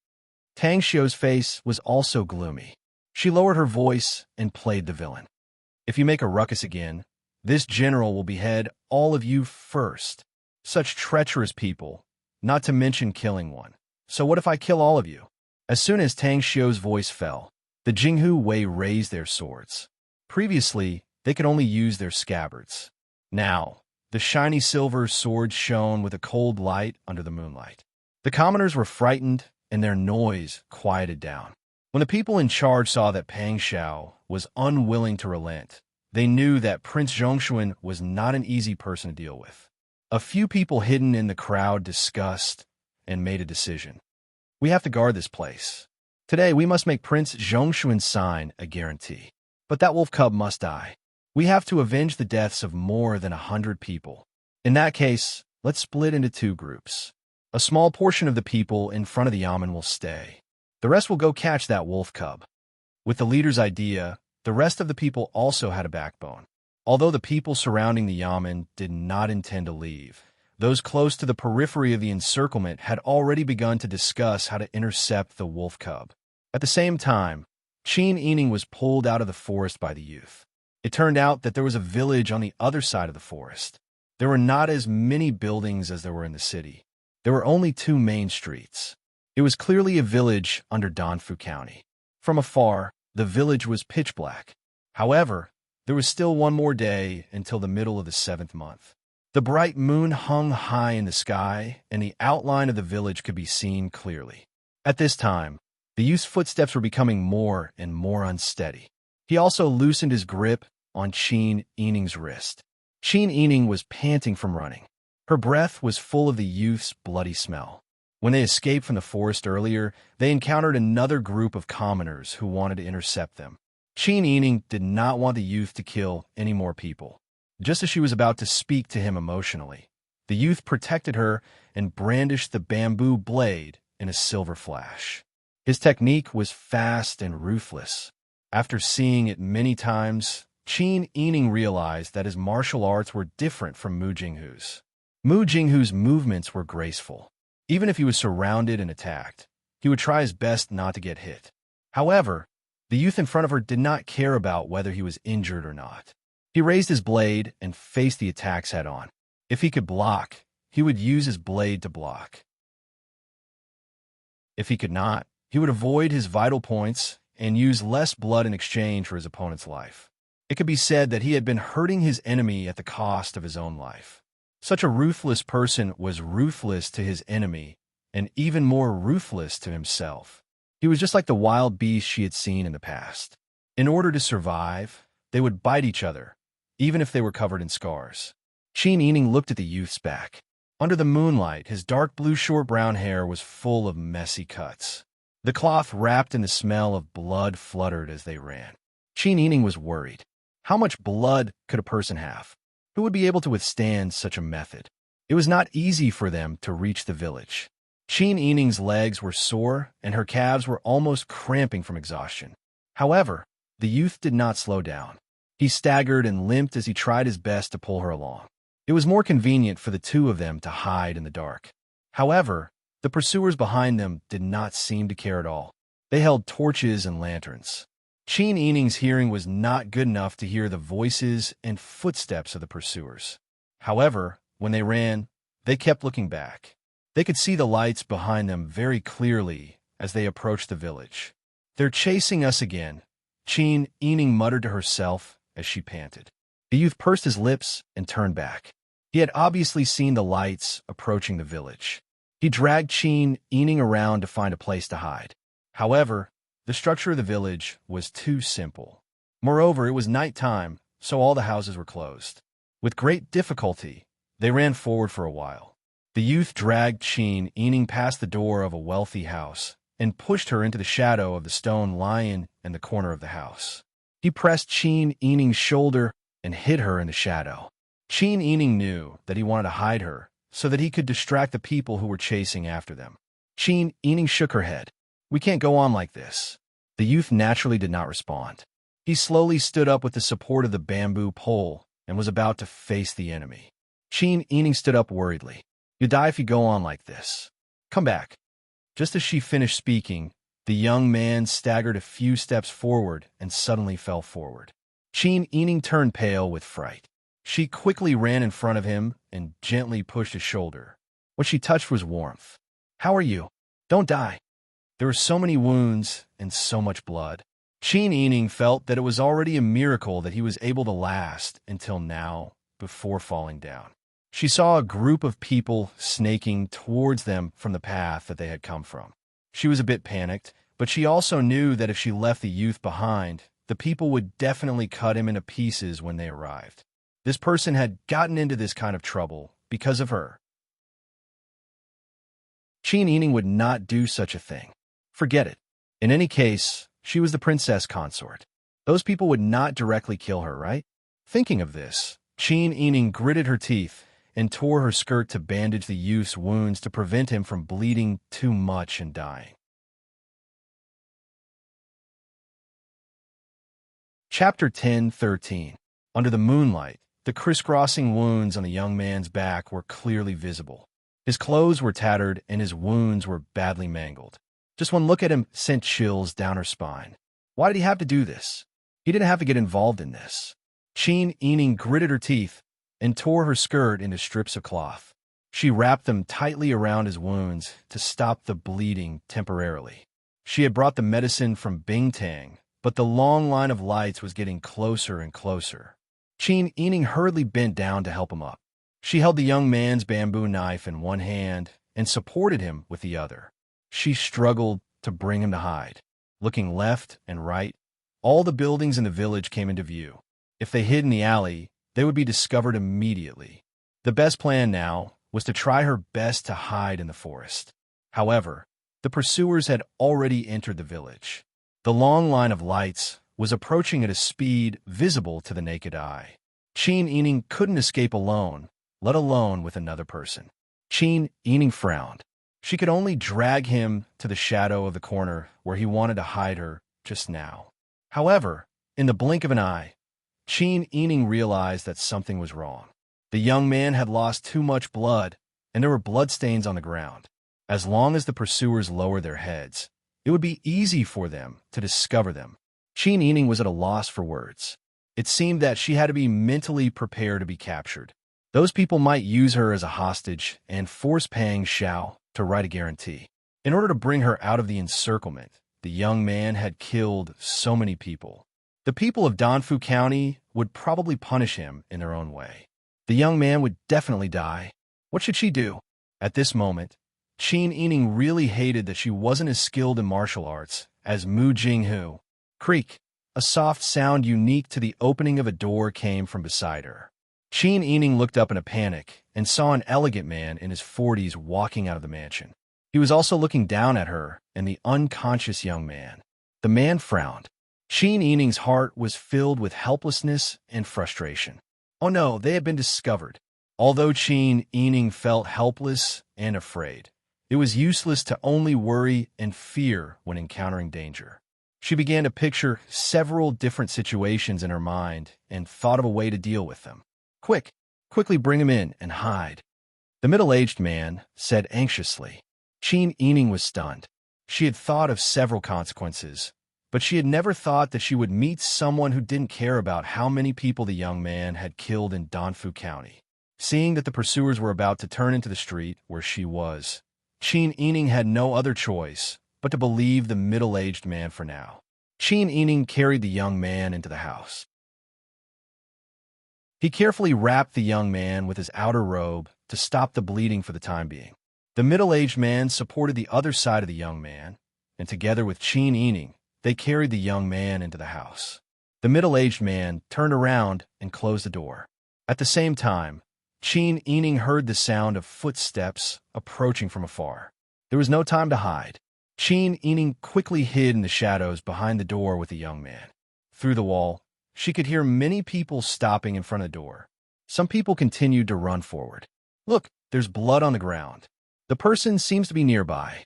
Tang Xiu's face was also gloomy. She lowered her voice and played the villain. If you make a ruckus again, this general will behead all of you first. Such treacherous people, not to mention killing one. So what if I kill all of you? As soon as Tang Xiu's voice fell, the Jinghu Wei raised their swords. Previously, they could only use their scabbards. Now, the shiny silver swords shone with a cold light under the moonlight. The commoners were frightened, and their noise quieted down. When the people in charge saw that Pang Xiao was unwilling to relent, they knew that Prince Zhongshuan was not an easy person to deal with. A few people hidden in the crowd discussed and made a decision. We have to guard this place. Today, we must make Prince Zhongshuan sign a guarantee. But that wolf cub must die. We have to avenge the deaths of more than 100 people. In that case, let's split into 2 groups. A small portion of the people in front of the Yamen will stay. The rest will go catch that wolf cub. With the leader's idea, the rest of the people also had a backbone. Although the people surrounding the Yamen did not intend to leave, those close to the periphery of the encirclement had already begun to discuss how to intercept the wolf cub. At the same time, Qin Yining was pulled out of the forest by the youth. It turned out that there was a village on the other side of the forest. There were not as many buildings as there were in the city. There were only 2 main streets. It was clearly a village under Danfu County. From afar, the village was pitch black. However, there was still one more day until the middle of the 7th month. The bright moon hung high in the sky, and the outline of the village could be seen clearly. At this time, the youth's footsteps were becoming more and more unsteady. He also loosened his grip on Qin Yining's wrist. Qin Yining was panting from running. Her breath was full of the youth's bloody smell. When they escaped from the forest earlier, they encountered another group of commoners who wanted to intercept them. Qin Yining did not want the youth to kill any more people. Just as she was about to speak to him emotionally, the youth protected her and brandished the bamboo blade in a silver flash. His technique was fast and ruthless. After seeing it many times, Qin Yining realized that his martial arts were different from Mu Jinghu's. Mu Jinghu's movements were graceful. Even if he was surrounded and attacked, he would try his best not to get hit. However, the youth in front of her did not care about whether he was injured or not. He raised his blade and faced the attacks head-on. If he could block, he would use his blade to block. If he could not, he would avoid his vital points and use less blood in exchange for his opponent's life. It could be said that he had been hurting his enemy at the cost of his own life. Such a ruthless person was ruthless to his enemy and even more ruthless to himself. He was just like the wild beast she had seen in the past. In order to survive, they would bite each other, even if they were covered in scars. Qin Yining looked at the youth's back. Under the moonlight, his dark blue short brown hair was full of messy cuts. The cloth wrapped in the smell of blood fluttered as they ran. Qin Yining was worried. How much blood could a person have? Who would be able to withstand such a method? It was not easy for them to reach the village. Qin Yining's legs were sore, and her calves were almost cramping from exhaustion. However, the youth did not slow down. He staggered and limped as he tried his best to pull her along. It was more convenient for the two of them to hide in the dark. However, the pursuers behind them did not seem to care at all. They held torches and lanterns. Qin Yining's hearing was not good enough to hear the voices and footsteps of the pursuers. However, when they ran, they kept looking back. They could see the lights behind them very clearly as they approached the village. "They're chasing us again," Qin Yining muttered to herself as she panted. The youth pursed his lips and turned back. He had obviously seen the lights approaching the village. He dragged Qin Yining around to find a place to hide. However, the structure of the village was too simple. Moreover, it was nighttime, so all the houses were closed. With great difficulty, they ran forward for a while. The youth dragged Qin Yining past the door of a wealthy house and pushed her into the shadow of the stone lion in the corner of the house. He pressed Qin Yining's shoulder and hid her in the shadow. Qin Yining knew that he wanted to hide her so that he could distract the people who were chasing after them. Qin Yining shook her head. "We can't go on like this." The youth naturally did not respond. He slowly stood up with the support of the bamboo pole and was about to face the enemy. Qin Yining stood up worriedly. "You die if you go on like this. Come back." Just as she finished speaking, the young man staggered a few steps forward and suddenly fell forward. Qin Yining turned pale with fright. She quickly ran in front of him and gently pushed his shoulder. What she touched was warmth. "How are you? Don't die." There were so many wounds and so much blood. Qin Yining felt that it was already a miracle that he was able to last until now before falling down. She saw a group of people snaking towards them from the path that they had come from. She was a bit panicked, but she also knew that if she left the youth behind, the people would definitely cut him into pieces when they arrived. This person had gotten into this kind of trouble because of her. Qin Yining would not do such a thing. Forget it. In any case, she was the princess consort. Those people would not directly kill her, right? Thinking of this, Qin Yining gritted her teeth and tore her skirt to bandage the youth's wounds to prevent him from bleeding too much and dying. Chapter 10:13. Under the moonlight, the crisscrossing wounds on the young man's back were clearly visible. His clothes were tattered and his wounds were badly mangled. Just one look at him sent chills down her spine. Why did he have to do this? He didn't have to get involved in this. Qin Yining gritted her teeth and tore her skirt into strips of cloth. She wrapped them tightly around his wounds to stop the bleeding temporarily. She had brought the medicine from Bingtang, but the long line of lights was getting closer and closer. Qin Yining hurriedly bent down to help him up. She held the young man's bamboo knife in one hand and supported him with the other. She struggled to bring him to hide. Looking left and right, all the buildings in the village came into view. If they hid in the alley, they would be discovered immediately. The best plan now was to try her best to hide in the forest. However, the pursuers had already entered the village. The long line of lights was approaching at a speed visible to the naked eye. Qin Yining couldn't escape alone, let alone with another person. Qin Yining frowned. She could only drag him to the shadow of the corner where he wanted to hide her just now. However, in the blink of an eye, Qin Yining realized that something was wrong. The young man had lost too much blood, and there were bloodstains on the ground. As long as the pursuers lowered their heads, it would be easy for them to discover them. Qin Yining was at a loss for words. It seemed that she had to be mentally prepared to be captured. Those people might use her as a hostage and force Pang Xiao to write a guarantee. In order to bring her out of the encirclement, the young man had killed so many people. The people of Danfu County would probably punish him in their own way. The young man would definitely die. What should she do? At this moment, Qin Yining really hated that she wasn't as skilled in martial arts as Mu Jinghu. Creak. A soft sound unique to the opening of a door came from beside her. Qin Yining looked up in a panic and saw an elegant man in his 40s walking out of the mansion. He was also looking down at her and the unconscious young man. The man frowned. Qin Yining's heart was filled with helplessness and frustration. Oh no, they had been discovered. Although Qin Yining felt helpless and afraid, it was useless to only worry and fear when encountering danger. She began to picture several different situations in her mind and thought of a way to deal with them. Quickly bring him in and hide. The middle-aged man said anxiously. Qin Yining was stunned. She had thought of several consequences, but she had never thought that she would meet someone who didn't care about how many people the young man had killed in Danfu County. Seeing that the pursuers were about to turn into the street where she was, Qin Yining had no other choice but to believe the middle-aged man for now. Qin Yining carried the young man into the house. He carefully wrapped the young man with his outer robe to stop the bleeding for the time being. The middle-aged man supported the other side of the young man, and together with Qin Yining, they carried the young man into the house. The middle-aged man turned around and closed the door. At the same time, Qin Yining heard the sound of footsteps approaching from afar. There was no time to hide. Qin Yining quickly hid in the shadows behind the door with the young man. Through the wall, she could hear many people stopping in front of the door. Some people continued to run forward. Look, there's blood on the ground. The person seems to be nearby.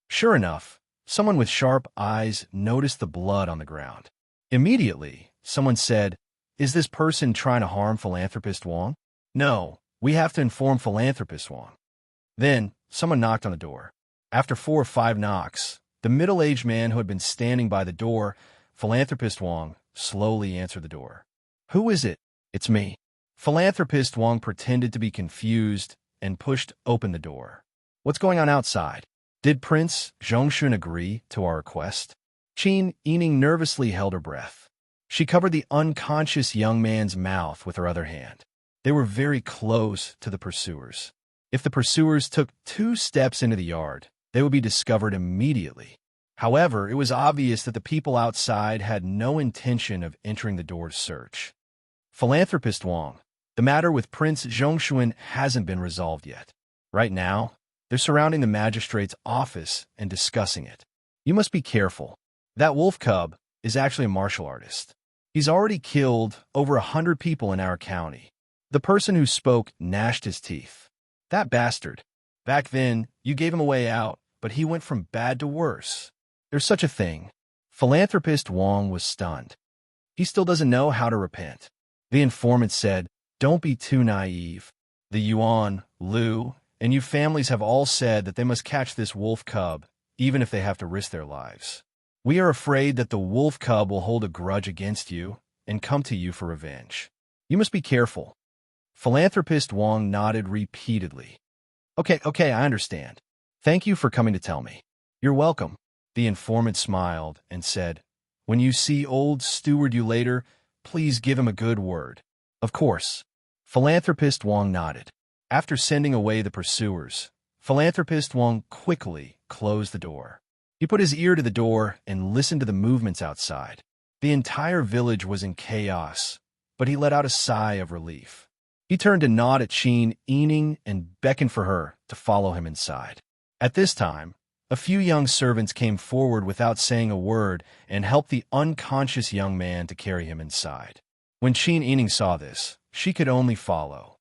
Sure enough, someone with sharp eyes noticed the blood on the ground. Immediately, someone said, "Is this person trying to harm Philanthropist Wang?" "No, we have to inform Philanthropist Wang." Then, someone knocked on the door. After 4 or 5 knocks, the middle-aged man who had been standing by the door, Philanthropist Wang, slowly answered the door. "Who is it?" "It's me." Philanthropist Wang pretended to be confused and pushed open the door. "What's going on outside? Did Prince Zhongxun agree to our request?" Qin Yining nervously held her breath. She covered the unconscious young man's mouth with her other hand. They were very close to the pursuers. If the pursuers took 2 steps into the yard, they would be discovered immediately. However, it was obvious that the people outside had no intention of entering the door to search. "Philanthropist Wang, the matter with Prince Zhongxun hasn't been resolved yet. Right now, they're surrounding the magistrate's office and discussing it. You must be careful. That wolf cub is actually a martial artist. He's already killed over 100 people in our county." The person who spoke gnashed his teeth. "That bastard. Back then, you gave him a way out, but he went from bad to worse. There's such a thing." Philanthropist Wang was stunned. He still doesn't know how to repent. The informant said, "Don't be too naive. The Yuan, Liu, and you families have all said that they must catch this wolf cub, even if they have to risk their lives. We are afraid that the wolf cub will hold a grudge against you and come to you for revenge. You must be careful." Philanthropist Wang nodded repeatedly. Okay, I understand. Thank you for coming to tell me." "You're welcome." The informant smiled and said, "When you see old Steward you later, please give him a good word." "Of course." Philanthropist Wang nodded. After sending away the pursuers, Philanthropist Wang quickly closed the door. He put his ear to the door and listened to the movements outside. The entire village was in chaos, but he let out a sigh of relief. He turned to nod at Qin Yining and beckoned for her to follow him inside. At this time, a few young servants came forward without saying a word and helped the unconscious young man to carry him inside. When Qin Yining saw this, she could only follow.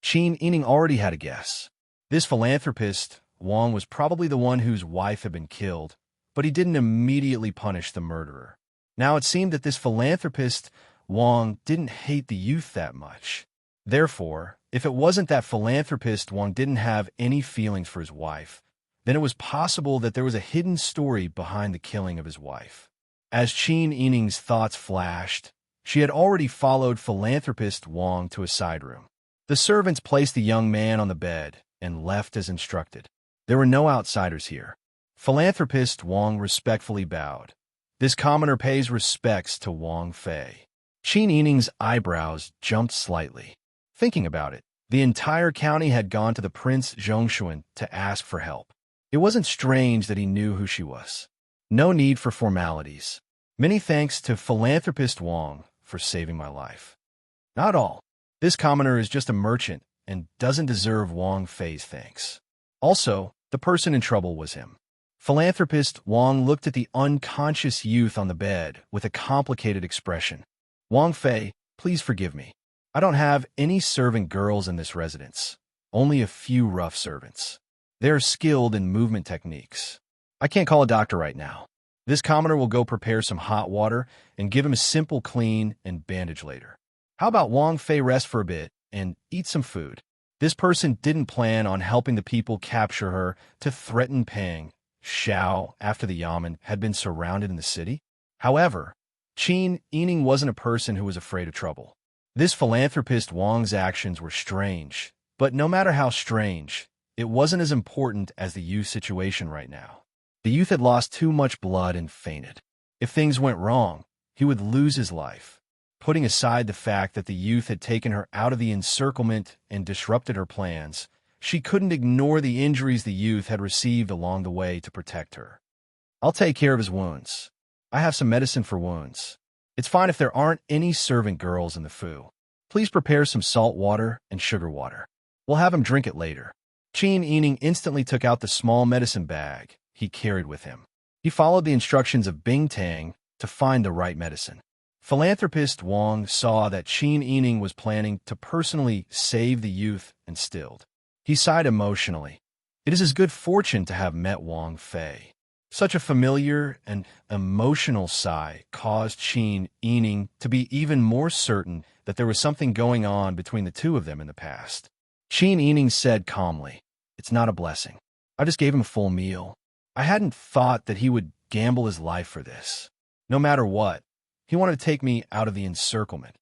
Qin Yining already had a guess. This philanthropist, Wang, was probably the one whose wife had been killed, but he didn't immediately punish the murderer. Now it seemed that this philanthropist, Wang, didn't hate the youth that much. Therefore, if it wasn't that philanthropist Wang didn't have any feelings for his wife, then it was possible that there was a hidden story behind the killing of his wife. As Qin Yining's thoughts flashed, she had already followed philanthropist Wang to a side room. The servants placed the young man on the bed and left as instructed. There were no outsiders here. Philanthropist Wang respectfully bowed. This commoner pays respects to Wang Fei. Qin Yining's eyebrows jumped slightly. Thinking about it, the entire county had gone to the Prince Zhongshuan to ask for help. It wasn't strange that he knew who she was. No need for formalities. Many thanks to philanthropist Wang for saving my life. Not all. This commoner is just a merchant and doesn't deserve Wang Fei's thanks. Also, the person in trouble was him. Philanthropist Wang looked at the unconscious youth on the bed with a complicated expression. Wang Fei, please forgive me. I don't have any servant girls in this residence. Only a few rough servants. They are skilled in movement techniques. I can't call a doctor right now. This commoner will go prepare some hot water and give him a simple clean and bandage later. How about Wang Fei rest for a bit and eat some food? This person didn't plan on helping the people capture her to threaten Peng Xiao after the Yamen had been surrounded in the city. However, Qin Yining wasn't a person who was afraid of trouble. This philanthropist Wang's actions were strange, but no matter how strange, it wasn't as important as the youth's situation right now. The youth had lost too much blood and fainted. If things went wrong, he would lose his life. Putting aside the fact that the youth had taken her out of the encirclement and disrupted her plans, she couldn't ignore the injuries the youth had received along the way to protect her. I'll take care of his wounds. I have some medicine for wounds. It's fine if there aren't any servant girls in the fu. Please prepare some salt water and sugar water. We'll have him drink it later. Qin Yining instantly took out the small medicine bag he carried with him. He followed the instructions of Bing Tang to find the right medicine. Philanthropist Wang saw that Qin Yining was planning to personally save the youth and stilled. He sighed emotionally. It is his good fortune to have met Wang Fei. Such a familiar and emotional sigh caused Qin Yining to be even more certain that there was something going on between the two of them in the past. Qin Yining said calmly, "It's not a blessing. I just gave him a full meal. I hadn't thought that he would gamble his life for this. No matter what, he wanted to take me out of the encirclement.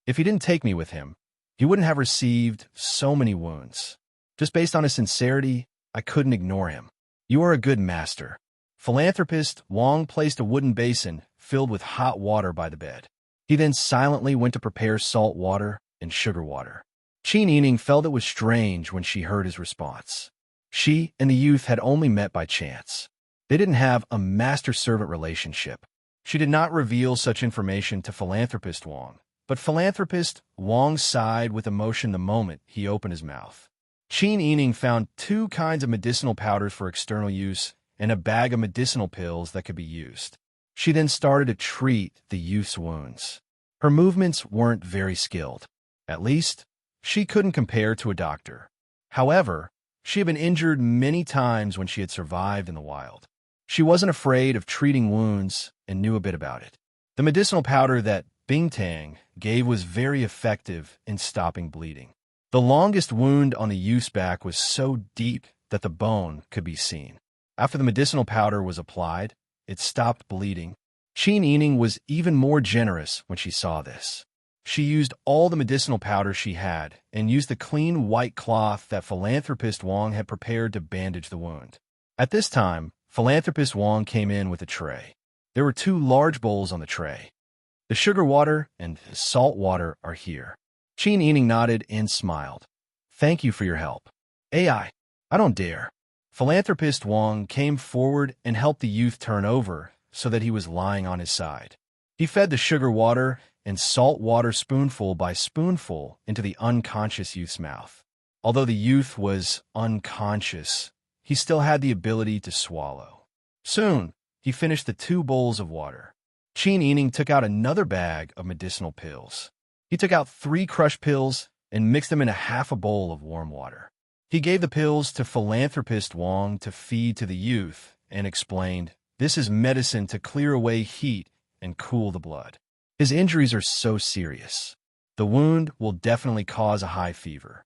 If he didn't take me with him, he wouldn't have received so many wounds. Just based on his sincerity, I couldn't ignore him. You are a good master." Philanthropist Wang placed a wooden basin filled with hot water by the bed. He then silently went to prepare salt water and sugar water. Qin Yining felt it was strange when she heard his response. She and the youth had only met by chance. They didn't have a master-servant relationship. She did not reveal such information to Philanthropist Wang, but Philanthropist Wang sighed with emotion the moment he opened his mouth. Qin Yining found 2 kinds of medicinal powders for external use and a bag of medicinal pills that could be used. She then started to treat the youth's wounds. Her movements weren't very skilled. At least, she couldn't compare to a doctor. However, she had been injured many times when she had survived in the wild. She wasn't afraid of treating wounds and knew a bit about it. The medicinal powder that Bing Tang gave was very effective in stopping bleeding. The longest wound on the youth's back was so deep that the bone could be seen. After the medicinal powder was applied, it stopped bleeding. Qin Yining was even more generous when she saw this. She used all the medicinal powder she had and used the clean white cloth that Philanthropist Wang had prepared to bandage the wound. At this time, Philanthropist Wang came in with a tray. There were 2 large bowls on the tray. The sugar water and salt water are here. Qin Yining nodded and smiled. Thank you for your help. I don't dare. Philanthropist Wang came forward and helped the youth turn over so that he was lying on his side. He fed the sugar water and salt water spoonful by spoonful into the unconscious youth's mouth. Although the youth was unconscious, he still had the ability to swallow. Soon, he finished the 2 bowls of water. Qin Yining took out another bag of medicinal pills. He took out 3 crushed pills and mixed them in half a bowl of warm water. He gave the pills to philanthropist Wang to feed to the youth and explained, "This is medicine to clear away heat and cool the blood. His injuries are so serious. The wound will definitely cause a high fever."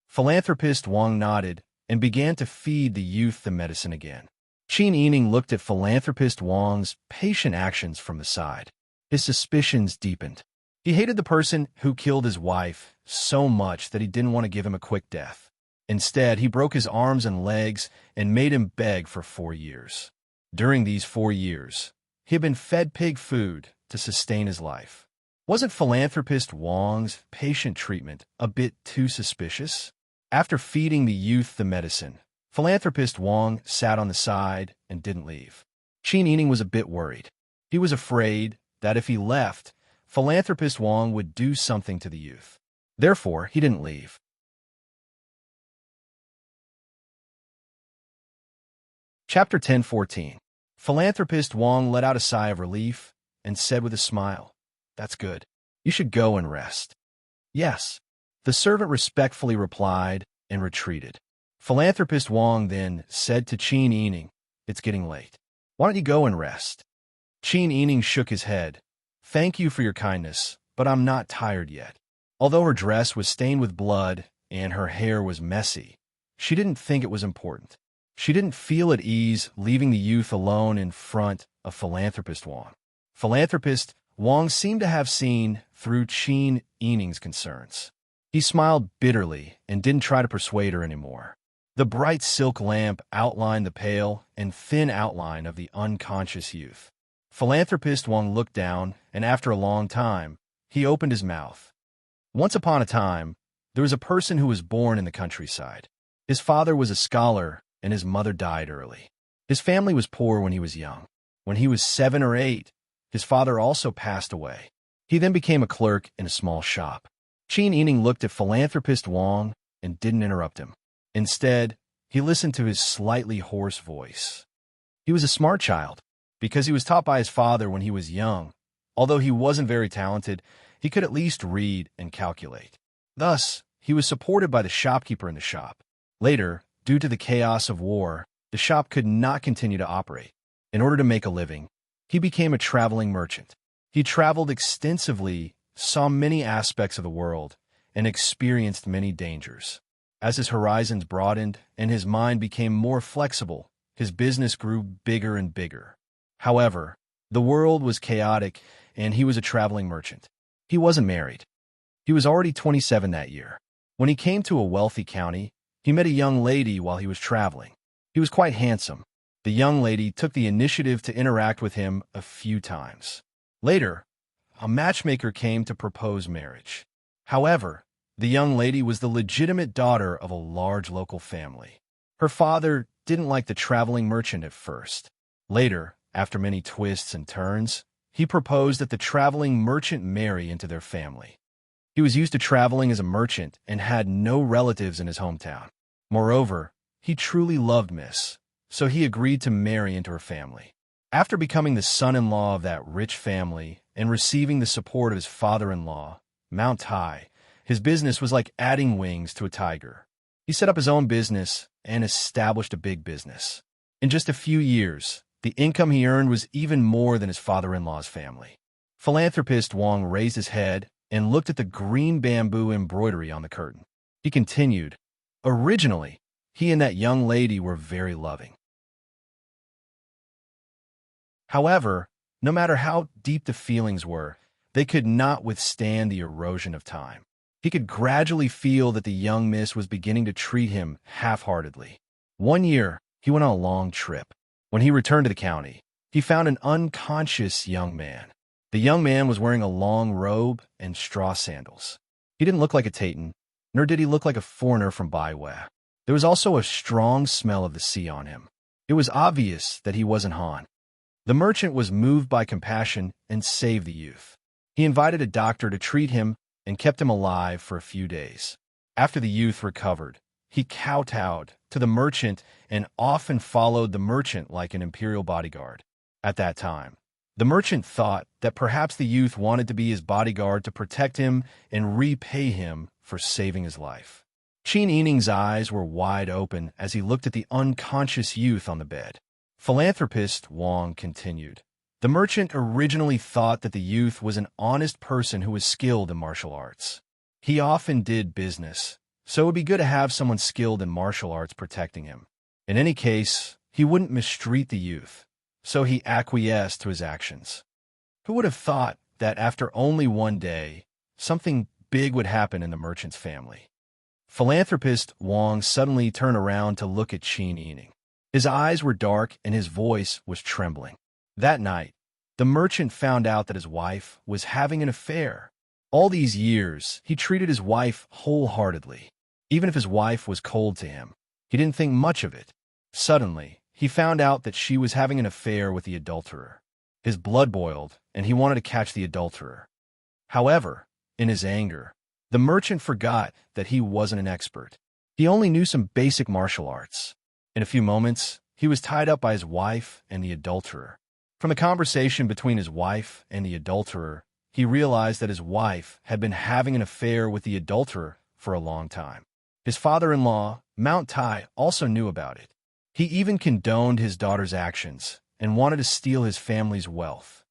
Philanthropist Wang nodded and began to feed the youth the medicine again. Qin Yining looked at philanthropist Wang's patient actions from the side. His suspicions deepened. He hated the person who killed his wife so much that he didn't want to give him a quick death. Instead, he broke his arms and legs and made him beg for 4 years. During these 4 years, he had been fed pig food to sustain his life. Wasn't philanthropist Wang's patient treatment a bit too suspicious? After feeding the youth the medicine, philanthropist Wang sat on the side and didn't leave. Qin Yining was a bit worried. He was afraid that if he left, philanthropist Wang would do something to the youth. Therefore, he didn't leave. Chapter 10:14. Philanthropist Wang let out a sigh of relief and said with a smile, "That's good. You should go and rest." "Yes." The servant respectfully replied and retreated. Philanthropist Wang then said to Qin Yining, "It's getting late. Why don't you go and rest?" Qin Yining shook his head. "Thank you for your kindness, but I'm not tired yet." Although her dress was stained with blood and her hair was messy, she didn't think it was important. She didn't feel at ease leaving the youth alone in front of philanthropist Wang. Philanthropist Wang seemed to have seen through Qin Yining's concerns. He smiled bitterly and didn't try to persuade her anymore. The bright silk lamp outlined the pale and thin outline of the unconscious youth. Philanthropist Wang looked down, and after a long time, he opened his mouth. Once upon a time, there was a person who was born in the countryside. His father was a scholar, and his mother died early. His family was poor when he was young. When he was 7 or 8, his father also passed away. He then became a clerk in a small shop. Qin Yining looked at philanthropist Wang and didn't interrupt him. Instead, he listened to his slightly hoarse voice. He was a smart child, because he was taught by his father when he was young. Although he wasn't very talented, he could at least read and calculate. Thus, he was supported by the shopkeeper in the shop. Later, due to the chaos of war, the shop could not continue to operate. In order to make a living, he became a traveling merchant. He traveled extensively, saw many aspects of the world, and experienced many dangers. As his horizons broadened and his mind became more flexible, his business grew bigger and bigger. However, the world was chaotic, and he was a traveling merchant. He wasn't married. He was already 27 that year. When he came to a wealthy county, he met a young lady while he was traveling. He was quite handsome. The young lady took the initiative to interact with him a few times. Later, a matchmaker came to propose marriage. However, the young lady was the legitimate daughter of a large local family. Her father didn't like the traveling merchant at first. Later, after many twists and turns, he proposed that the traveling merchant marry into their family. He was used to traveling as a merchant and had no relatives in his hometown. Moreover, he truly loved Miss, so he agreed to marry into her family. After becoming the son-in-law of that rich family and receiving the support of his father-in-law, Mount Tai, his business was like adding wings to a tiger. He set up his own business and established a big business. In just a few years, the income he earned was even more than his father-in-law's family. Philanthropist Wang raised his head and looked at the green bamboo embroidery on the curtain. He continued, "Originally, he and that young lady were very loving. However, no matter how deep the feelings were, they could not withstand the erosion of time. He could gradually feel that the young miss was beginning to treat him half-heartedly. One year, he went on a long trip. When he returned to the county, he found an unconscious young man. The young man was wearing a long robe and straw sandals. He didn't look like a Taitan, nor did he look like a foreigner from Baiwei. There was also a strong smell of the sea on him. It was obvious that he wasn't Han. The merchant was moved by compassion and saved the youth. He invited a doctor to treat him and kept him alive for a few days. After the youth recovered, he kowtowed to the merchant and often followed the merchant like an imperial bodyguard. At that time, The merchant thought that perhaps the youth wanted to be his bodyguard to protect him and repay him for saving his life. Qin Yining's eyes were wide open as he looked at the unconscious youth on the bed. Philanthropist Wang continued. The merchant originally thought that the youth was an honest person who was skilled in martial arts. He often did business, so it would be good to have someone skilled in martial arts protecting him. In any case, he wouldn't mistreat the youth, so he acquiesced to his actions. Who would have thought that after only one day, something big would happen in the merchant's family? Philanthropist Wang suddenly turned around to look at Qin Yining. His eyes were dark and his voice was trembling. That night, the merchant found out that his wife was having an affair. All these years, he treated his wife wholeheartedly. Even if his wife was cold to him, he didn't think much of it. Suddenly, he found out that she was having an affair with the adulterer. His blood boiled, and he wanted to catch the adulterer. However, in his anger, the merchant forgot that he wasn't an expert. He only knew some basic martial arts. In a few moments, he was tied up by his wife and the adulterer. From the conversation between his wife and the adulterer, he realized that his wife had been having an affair with the adulterer for a long time. His father-in-law, Mount Tai, also knew about it. He even condoned his daughter's actions and wanted to steal his family's wealth.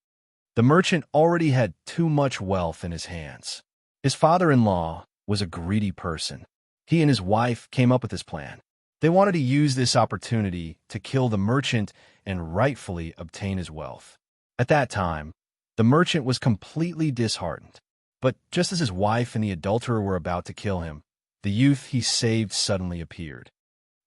The merchant already had too much wealth in his hands. His father-in-law was a greedy person. He and his wife came up with this plan. They wanted to use this opportunity to kill the merchant and rightfully obtain his wealth. At that time, the merchant was completely disheartened. But just as his wife and the adulterer were about to kill him, the youth he saved suddenly appeared.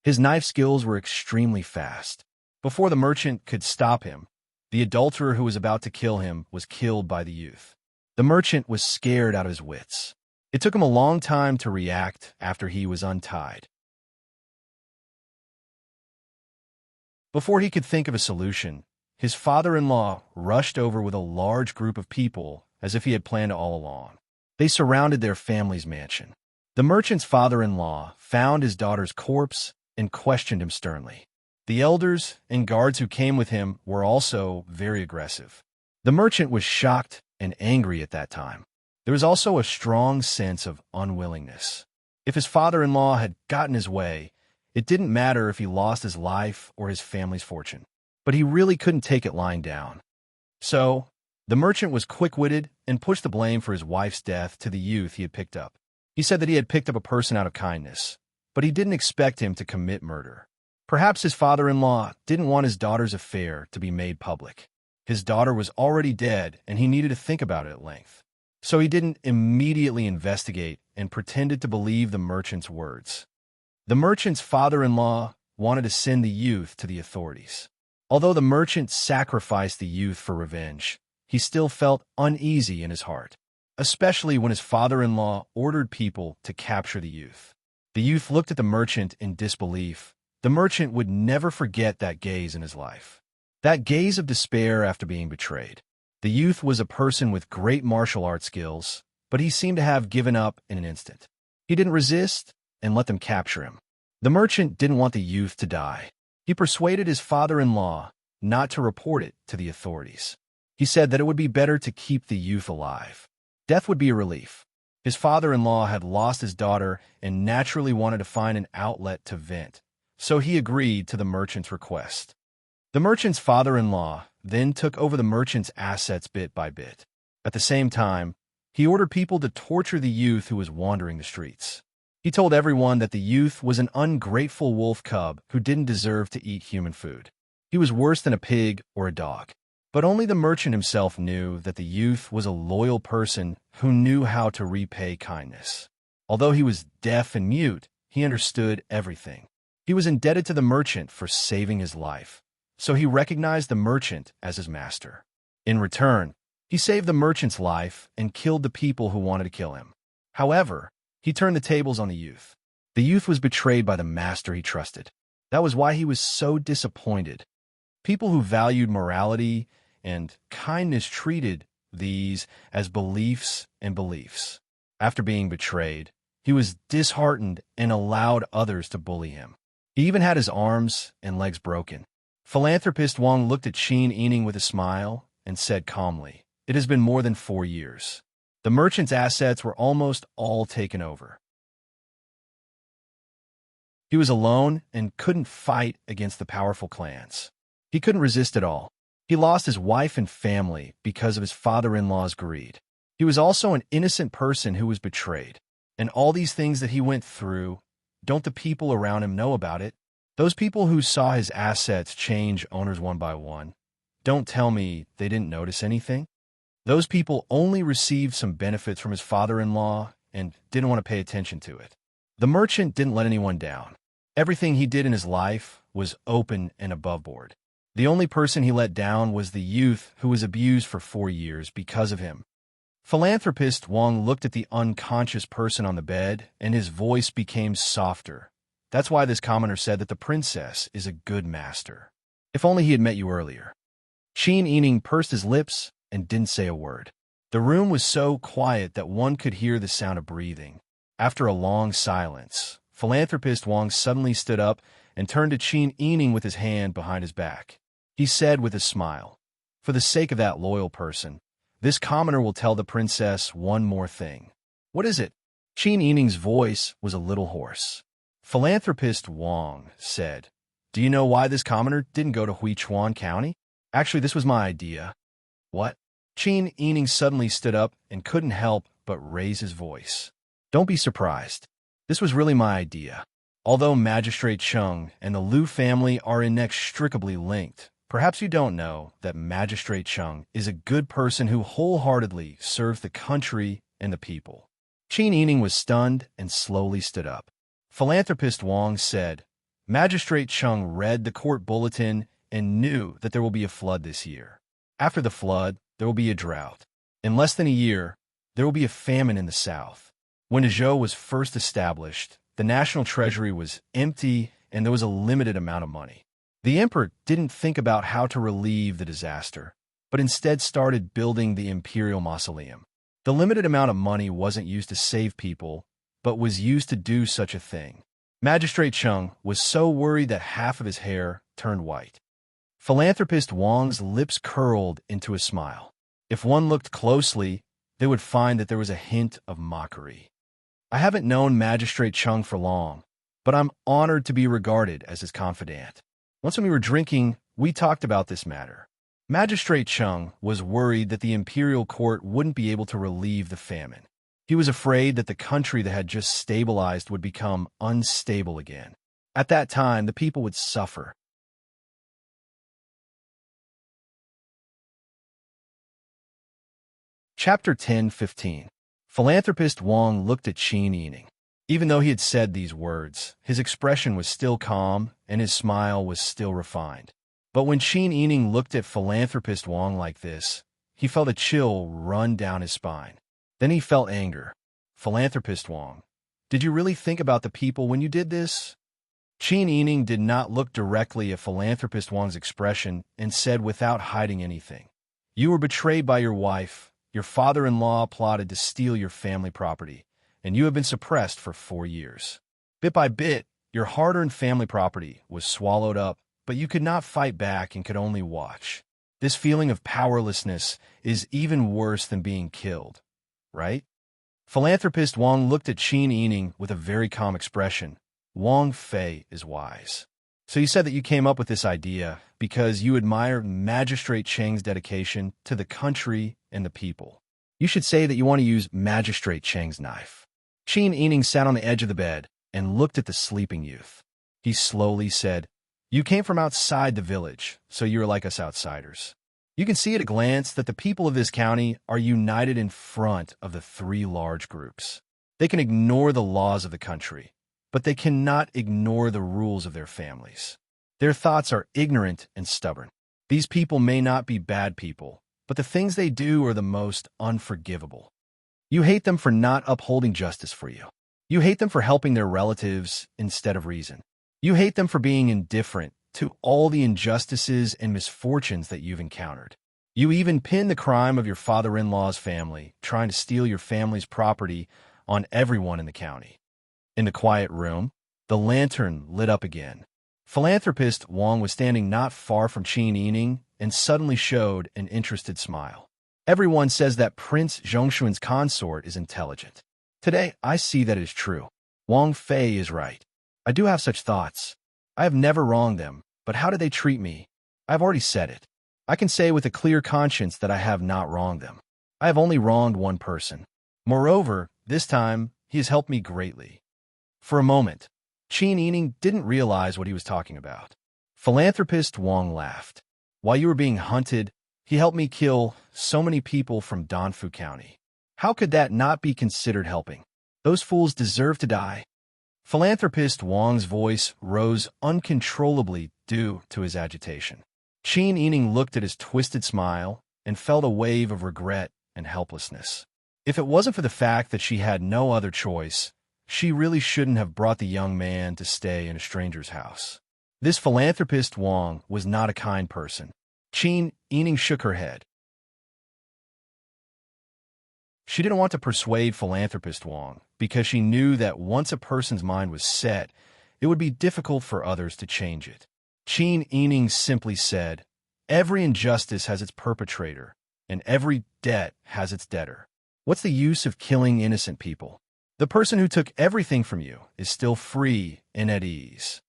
His knife skills were extremely fast. Before the merchant could stop him, the adulterer who was about to kill him was killed by the youth. The merchant was scared out of his wits. It took him a long time to react after he was untied. Before he could think of a solution, his father-in-law rushed over with a large group of people as if he had planned it all along. They surrounded their family's mansion. The merchant's father-in-law found his daughter's corpse and questioned him sternly. The elders and guards who came with him were also very aggressive. The merchant was shocked and angry at that time. There was also a strong sense of unwillingness. If his father-in-law had gotten his way, it didn't matter if he lost his life or his family's fortune. But he really couldn't take it lying down. So, the merchant was quick-witted and pushed the blame for his wife's death to the youth he had picked up. He said that he had picked up a person out of kindness, but he didn't expect him to commit murder. Perhaps his father-in-law didn't want his daughter's affair to be made public. His daughter was already dead, and he needed to think about it at length. So he didn't immediately investigate and pretended to believe the merchant's words. The merchant's father-in-law wanted to send the youth to the authorities. Although the merchant sacrificed the youth for revenge, he still felt uneasy in his heart, especially when his father-in-law ordered people to capture the youth. The youth looked at the merchant in disbelief. The merchant would never forget that gaze in his life. That gaze of despair after being betrayed. The youth was a person with great martial arts skills, but he seemed to have given up in an instant. He didn't resist and let them capture him. The merchant didn't want the youth to die. He persuaded his father-in-law not to report it to the authorities. He said that it would be better to keep the youth alive. Death would be a relief. His father-in-law had lost his daughter and naturally wanted to find an outlet to vent, so he agreed to the merchant's request. The merchant's father-in-law then took over the merchant's assets bit by bit. At the same time, he ordered people to torture the youth who was wandering the streets. He told everyone that the youth was an ungrateful wolf cub who didn't deserve to eat human food. He was worse than a pig or a dog. But only the merchant himself knew that the youth was a loyal person who knew how to repay kindness. Although he was deaf and mute, he understood everything. He was indebted to the merchant for saving his life, so he recognized the merchant as his master. In return, he saved the merchant's life and killed the people who wanted to kill him. However, he turned the tables on the youth. The youth was betrayed by the master he trusted. That was why he was so disappointed. People who valued morality and kindness treated these as beliefs and beliefs. After being betrayed, he was disheartened and allowed others to bully him. He even had his arms and legs broken. Philanthropist Wang looked at Qin Yining with a smile and said calmly, "It has been more than 4 years. The merchant's assets were almost all taken over. He was alone and couldn't fight against the powerful clans. He couldn't resist it all. He lost his wife and family because of his father-in-law's greed. He was also an innocent person who was betrayed. And all these things that he went through, don't the people around him know about it? Those people who saw his assets change owners one by one, don't tell me they didn't notice anything? Those people only received some benefits from his father-in-law and didn't want to pay attention to it. The merchant didn't let anyone down. Everything he did in his life was open and above board. The only person he let down was the youth who was abused for 4 years because of him. Philanthropist Wang looked at the unconscious person on the bed, and his voice became softer. That's why this commoner said that the princess is a good master. If only he had met you earlier. Qin Yining pursed his lips and didn't say a word. The room was so quiet that one could hear the sound of breathing. After a long silence, Philanthropist Wang suddenly stood up and turned to Qin Yining with his hand behind his back. He said with a smile, "For the sake of that loyal person, this commoner will tell the princess one more thing." "What is it?" Qin Yining's voice was a little hoarse. Philanthropist Wang said, "Do you know why this commoner didn't go to Huichuan County? Actually, this was my idea." "What?" Qin Yining suddenly stood up and couldn't help but raise his voice. "Don't be surprised. This was really my idea. Although Magistrate Chung and the Liu family are inextricably linked, perhaps you don't know that Magistrate Chung is a good person who wholeheartedly serves the country and the people." Qin Yining was stunned and slowly stood up. Philanthropist Wang said, "Magistrate Chung read the court bulletin and knew that there will be a flood this year. After the flood, there will be a drought. In less than a year, there will be a famine in the south. When Zhou was first established, the national treasury was empty and there was a limited amount of money. The emperor didn't think about how to relieve the disaster, but instead started building the imperial mausoleum. The limited amount of money wasn't used to save people, but was used to do such a thing. Magistrate Chung was so worried that half of his hair turned white." Philanthropist Wang's lips curled into a smile. If one looked closely, they would find that there was a hint of mockery. "I haven't known Magistrate Chung for long, but I'm honored to be regarded as his confidant. Once when we were drinking, we talked about this matter. Magistrate Chung was worried that the imperial court wouldn't be able to relieve the famine. He was afraid that the country that had just stabilized would become unstable again. At that time, the people would suffer." Chapter 10:15. Philanthropist Wang looked at Qin Yining. Even though he had said these words, his expression was still calm and his smile was still refined. But when Qin Yining looked at Philanthropist Wang like this, he felt a chill run down his spine. Then he felt anger. "Philanthropist Wang, did you really think about the people when you did this?" Qin Yining did not look directly at Philanthropist Wang's expression and said without hiding anything, "You were betrayed by your wife. Your father-in-law plotted to steal your family property, and you have been suppressed for 4 years. Bit by bit, your hard-earned family property was swallowed up, but you could not fight back and could only watch. This feeling of powerlessness is even worse than being killed, right?" Philanthropist Wang looked at Qin Yining with a very calm expression. "Wang Fei is wise. So you said that you came up with this idea because you admire Magistrate Cheng's dedication to the country and the people. You should say that you want to use Magistrate Cheng's knife." Qin Yining sat on the edge of the bed and looked at the sleeping youth. He slowly said, "You came from outside the village, so you are like us outsiders. You can see at a glance that the people of this county are united in front of the 3 large groups. They can ignore the laws of the country, but they cannot ignore the rules of their families. Their thoughts are ignorant and stubborn. These people may not be bad people, but the things they do are the most unforgivable. You hate them for not upholding justice for you. You hate them for helping their relatives instead of reason. You hate them for being indifferent to all the injustices and misfortunes that you've encountered. You even pin the crime of your father-in-law's family, trying to steal your family's property, on everyone in the county." In the quiet room, the lantern lit up again. Philanthropist Wang was standing not far from Qin Yining and suddenly showed an interested smile. Everyone says that Prince Zhongshuan's consort is intelligent. Today, I see that it is true. Wang Fei is right. I do have such thoughts. I have never wronged them, but how do they treat me? I have already said it. I can say with a clear conscience that I have not wronged them. I have only wronged one person. Moreover, this time, he has helped me greatly. For a moment, Qin Yining didn't realize what he was talking about. Philanthropist Wang laughed. While you were being hunted, he helped me kill so many people from Danfu County. How could that not be considered helping? Those fools deserve to die. Philanthropist Wang's voice rose uncontrollably due to his agitation. Qin Yining looked at his twisted smile and felt a wave of regret and helplessness. If it wasn't for the fact that she had no other choice, she really shouldn't have brought the young man to stay in a stranger's house. This philanthropist Wang was not a kind person. Qin Yining shook her head. She didn't want to persuade philanthropist Wang because she knew that once a person's mind was set, it would be difficult for others to change it. Qin Yining simply said, "Every injustice has its perpetrator, and every debt has its debtor. What's the use of killing innocent people? The person who took everything from you is still free and at ease."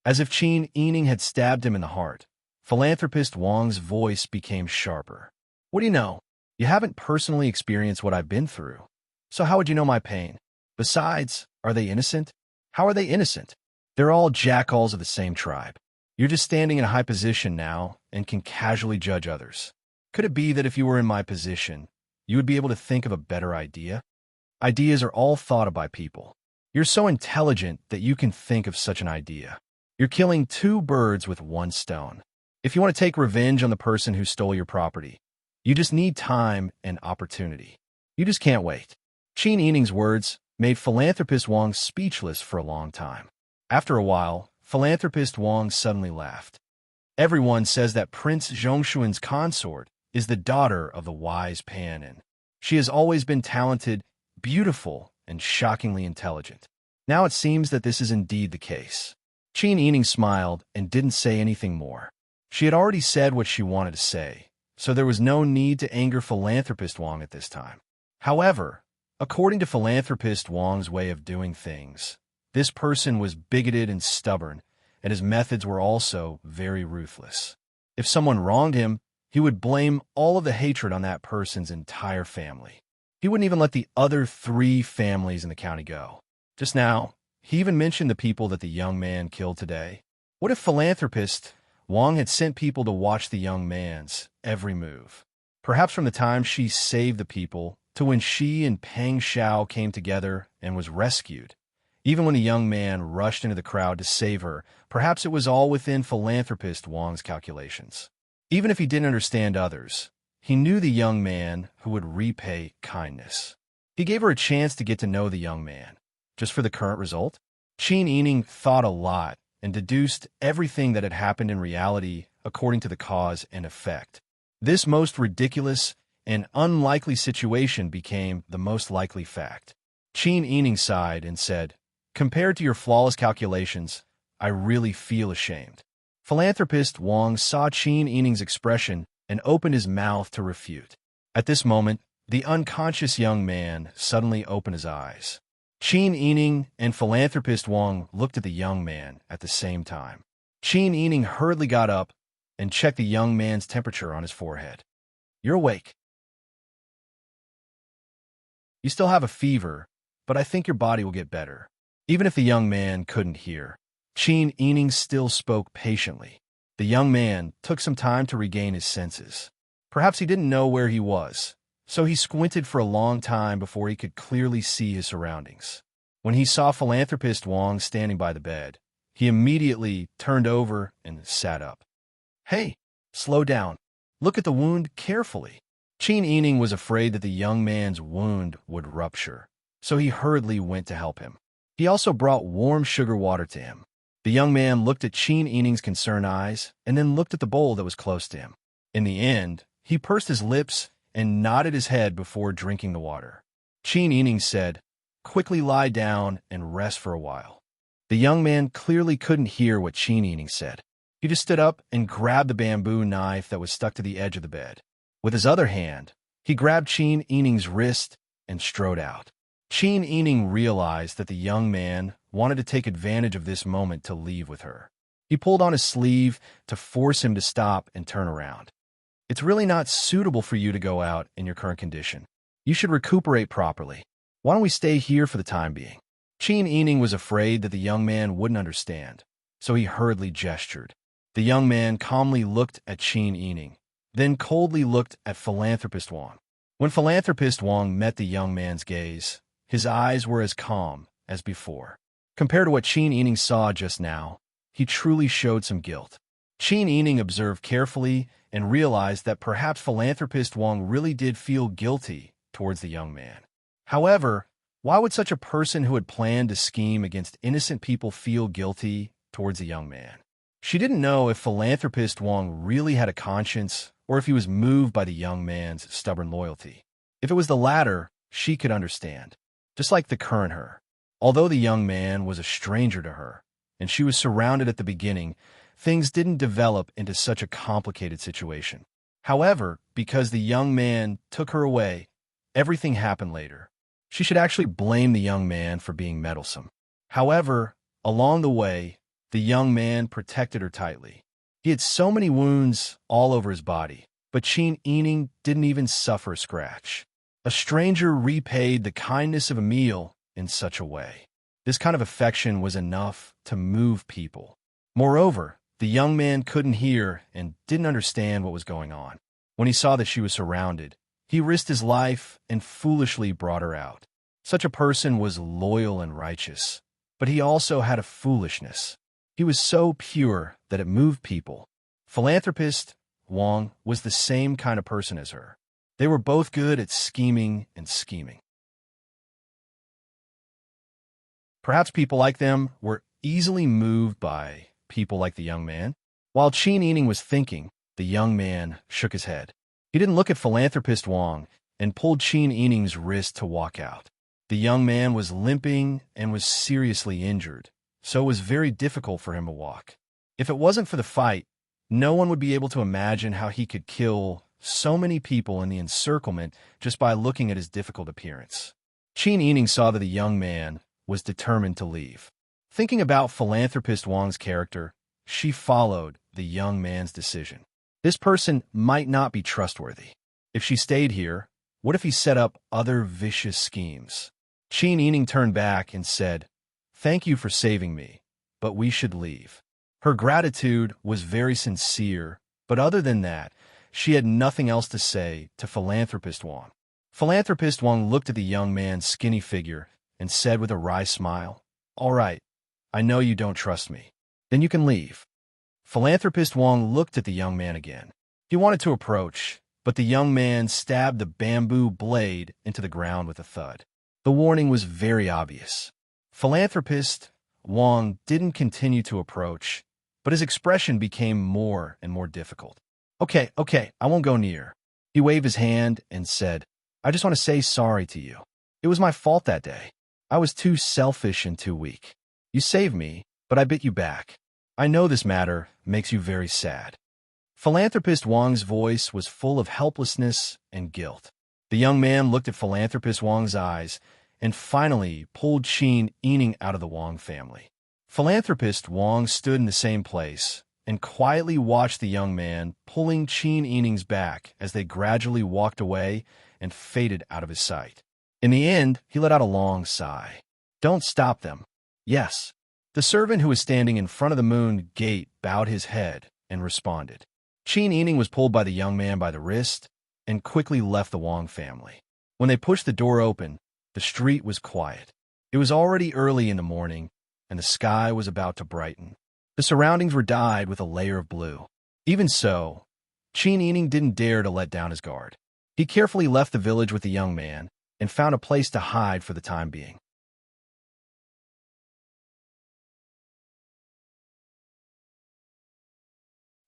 As if Qin Yining had stabbed him in the heart, philanthropist Wang's voice became sharper. "What do you know? You haven't personally experienced what I've been through. So how would you know my pain? Besides, are they innocent? How are they innocent? They're all jackals of the same tribe. You're just standing in a high position now and can casually judge others. Could it be that if you were in my position, you would be able to think of a better idea? Ideas are all thought of by people. You're so intelligent that you can think of such an idea. You're killing two birds with one stone. If you want to take revenge on the person who stole your property, you just need time and opportunity. You just can't wait." Qin Yining's words made philanthropist Wang speechless for a long time. After a while, philanthropist Wang suddenly laughed. "Everyone says that Prince Zhongshuan's consort is the daughter of the wise Panin. She has always been talented, beautiful, and shockingly intelligent. Now it seems that this is indeed the case." Qin Yining smiled and didn't say anything more. She had already said what she wanted to say, so there was no need to anger philanthropist Wang at this time. However, according to philanthropist Wang's way of doing things, this person was bigoted and stubborn, and his methods were also very ruthless. If someone wronged him, he would blame all of the hatred on that person's entire family. He wouldn't even let the other 3 families in the county go. Just now, he even mentioned the people that the young man killed today. What if philanthropist Wang had sent people to watch the young man's every move? Perhaps from the time she saved the people to when she and Peng Xiao came together and was rescued. Even when the young man rushed into the crowd to save her, perhaps it was all within philanthropist Wang's calculations. Even if he didn't understand others, he knew the young man who would repay kindness. He gave her a chance to get to know the young man. Just for the current result? Qin Yining thought a lot and deduced everything that had happened in reality according to the cause and effect. This most ridiculous and unlikely situation became the most likely fact. Qin Yining sighed and said, "Compared to your flawless calculations, I really feel ashamed." Philanthropist Wang saw Qin Yining's expression and opened his mouth to refute. At this moment, the unconscious young man suddenly opened his eyes. Qin Yining and philanthropist Wang looked at the young man at the same time. Qin Yining hurriedly got up and checked the young man's temperature on his forehead. "You're awake. You still have a fever, but I think your body will get better." Even if the young man couldn't hear, Qin Yining still spoke patiently. The young man took some time to regain his senses. Perhaps he didn't know where he was, so he squinted for a long time before he could clearly see his surroundings. When he saw philanthropist Wang standing by the bed, he immediately turned over and sat up. "Hey, slow down. Look at the wound carefully." Qin Yining was afraid that the young man's wound would rupture, so he hurriedly went to help him. He also brought warm sugar water to him. The young man looked at Qin Yining's concerned eyes and then looked at the bowl that was close to him. In the end, he pursed his lips and nodded his head before drinking the water. Qin Yining said, "Quickly lie down and rest for a while." The young man clearly couldn't hear what Qin Yining said. He He just stood up and grabbed the bamboo knife that was stuck to the edge of the bed. With his other hand, he grabbed Qin Yining's wrist and strode out. Qin Yining realized that the young man wanted to take advantage of this moment to leave with her. He pulled on his sleeve to force him to stop and turn around. It's really not suitable for you to go out in your current condition. You should recuperate properly. Why don't we stay here for the time being? Qin Yining was afraid that the young man wouldn't understand, so he hurriedly gestured. The young man calmly looked at Qin Yining, then coldly looked at Philanthropist Wang. When Philanthropist Wang met the young man's gaze, his eyes were as calm as before. Compared to what Qin Yining saw just now, he truly showed some guilt. Qin Yining observed carefully and realized that perhaps Philanthropist Wang really did feel guilty towards the young man. However, why would such a person who had planned to scheme against innocent people feel guilty towards the young man? She didn't know if Philanthropist Wang really had a conscience or if he was moved by the young man's stubborn loyalty. If it was the latter, she could understand, just like the current her. Although the young man was a stranger to her, and she was surrounded at the beginning, things didn't develop into such a complicated situation. However, because the young man took her away, everything happened later. She should actually blame the young man for being meddlesome. However, along the way, the young man protected her tightly. He had so many wounds all over his body, but Qin Yining didn't even suffer a scratch. A stranger repaid the kindness of a meal in such a way. This kind of affection was enough to move people. Moreover, the young man couldn't hear and didn't understand what was going on. When he saw that she was surrounded, he risked his life and foolishly brought her out. Such a person was loyal and righteous, but he also had a foolishness. He was so pure that it moved people. Philanthropist Wang was the same kind of person as her. They were both good at scheming and scheming. Perhaps people like them were easily moved by people like the young man. While Qin Yining was thinking, the young man shook his head. He didn't look at Philanthropist Wang and pulled Qin Yining's wrist to walk out. The young man was limping and was seriously injured, so it was very difficult for him to walk. If it wasn't for the fight, no one would be able to imagine how he could kill so many people in the encirclement just by looking at his difficult appearance. Qin Yining saw that the young man was determined to leave. Thinking about Philanthropist Wang's character, she followed the young man's decision. This person might not be trustworthy. If she stayed here, what if he set up other vicious schemes? Qin Yining turned back and said, "Thank you for saving me, but we should leave." Her gratitude was very sincere, but other than that, she had nothing else to say to Philanthropist Wang. Philanthropist Wang looked at the young man's skinny figure and said with a wry smile, "All right, I know you don't trust me. Then you can leave." Philanthropist Wang looked at the young man again. He wanted to approach, but the young man stabbed the bamboo blade into the ground with a thud. The warning was very obvious. Philanthropist Wang didn't continue to approach, but his expression became more and more difficult. Okay, I won't go near." He waved his hand and said, "I just want to say sorry to you. It was my fault that day. I was too selfish and too weak. You saved me, but I bit you back. I know this matter makes you very sad." Philanthropist Wang's voice was full of helplessness and guilt. The young man looked at Philanthropist Wang's eyes and finally pulled Qin Yining out of the Wang family. Philanthropist Wang stood in the same place and quietly watched the young man pulling Qin Yining's back as they gradually walked away and faded out of his sight. In the end, he let out a long sigh. "Don't stop them." "Yes." The servant who was standing in front of the moon gate bowed his head and responded. Qin Yining was pulled by the young man by the wrist and quickly left the Wang family. When they pushed the door open, the street was quiet. It was already early in the morning, and the sky was about to brighten. The surroundings were dyed with a layer of blue. Even so, Qin Yining didn't dare to let down his guard. He carefully left the village with the young man and found a place to hide for the time being.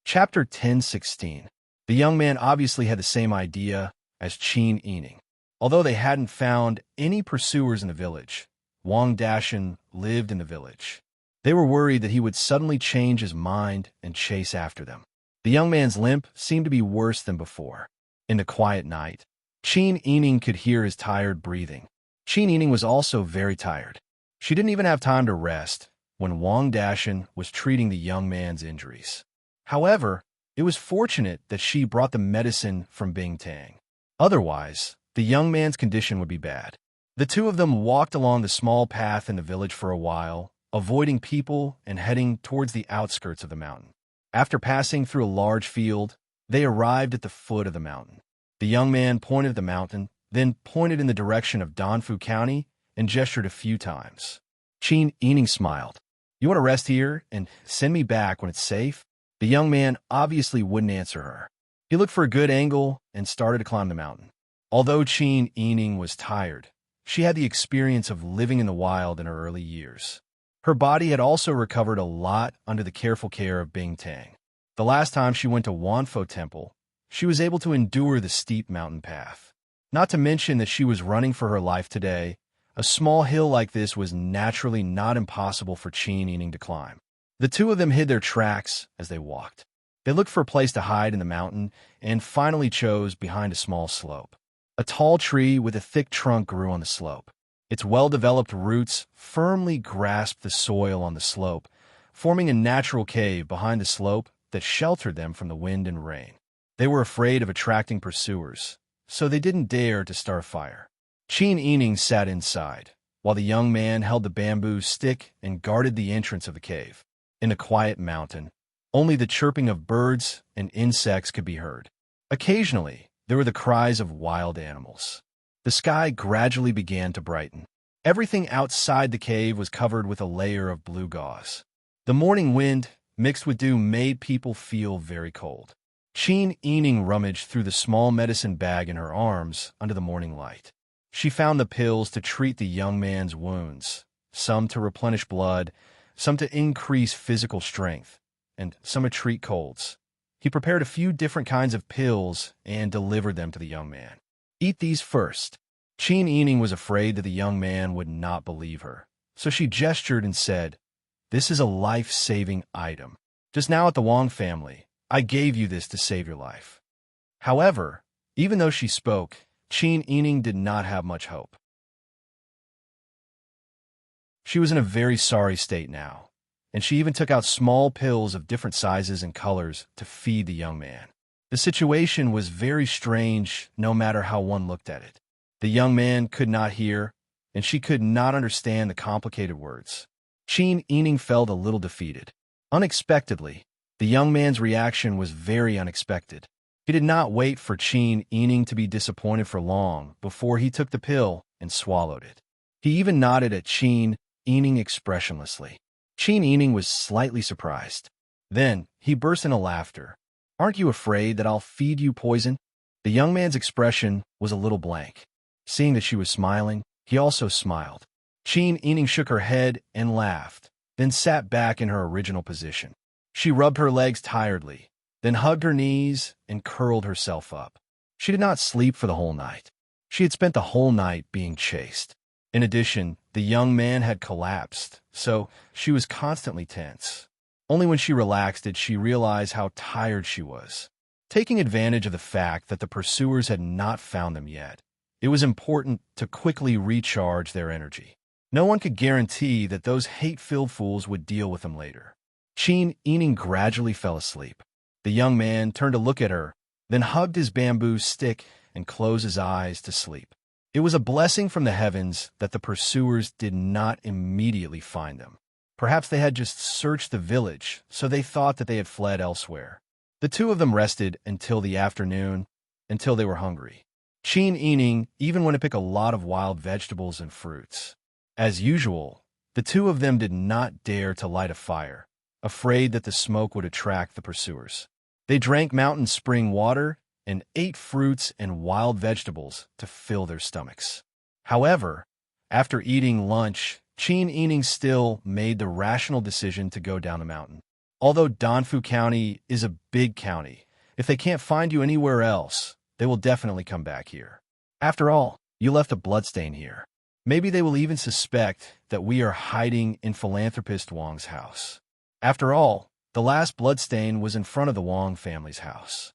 Chapter 10:16. The young man obviously had the same idea as Qin Yining. Although they hadn't found any pursuers in the village, Wang Dashan lived in the village. They were worried that he would suddenly change his mind and chase after them. The young man's limp seemed to be worse than before. In the quiet night, Qin Yining could hear his tired breathing. Qin Yining was also very tired. She didn't even have time to rest when Wang Dashan was treating the young man's injuries. However, it was fortunate that she brought the medicine from Bingtang. Otherwise, the young man's condition would be bad. The two of them walked along the small path in the village for a while, avoiding people and heading towards the outskirts of the mountain. After passing through a large field, they arrived at the foot of the mountain. The young man pointed at the mountain, then pointed in the direction of Danfu County and gestured a few times. Qin Yining smiled. "You want to rest here and send me back when it's safe?" The young man obviously wouldn't answer her. He looked for a good angle and started to climb the mountain. Although Qin Yining was tired, she had the experience of living in the wild in her early years. Her body had also recovered a lot under the careful care of Bingtang. The last time she went to Wanfo Temple, she was able to endure the steep mountain path. Not to mention that she was running for her life today. A small hill like this was naturally not impossible for Qin Yining to climb. The two of them hid their tracks as they walked. They looked for a place to hide in the mountain and finally chose behind a small slope. A tall tree with a thick trunk grew on the slope. Its well-developed roots firmly grasped the soil on the slope, forming a natural cave behind the slope that sheltered them from the wind and rain. They were afraid of attracting pursuers, so they didn't dare to start a fire. Qin Yining sat inside, while the young man held the bamboo stick and guarded the entrance of the cave. In the quiet mountain, only the chirping of birds and insects could be heard. Occasionally, there were the cries of wild animals. The sky gradually began to brighten. Everything outside the cave was covered with a layer of blue gauze. The morning wind, mixed with dew, made people feel very cold. Qin Yining rummaged through the small medicine bag in her arms under the morning light. She found the pills to treat the young man's wounds, some to replenish blood, some to increase physical strength, and some to treat colds. He prepared a few different kinds of pills and delivered them to the young man. "Eat these first." Qin Yining was afraid that the young man would not believe her, so she gestured and said, "This is a life-saving item. Just now at the Wang family, I gave you this to save your life." However, even though she spoke, Qin Yining did not have much hope. She was in a very sorry state now, and she even took out small pills of different sizes and colors to feed the young man. The situation was very strange no matter how one looked at it. The young man could not hear, and she could not understand the complicated words. Qin Yining felt a little defeated. Unexpectedly, the young man's reaction was very unexpected. He did not wait for Qin Yining to be disappointed for long before he took the pill and swallowed it. He even nodded at Qin Yining expressionlessly. Qin Yining was slightly surprised. Then he burst into laughter. "Aren't you afraid that I'll feed you poison?" The young man's expression was a little blank. Seeing that she was smiling, he also smiled. Qin Yining shook her head and laughed, then sat back in her original position. She rubbed her legs tiredly, then hugged her knees and curled herself up. She did not sleep for the whole night. She had spent the whole night being chased. In addition, the young man had collapsed, so she was constantly tense. Only when she relaxed did she realize how tired she was. Taking advantage of the fact that the pursuers had not found them yet, it was important to quickly recharge their energy. No one could guarantee that those hate-filled fools would deal with them later. Qin Yining gradually fell asleep. The young man turned to look at her, then hugged his bamboo stick and closed his eyes to sleep. It was a blessing from the heavens that the pursuers did not immediately find them. Perhaps they had just searched the village, so they thought that they had fled elsewhere. The two of them rested until the afternoon, until they were hungry. Qin Yining even went to pick a lot of wild vegetables and fruits. As usual, the two of them did not dare to light a fire, afraid that the smoke would attract the pursuers. They drank mountain spring water and ate fruits and wild vegetables to fill their stomachs. However, after eating lunch, Qin Yining still made the rational decision to go down the mountain. Although Danfu County is a big county, if they can't find you anywhere else, they will definitely come back here. After all, you left a bloodstain here. Maybe they will even suspect that we are hiding in philanthropist Wang's house. After all, the last bloodstain was in front of the Wang family's house.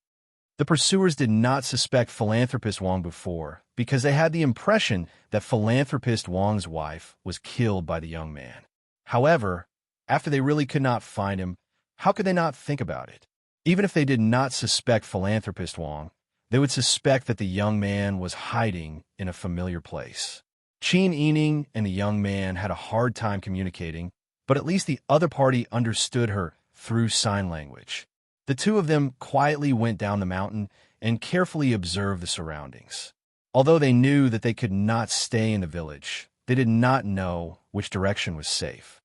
The pursuers did not suspect philanthropist Wang before because they had the impression that philanthropist Wang's wife was killed by the young man. However, after they really could not find him, how could they not think about it? Even if they did not suspect philanthropist Wang, they would suspect that the young man was hiding in a familiar place. Qin Yining and the young man had a hard time communicating, but at least the other party understood her through sign language. The two of them quietly went down the mountain and carefully observed the surroundings. Although they knew that they could not stay in the village, they did not know which direction was safe.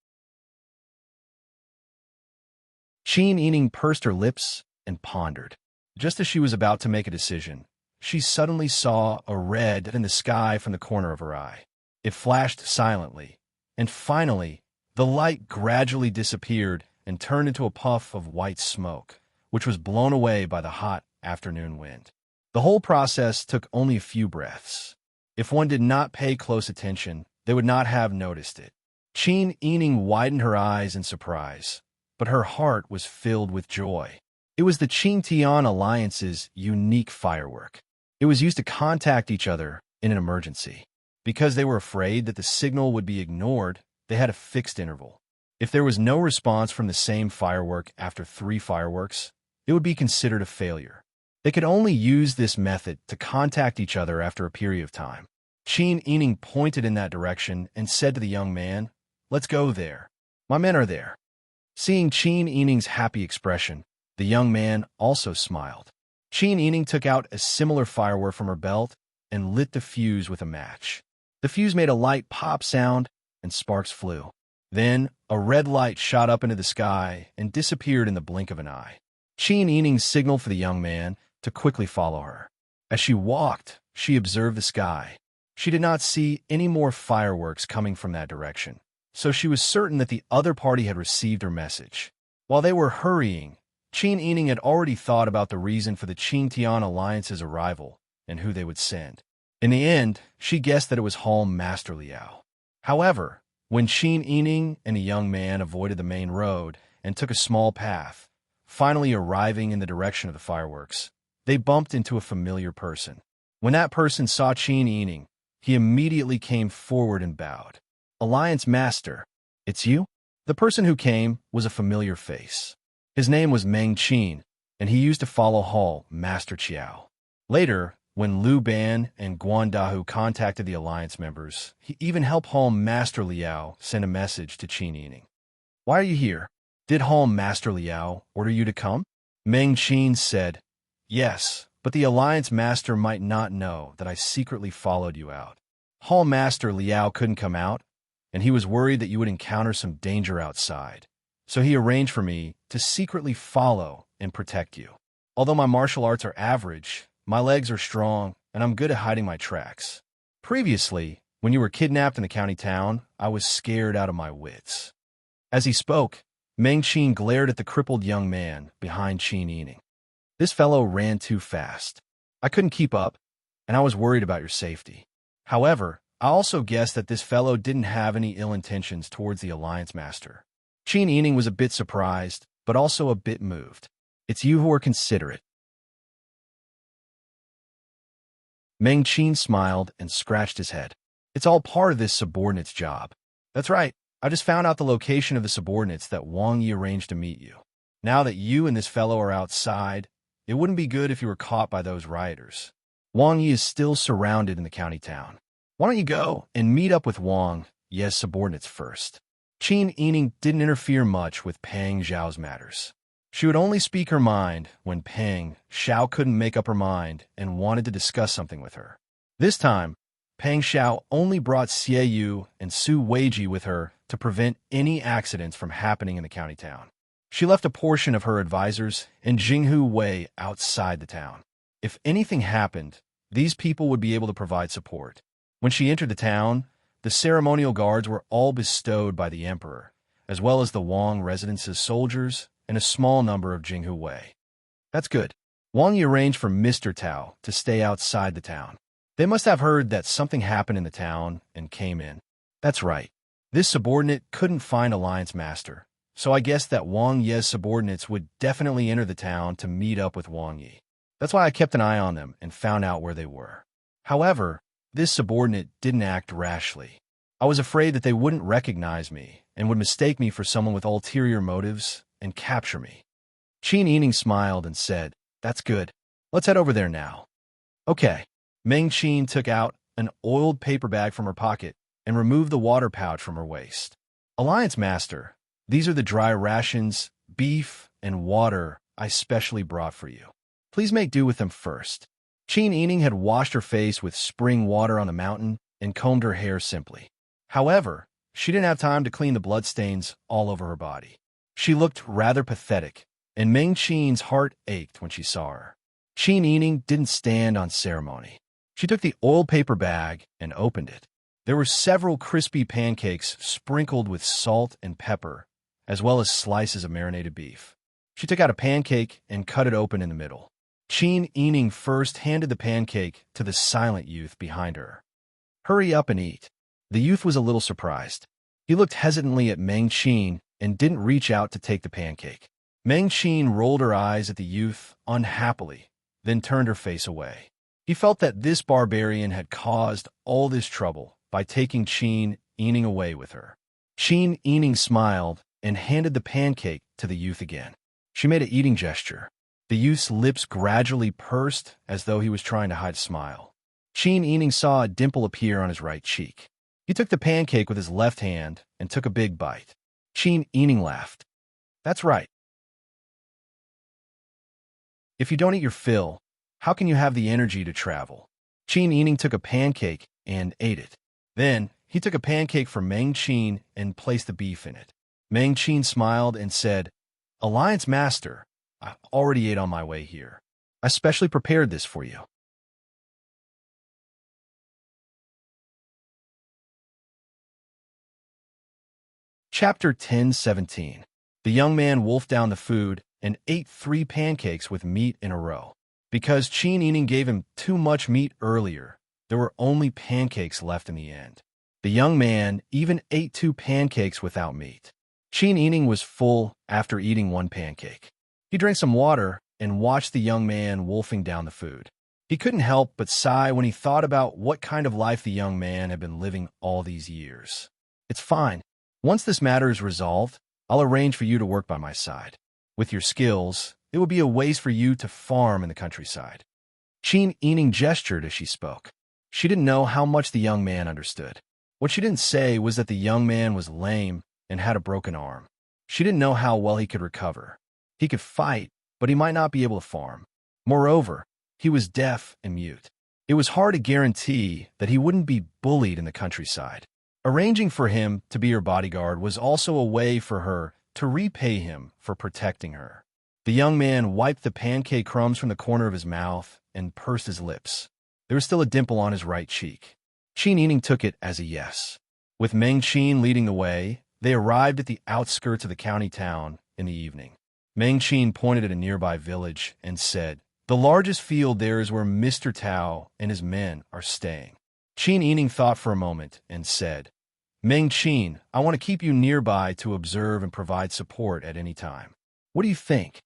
Qin Yining pursed her lips and pondered. Just as she was about to make a decision, she suddenly saw a red in the sky from the corner of her eye. It flashed silently, and finally, the light gradually disappeared and turned into a puff of white smoke, which was blown away by the hot afternoon wind. The whole process took only a few breaths. If one did not pay close attention, they would not have noticed it. Qin Yining widened her eyes in surprise, but her heart was filled with joy. It was the Qingtian Alliance's unique firework. It was used to contact each other in an emergency. Because they were afraid that the signal would be ignored, they had a fixed interval. If there was no response from the same firework after 3 fireworks, it would be considered a failure. They could only use this method to contact each other after a period of time. Qin Yining pointed in that direction and said to the young man, "Let's go there. My men are there." Seeing Qin Yining's happy expression, the young man also smiled. Qin Yining took out a similar firework from her belt and lit the fuse with a match. The fuse made a light pop sound and sparks flew. Then, a red light shot up into the sky and disappeared in the blink of an eye. Qin Yining signaled for the young man to quickly follow her. As she walked, she observed the sky. She did not see any more fireworks coming from that direction, so she was certain that the other party had received her message. While they were hurrying, Qin Yining had already thought about the reason for the Qingtian Alliance's arrival and who they would send. In the end, she guessed that it was Hall Master Liao. However, when Qin Yining and the young man avoided the main road and took a small path, finally arriving in the direction of the fireworks, they bumped into a familiar person. When that person saw Qin Yining, he immediately came forward and bowed. "Alliance Master, it's you?" The person who came was a familiar face. His name was Meng Qin, and he used to follow Hall Master Qiao. Later, when Liu Ban and Guan Dahu contacted the Alliance members, he even helped Hall Master Liao send a message to Qin Yining. "Why are you here? Did Hall Master Liao order you to come?" Meng Qin said, "Yes, but the Alliance Master might not know that I secretly followed you out. Hall Master Liao couldn't come out, and he was worried that you would encounter some danger outside, so he arranged for me to secretly follow and protect you. Although my martial arts are average, my legs are strong, and I'm good at hiding my tracks. Previously, when you were kidnapped in the county town, I was scared out of my wits." As he spoke, Meng Qin glared at the crippled young man behind Qin Yining. "This fellow ran too fast. I couldn't keep up, and I was worried about your safety. However, I also guessed that this fellow didn't have any ill intentions towards the Alliance Master." Qin Yining was a bit surprised, but also a bit moved. "It's you who are considerate." Meng Qin smiled and scratched his head. "It's all part of this subordinate's job." "That's right. I just found out the location of the subordinates that Wang Yi arranged to meet you. Now that you and this fellow are outside, it wouldn't be good if you were caught by those rioters. Wang Yi is still surrounded in the county town. Why don't you go and meet up with Wang Yi's subordinates first?" Qin Yining didn't interfere much with Pang Zhao's matters. She would only speak her mind when Pang Zhao couldn't make up her mind and wanted to discuss something with her. This time, Pang Zhao only brought Xie Yu and Su Weiji with her to prevent any accidents from happening in the county town. She left a portion of her advisors and Jinghu Wei outside the town. If anything happened, these people would be able to provide support. When she entered the town, the ceremonial guards were all bestowed by the emperor, as well as the Wang residence's soldiers and a small number of Jinghu Wei. That's good. Wang Yi arranged for Mr. Tao to stay outside the town. They must have heard that something happened in the town and came in. That's right. This subordinate couldn't find Alliance Master, so I guessed that Wang Ye's subordinates would definitely enter the town to meet up with Wang Yi. That's why I kept an eye on them and found out where they were. However, this subordinate didn't act rashly. I was afraid that they wouldn't recognize me and would mistake me for someone with ulterior motives and capture me. Qin Yining smiled and said, "That's good. Let's head over there now." Okay. Meng Qin took out an oiled paper bag from her pocket and removed the water pouch from her waist. "Alliance Master, these are the dry rations, beef, and water I specially brought for you. Please make do with them first." Qin Yining had washed her face with spring water on the mountain and combed her hair simply. However, she didn't have time to clean the bloodstains all over her body. She looked rather pathetic, and Meng Qin's heart ached when she saw her. Qin Yining didn't stand on ceremony. She took the oiled paper bag and opened it. There were several crispy pancakes sprinkled with salt and pepper, as well as slices of marinated beef. She took out a pancake and cut it open in the middle. Qin Yining first handed the pancake to the silent youth behind her. "Hurry up and eat." The youth was a little surprised. He looked hesitantly at Meng Qin and didn't reach out to take the pancake. Meng Qin rolled her eyes at the youth unhappily, then turned her face away. He felt that this barbarian had caused all this trouble by taking Qin Yining away with her. Qin Yining smiled and handed the pancake to the youth again. She made an eating gesture. The youth's lips gradually pursed as though he was trying to hide a smile. Qin Yining saw a dimple appear on his right cheek. He took the pancake with his left hand and took a big bite. Qin Yining laughed. "That's right. If you don't eat your fill, how can you have the energy to travel?" Qin Yining took a pancake and ate it. Then, he took a pancake from Meng Qin and placed the beef in it. Meng Qin smiled and said, "Alliance Master, I already ate on my way here. I specially prepared this for you." Chapter 10:17. The young man wolfed down the food and ate 3 pancakes with meat in a row. Because Qin Yining gave him too much meat earlier, there were only pancakes left in the end. The young man even ate 2 pancakes without meat. Qin Yining was full after eating 1 pancake. He drank some water and watched the young man wolfing down the food. He couldn't help but sigh when he thought about what kind of life the young man had been living all these years. "It's fine. Once this matter is resolved, I'll arrange for you to work by my side. With your skills, it would be a waste for you to farm in the countryside." Qin Yining gestured as she spoke. She didn't know how much the young man understood. What she didn't say was that the young man was lame and had a broken arm. She didn't know how well he could recover. He could fight, but he might not be able to farm. Moreover, he was deaf and mute. It was hard to guarantee that he wouldn't be bullied in the countryside. Arranging for him to be her bodyguard was also a way for her to repay him for protecting her. The young man wiped the pancake crumbs from the corner of his mouth and pursed his lips. There was still a dimple on his right cheek. Qin Yining took it as a yes. With Meng Qin leading the way, they arrived at the outskirts of the county town in the evening. Meng Qin pointed at a nearby village and said, "The largest field there is where Mr. Tao and his men are staying." Qin Yining thought for a moment and said, "Meng Qin, I want to keep you nearby to observe and provide support at any time. What do you think?"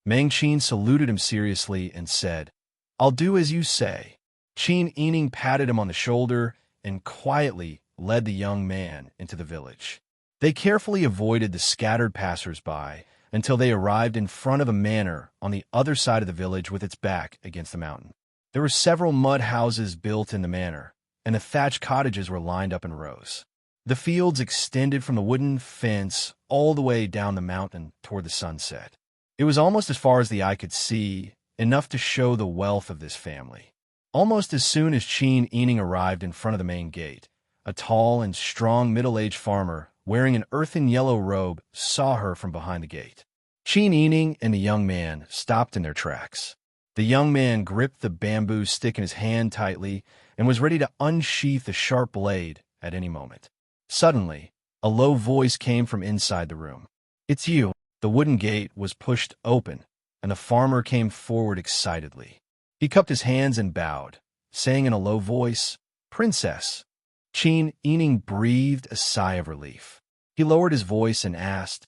Meng Qin saluted him seriously and said, "I'll do as you say." Qin Yining patted him on the shoulder and quietly led the young man into the village. They carefully avoided the scattered passers-by until they arrived in front of a manor on the other side of the village with its back against the mountain. There were several mud houses built in the manor, and the thatched cottages were lined up in rows. The fields extended from the wooden fence all the way down the mountain toward the sunset. It was almost as far as the eye could see, enough to show the wealth of this family. Almost as soon as Qin Yining arrived in front of the main gate, a tall and strong middle-aged farmer wearing an earthen yellow robe saw her from behind the gate. Qin Yining and the young man stopped in their tracks. The young man gripped the bamboo stick in his hand tightly and was ready to unsheath the sharp blade at any moment. Suddenly, a low voice came from inside the room. "It's you." The wooden gate was pushed open, and the farmer came forward excitedly. He cupped his hands and bowed, saying in a low voice, "Princess." Qin Yining breathed a sigh of relief. He lowered his voice and asked,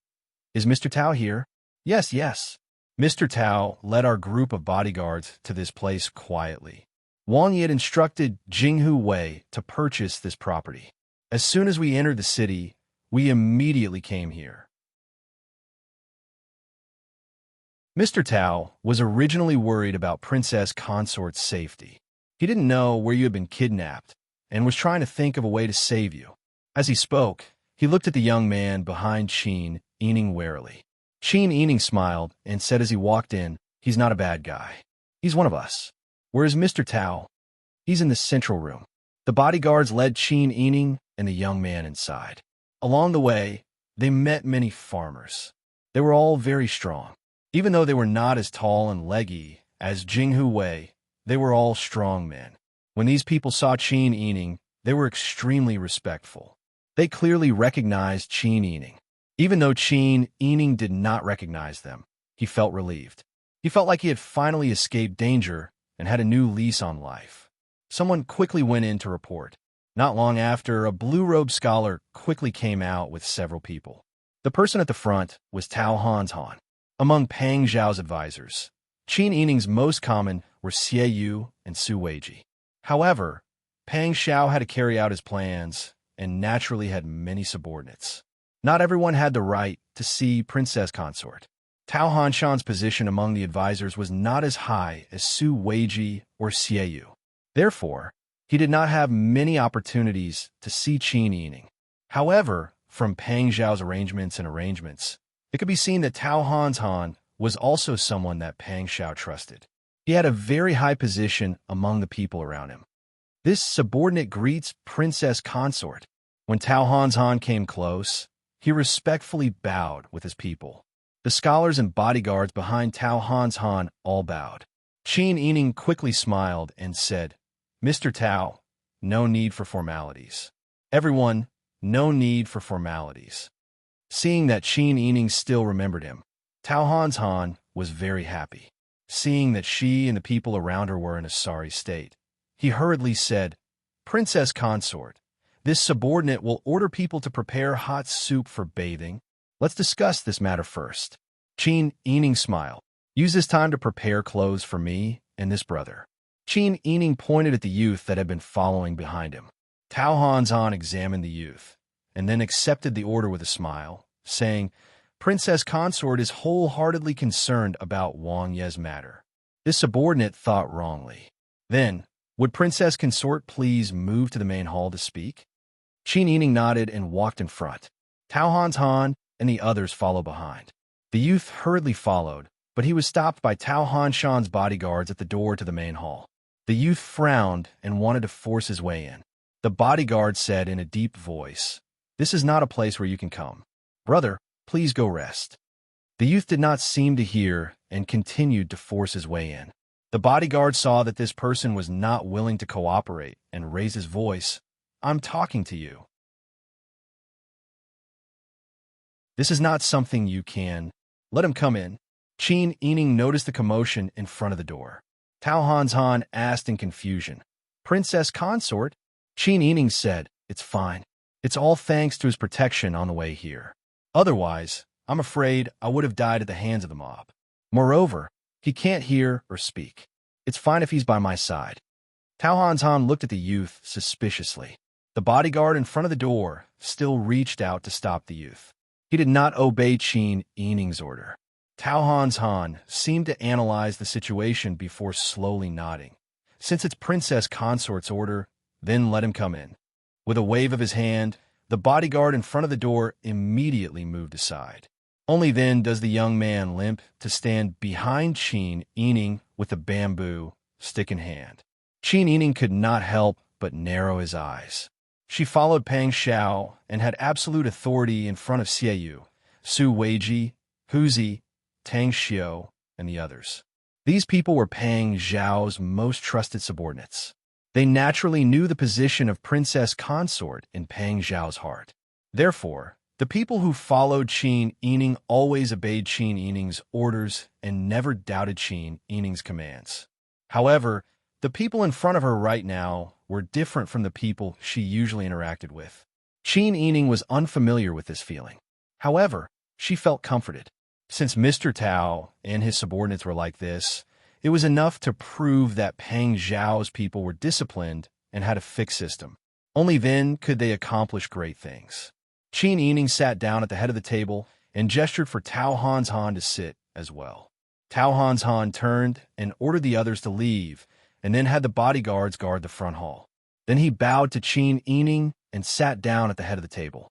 "Is Mr. Tao here?" "Yes, yes." Mr. Tao led our group of bodyguards to this place quietly. Wang Yi had instructed Jinghu Wei to purchase this property. As soon as we entered the city, we immediately came here. Mr. Tao was originally worried about Princess Consort's safety. He didn't know where you had been kidnapped and was trying to think of a way to save you. As he spoke, he looked at the young man behind Qin Yining warily. Qin Yining smiled and said as he walked in, "He's not a bad guy. He's one of us." "Where is Mr. Tao?" "He's in the central room." The bodyguards led Qin Yining and the young man inside. Along the way, they met many farmers. They were all very strong. Even though they were not as tall and leggy as Jinghu Wei, they were all strong men. When these people saw Qin Yining, they were extremely respectful. They clearly recognized Qin Yining. Even though Qin Yining did not recognize them, he felt relieved. He felt like he had finally escaped danger and had a new lease on life. Someone quickly went in to report. Not long after, a blue-robed scholar quickly came out with several people. The person at the front was Tao Hanshan. Among Pang Zhao's advisors, Qin Yining's most common were Xie Yu and Su Weiji. However, Pang Zhao had to carry out his plans and naturally had many subordinates. Not everyone had the right to see Princess Consort. Tao Hanshan's position among the advisors was not as high as Su Weiji or Xie Yu. Therefore, he did not have many opportunities to see Qin Yining. However, from Pang Zhao's arrangements, it could be seen that Tao Hanshan was also someone that Pang Zhao trusted. He had a very high position among the people around him. This subordinate greets Princess Consort. When Tao Hanshan came close, he respectfully bowed with his people. The scholars and bodyguards behind Tao Hanshan all bowed. Qin Yining quickly smiled and said, "Mr. Tao, no need for formalities." Everyone, no need for formalities. Seeing that Qin Yining still remembered him, Tao Hanshan was very happy. Seeing that she and the people around her were in a sorry state, he hurriedly said, "Princess Consort, this subordinate will order people to prepare hot soup for bathing. Let's discuss this matter first." Qin Yining smiled. "Use this time to prepare clothes for me and this brother." Qin Yining pointed at the youth that had been following behind him. Tao Hanshan examined the youth and then accepted the order with a smile, saying, "Princess Consort is wholeheartedly concerned about Wang Ye's matter." This subordinate thought wrongly. Then, would Princess Consort please move to the main hall to speak? Qin Yining nodded and walked in front. Tao Hanshan and the others followed behind. The youth hurriedly followed, but he was stopped by Tao Hanshan's bodyguards at the door to the main hall. The youth frowned and wanted to force his way in. The bodyguard said in a deep voice, "This is not a place where you can come. Brother, please go rest." The youth did not seem to hear and continued to force his way in. The bodyguard saw that this person was not willing to cooperate and raised his voice, "I'm talking to you. This is not something you can. Let him come in." Qin Yining noticed the commotion in front of the door. Tao Hanshan asked in confusion, "Princess Consort?" Qin Yining said, "It's fine. It's all thanks to his protection on the way here. Otherwise, I'm afraid I would have died at the hands of the mob. Moreover, he can't hear or speak. It's fine if he's by my side." Tao Hanshan looked at the youth suspiciously. The bodyguard in front of the door still reached out to stop the youth. He did not obey Qin Yining's order. Tao Hanshan seemed to analyze the situation before slowly nodding. Since it's Princess Consort's order, then let him come in. With a wave of his hand, the bodyguard in front of the door immediately moved aside. Only then does the young man limp to stand behind Qin Yining with the bamboo stick in hand. Qin Yining could not help but narrow his eyes. She followed Pang Zhao and had absolute authority in front of Xie Yu, Su Weiji, Huzi, Tang Xiu, and the others. These people were Pang Zhao's most trusted subordinates. They naturally knew the position of Princess Consort in Pang Zhao's heart. Therefore, the people who followed Qin Yining always obeyed Qin Yining's orders and never doubted Qin Yining's commands. However, The people in front of her right now were different from the people she usually interacted with. Qin Yining was unfamiliar with this feeling. However, she felt comforted. Since Mr. Tao and his subordinates were like this, it was enough to prove that Peng Zhao's people were disciplined and had a fixed system. Only then could they accomplish great things. Qin Yining sat down at the head of the table and gestured for Tao Hanshan to sit as well. Tao Hanshan turned and ordered the others to leave, and then had the bodyguards guard the front hall. Then he bowed to Qin Yining and sat down at the head of the table.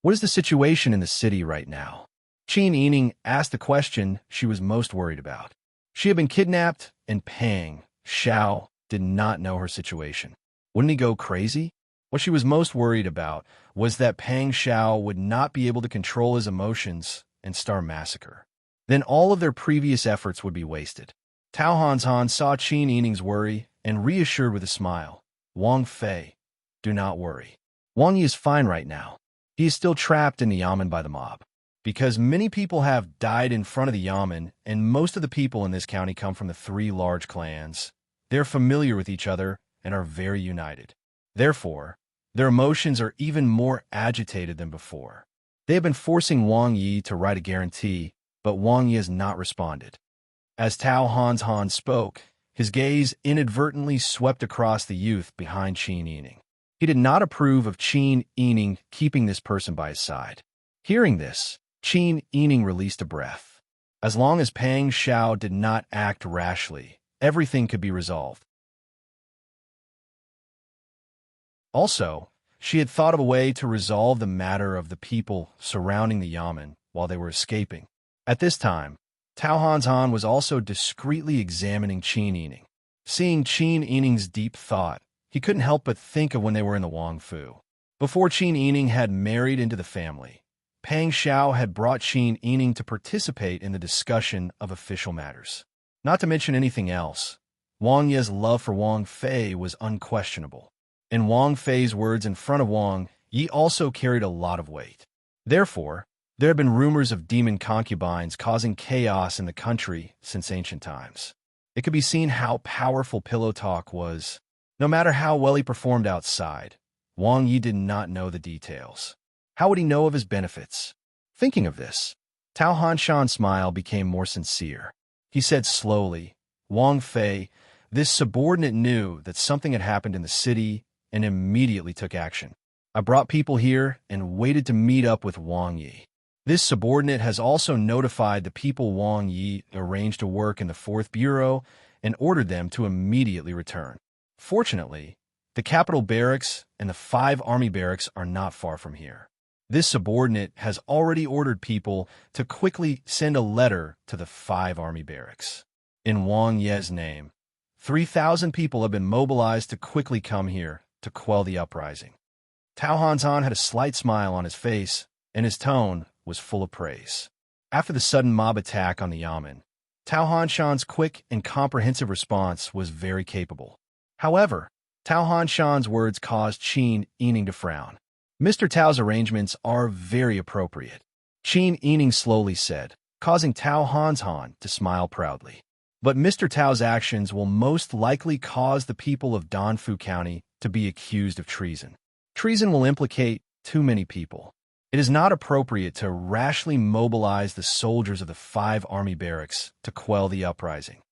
What is the situation in the city right now? Qin Yining asked the question she was most worried about. She had been kidnapped, and Peng Zhao did not know her situation. Wouldn't he go crazy? What she was most worried about was that Peng Zhao would not be able to control his emotions and start massacre. Then all of their previous efforts would be wasted. Tao Hanshan saw Qin Yining's worry and reassured with a smile. Wang Fei, do not worry. Wang Yi is fine right now. He is still trapped in the yamen by the mob. Because many people have died in front of the yamen, and most of the people in this county come from the 3 large clans, they're familiar with each other and are very united. Therefore, their emotions are even more agitated than before. They have been forcing Wang Yi to write a guarantee, but Wang Yi has not responded. As Tao Hanshan spoke, his gaze inadvertently swept across the youth behind Qin Yining. He did not approve of Qin Yining keeping this person by his side. Hearing this, Qin Yining released a breath. As long as Peng Zhao did not act rashly, everything could be resolved. Also, she had thought of a way to resolve the matter of the people surrounding the yamen while they were escaping. At this time, Tao Hanshan was also discreetly examining Qin Yining. Seeing Qin Yining's deep thought, he couldn't help but think of when they were in the Wangfu. Before Qin Yining had married into the family, Peng Zhao had brought Qin Yining to participate in the discussion of official matters. Not to mention anything else, Wang Yi's love for Wang Fei was unquestionable. And Wang Fei's words in front of Wang Yi also carried a lot of weight. Therefore, there have been rumors of demon concubines causing chaos in the country since ancient times. It could be seen how powerful Pillow Talk was. No matter how well he performed outside, Wang Yi did not know the details. How would he know of his benefits? Thinking of this, Tao Hanshan's smile became more sincere. He said slowly, Wang Fei, this subordinate knew that something had happened in the city and immediately took action. I brought people here and waited to meet up with Wang Yi. This subordinate has also notified the people Wang Yi arranged to work in the 4th Bureau and ordered them to immediately return. Fortunately, the capital barracks and the 5 army barracks are not far from here. This subordinate has already ordered people to quickly send a letter to the 5 army barracks. In Wang Yi's name, 3,000 people have been mobilized to quickly come here to quell the uprising. Tao Hanshan had a slight smile on his face, and his tone was full of praise. After the sudden mob attack on the yamen, Tao Hanshan's quick and comprehensive response was very capable. However, Tao Hanshan's words caused Qin Yining to frown. Mr. Tao's arrangements are very appropriate, Qin Yining slowly said, causing Tao Hanshan to smile proudly. But Mr. Tao's actions will most likely cause the people of Danfu County to be accused of treason. Treason will implicate too many people. It is not appropriate to rashly mobilize the soldiers of the 5 army barracks to quell the uprising.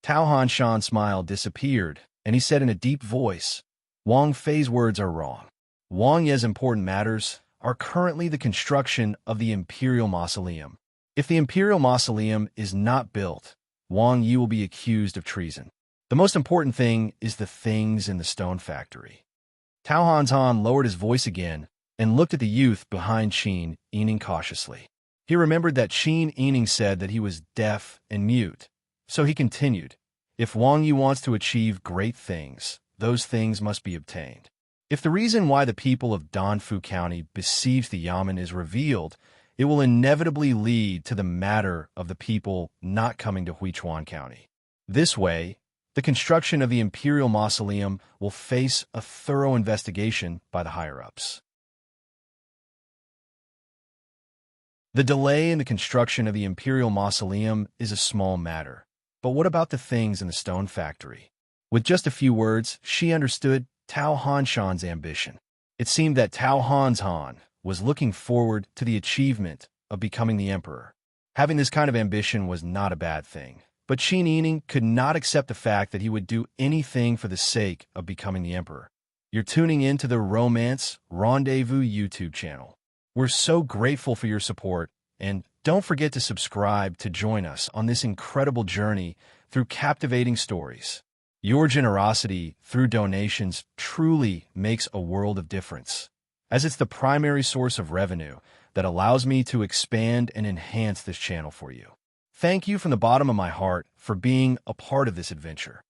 Tao Hanshan's smile disappeared, and he said in a deep voice, Wang Fei's words are wrong. Wang Yi's important matters are currently the construction of the Imperial Mausoleum. If the Imperial Mausoleum is not built, Wang Yi will be accused of treason. The most important thing is the things in the stone factory. Tao Hanshan lowered his voice again and looked at the youth behind Qin Yining cautiously. He remembered that Qin Yining said that he was deaf and mute, so he continued, if Wang Yi wants to achieve great things, those things must be obtained. If the reason why the people of Danfu County besiege the yamen is revealed, it will inevitably lead to the matter of the people not coming to Huichuan County. This way, the construction of the Imperial Mausoleum will face a thorough investigation by the higher-ups. The delay in the construction of the Imperial Mausoleum is a small matter, but what about the things in the stone factory? With just a few words, she understood Tao Hanshan's ambition. It seemed that Tao Han was looking forward to the achievement of becoming the emperor. Having this kind of ambition was not a bad thing, but Qin Yining could not accept the fact that he would do anything for the sake of becoming the emperor. You're tuning in to the Romance Rendezvous YouTube channel. We're so grateful for your support, and don't forget to subscribe to join us on this incredible journey through captivating stories. Your generosity through donations truly makes a world of difference, as it's the primary source of revenue that allows me to expand and enhance this channel for you. Thank you from the bottom of my heart for being a part of this adventure.